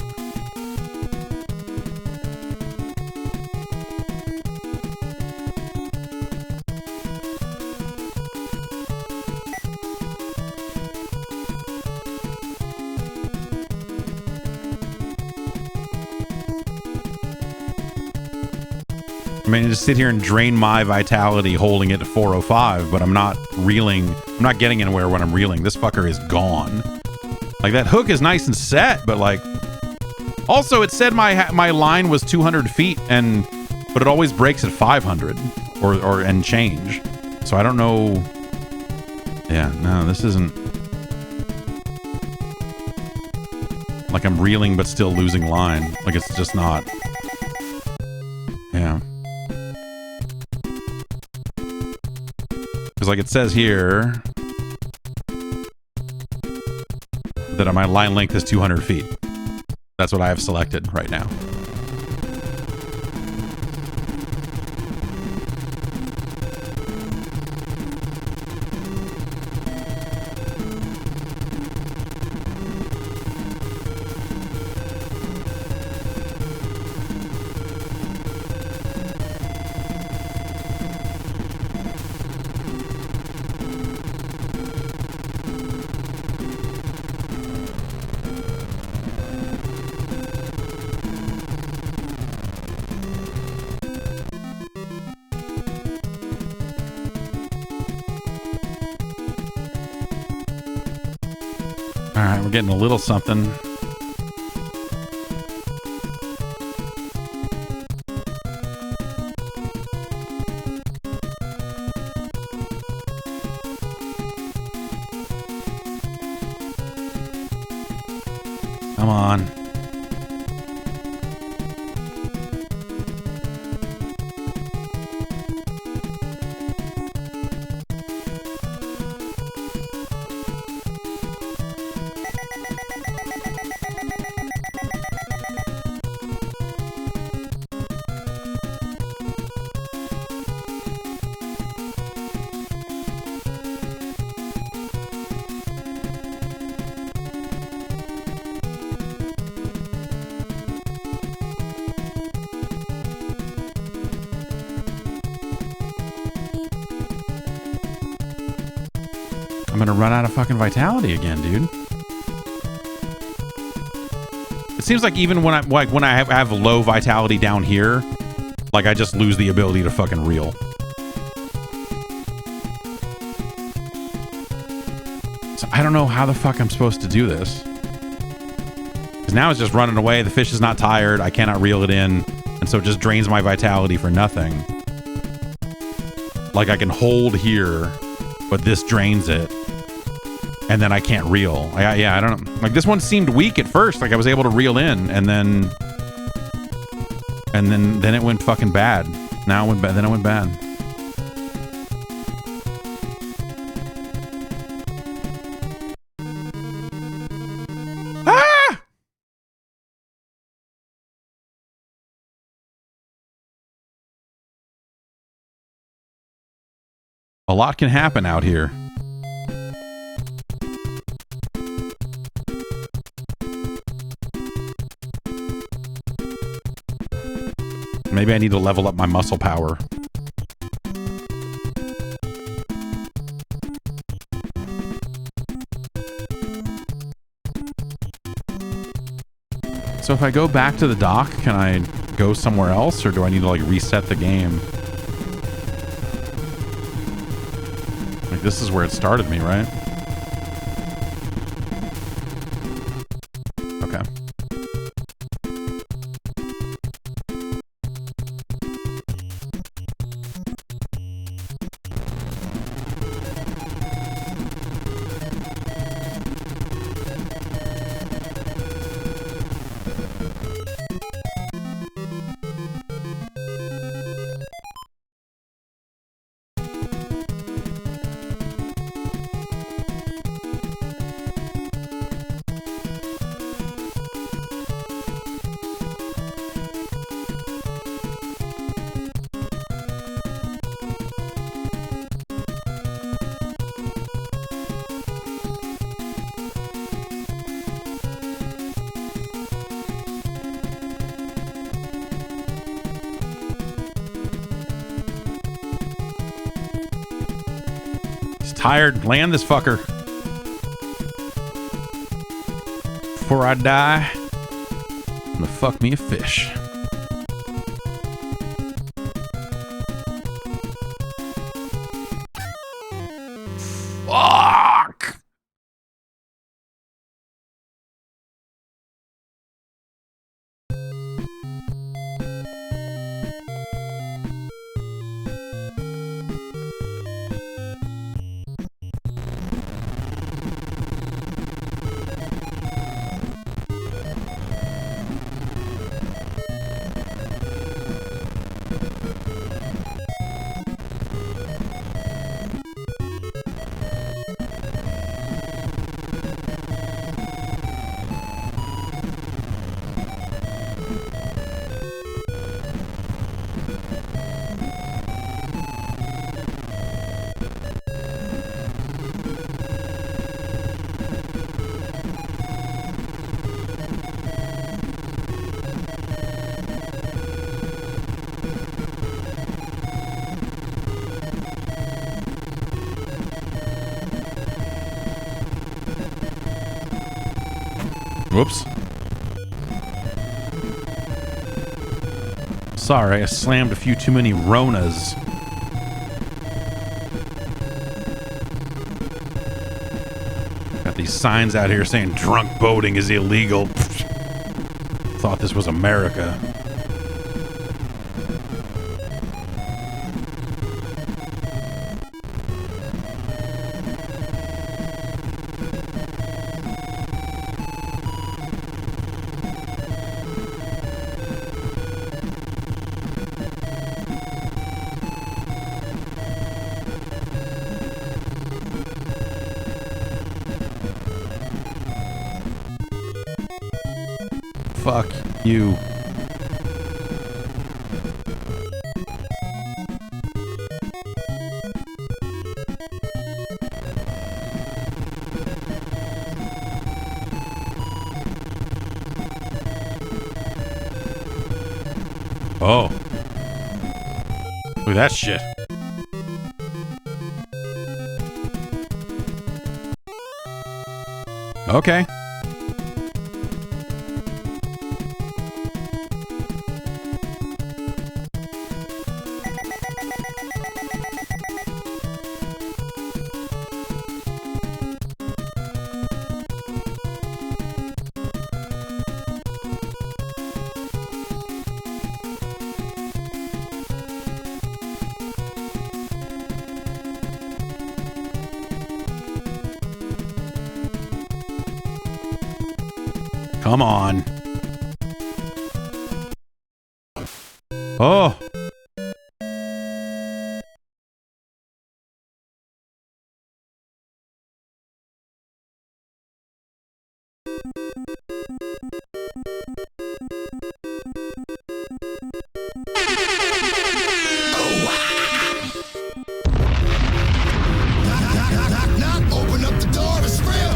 I mean, just sit here and drain my vitality holding it at 405, but I'm not reeling. I'm not getting anywhere when I'm reeling. This fucker is gone. Like, that hook is nice and set, but like, also it said my line was 200 feet, but it always breaks at 500 or and change. So I don't know. Yeah, no, this isn't. Like I'm reeling, but still losing line. Like it's just not. Yeah. Because like it says here that my line length is 200 feet. That's what I have selected right now. All right, we're getting a little something. Come on. I'm gonna run out of fucking vitality again, dude. It seems like even when I have low vitality down here, like I just lose the ability to fucking reel. So I don't know how the fuck I'm supposed to do this. Because now it's just running away. The fish is not tired. I cannot reel it in, and so it just drains my vitality for nothing. Like I can hold here, but this drains it. And then I can't reel. Yeah, I don't know. Like this one seemed weak at first. Like I was able to reel in, and then it went fucking bad. Now it went bad. Then it went bad. Ah! A lot can happen out here. Maybe I need to level up my muscle power. So if I go back to the dock, can I go somewhere else, or do I need to like reset the game? this is where it started me, right? Okay. Tired. Land this fucker. Before I die, I'm gonna fuck me a fish. Fuck! Whoops. Sorry, I slammed a few too many Ronas. Got these signs out here saying drunk boating is illegal. Thought this was America. Fuck you. Oh. Look at that shit. Okay. Come on. Oh. Open up the door, it's real.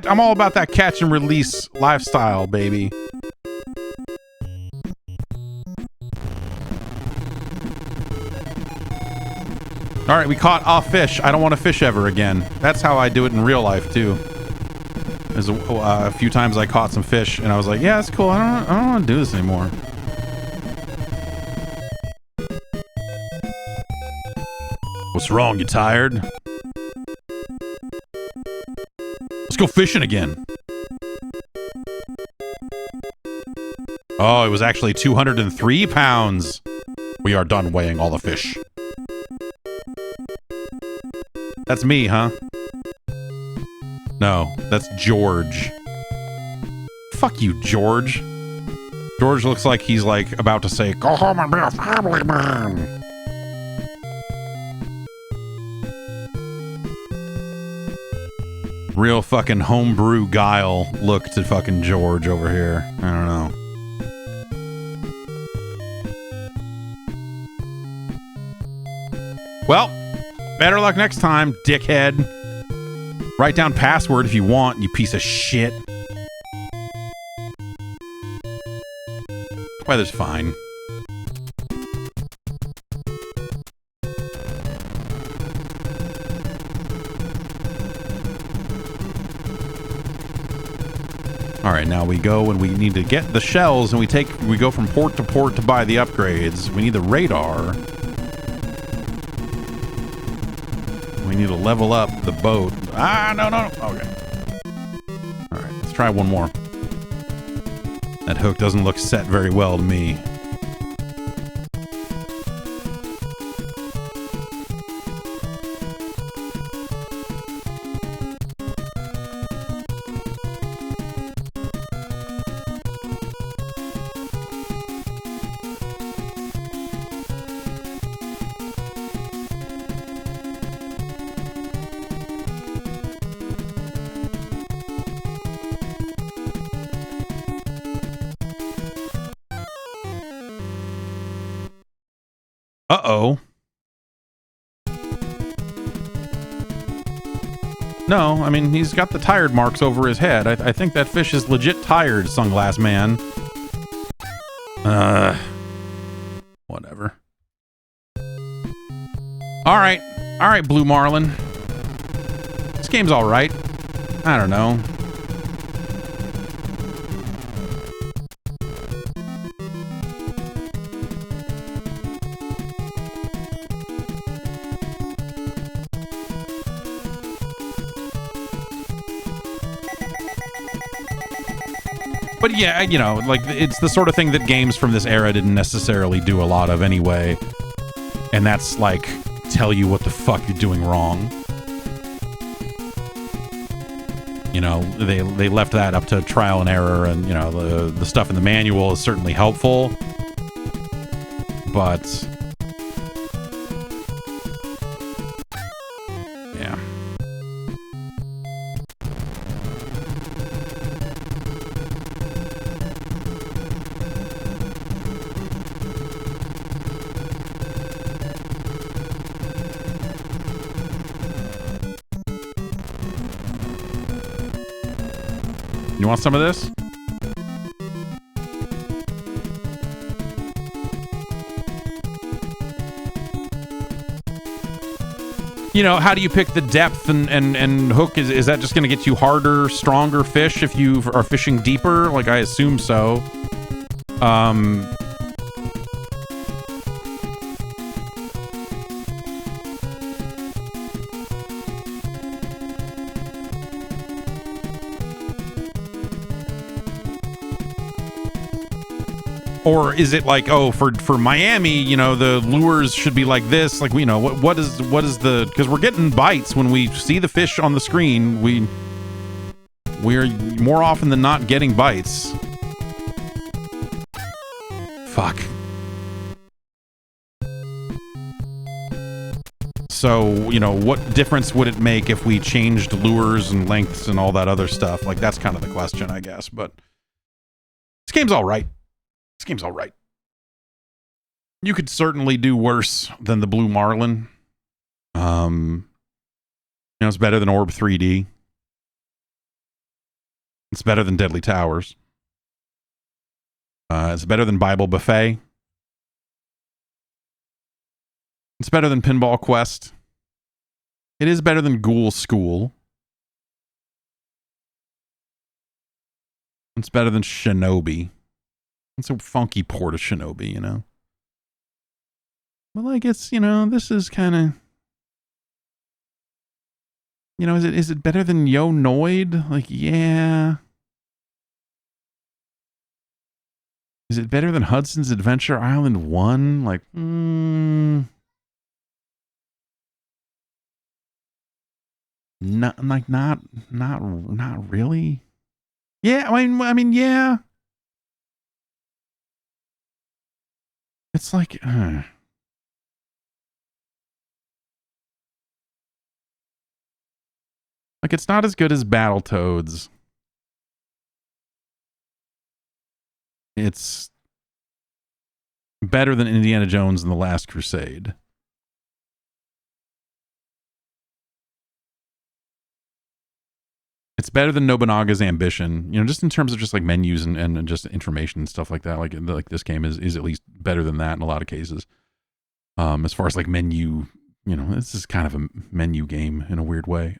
I'm all about that catch and release lifestyle, baby. All right, we caught a fish. I don't want to fish ever again. That's how I do it in real life, too. There's a few times I caught some fish, and I was like, yeah, that's cool. I don't want to do this anymore. What's wrong? You tired? Let's go fishing again. Oh, it was actually 203 pounds. We are done weighing all the fish. That's me, huh? No, that's George. Fuck you, George. George looks like he's like about to say, go home and be a family man. Real fucking homebrew guile look to fucking George over here. I don't know. Well, better luck next time, dickhead. Write down password if you want, you piece of shit. Weather's fine. All right, now we go and we need to get the shells, and we go from port to buy the upgrades. We need the radar. We need to level up the boat. No. Okay. All right, let's try one more. That hook doesn't look set very well to me. Uh-oh. No, I mean, he's got the tired marks over his head. I think that fish is legit tired, Sunglass Man. Whatever. All right, Blue Marlin. This game's all right. I don't know. But yeah, you know, like, it's the sort of thing that games from this era didn't necessarily do a lot of anyway. And that's, like, tell you what the fuck you're doing wrong. You know, they left that up to trial and error, and, you know, the stuff in the manual is certainly helpful. But... yeah. You want some of this? You know, how do you pick the depth and hook? Is that just going to get you harder, stronger fish if you are fishing deeper? Like, I assume so. Or is it like, oh, for Miami, you know, the lures should be like this? Like, you know, what is the, because we're getting bites when we see the fish on the screen. We're more often than not getting bites. Fuck. So, you know, what difference would it make if we changed lures and lengths and all that other stuff? Like, that's kind of the question, I guess. But this game's all right. This game's all right. You could certainly do worse than the Blue Marlin. You know, it's better than Orb 3D. It's better than Deadly Towers. It's better than Bible Buffet. It's better than Pinball Quest. It is better than Ghoul School. It's better than Shinobi. It's a funky port of Shinobi, you know. But like, it's, you know, this is kind of, you know, is it better than Yo Noid? Like, yeah. Is it better than Hudson's Adventure Island 1? Like, not really. Yeah, I mean, yeah. It's like, like it's not as good as Battletoads. It's better than Indiana Jones and the Last Crusade. It's better than Nobunaga's Ambition, you know, just in terms of just like menus and just information and stuff like that. Like this game is at least better than that in a lot of cases. As far as like menu, you know, this is kind of a menu game in a weird way.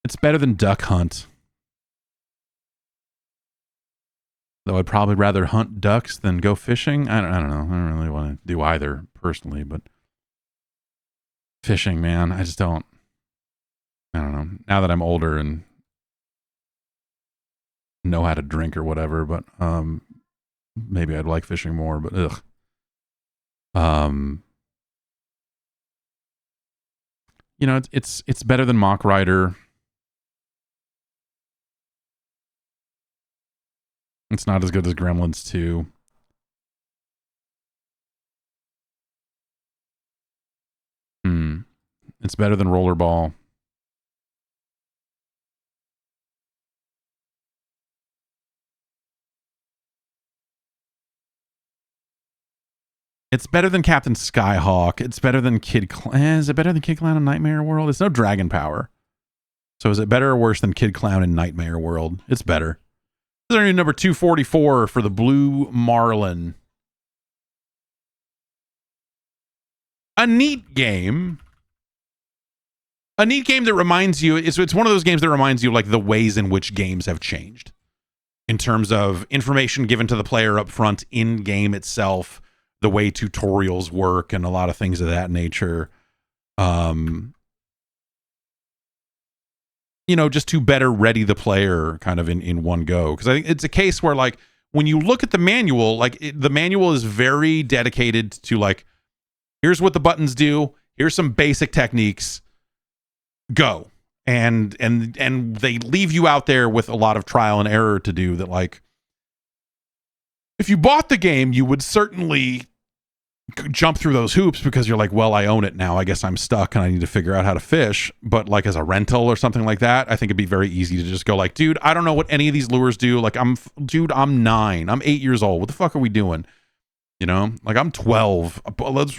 It's better than Duck Hunt. Though I'd probably rather hunt ducks than go fishing. I don't know. I don't really want to do either personally, but fishing, man, I just don't. I don't know. Now that I'm older and know how to drink or whatever, but maybe I'd like fishing more, but ugh. You know, it's better than Mock Rider. It's not as good as Gremlins 2. It's better than Rollerball. It's better than Captain Skyhawk. It's better than Kid Clown. Is it better than Kid Clown in Nightmare World? It's no Dragon Power. So is it better or worse than Kid Clown in Nightmare World? It's better. This is our new number 244 for the Blue Marlin. A neat game. A neat game that reminds you, it's one of those games that reminds you like the ways in which games have changed. In terms of information given to the player up front in game itself, the way tutorials work and a lot of things of that nature. You know, just to better ready the player kind of in one go. Because I think it's a case where like when you look at the manual, like the manual is very dedicated to like, here's what the buttons do. Here's some basic techniques. Go. And they leave you out there with a lot of trial and error to do that. Like, if you bought the game, you would certainly jump through those hoops because you're like, well, I own it now. I guess I'm stuck and I need to figure out how to fish. But like as a rental or something like that, I think it'd be very easy to just go like, dude, I don't know what any of these lures do. Like I'm 9. I'm 8 years old. What the fuck are we doing? You know, like I'm 12. Let's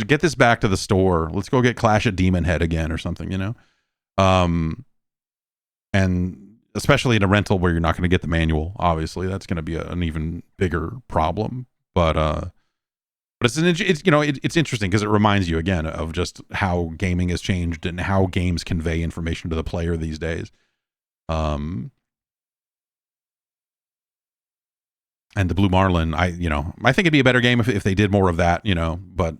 get this back to the store. Let's go get Clash at Demon Head again or something, you know? And especially in a rental where you're not going to get the manual, obviously that's going to be an even bigger problem. But it's interesting because it reminds you again of just how gaming has changed and how games convey information to the player these days. And the Blue Marlin, I think it'd be a better game if they did more of that, you know, but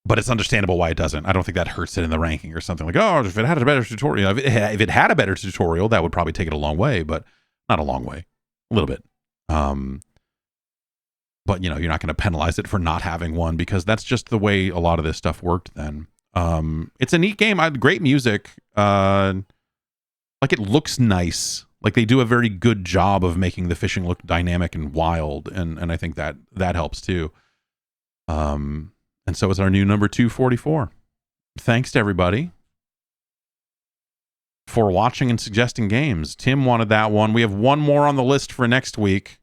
it's understandable why it doesn't. I don't think that hurts it in the ranking or something like, oh, if it had a better tutorial, if it had a better tutorial, that would probably take it a long way, but not a long way, a little bit. But, you know, you're not going to penalize it for not having one because that's just the way a lot of this stuff worked then. It's a neat game. Great music. Like it looks nice. Like they do a very good job of making the fishing look dynamic and wild. And I think that helps too. And so it's our new number 244. Thanks to everybody for watching and suggesting games. Tim wanted that one. We have one more on the list for next week.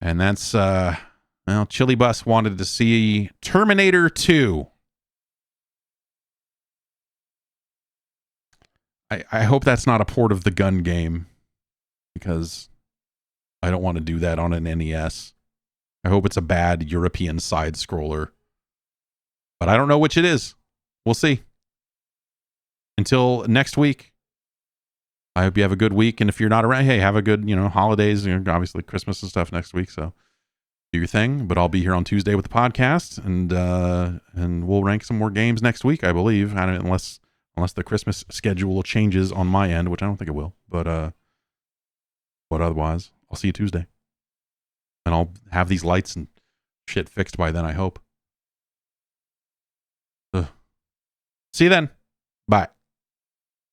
And that's, Chili Bus wanted to see Terminator 2. I hope that's not a port of the gun game because I don't want to do that on an NES. I hope it's a bad European side scroller. But I don't know which it is. We'll see. Until next week. I hope you have a good week. And if you're not around, hey, have a good, holidays, obviously Christmas and stuff next week. So do your thing, but I'll be here on Tuesday with the podcast, and we'll rank some more games next week, I believe. I don't, unless the Christmas schedule changes on my end, which I don't think it will. But otherwise, I'll see you Tuesday. And I'll have these lights and shit fixed by then, I hope. See you then. Bye.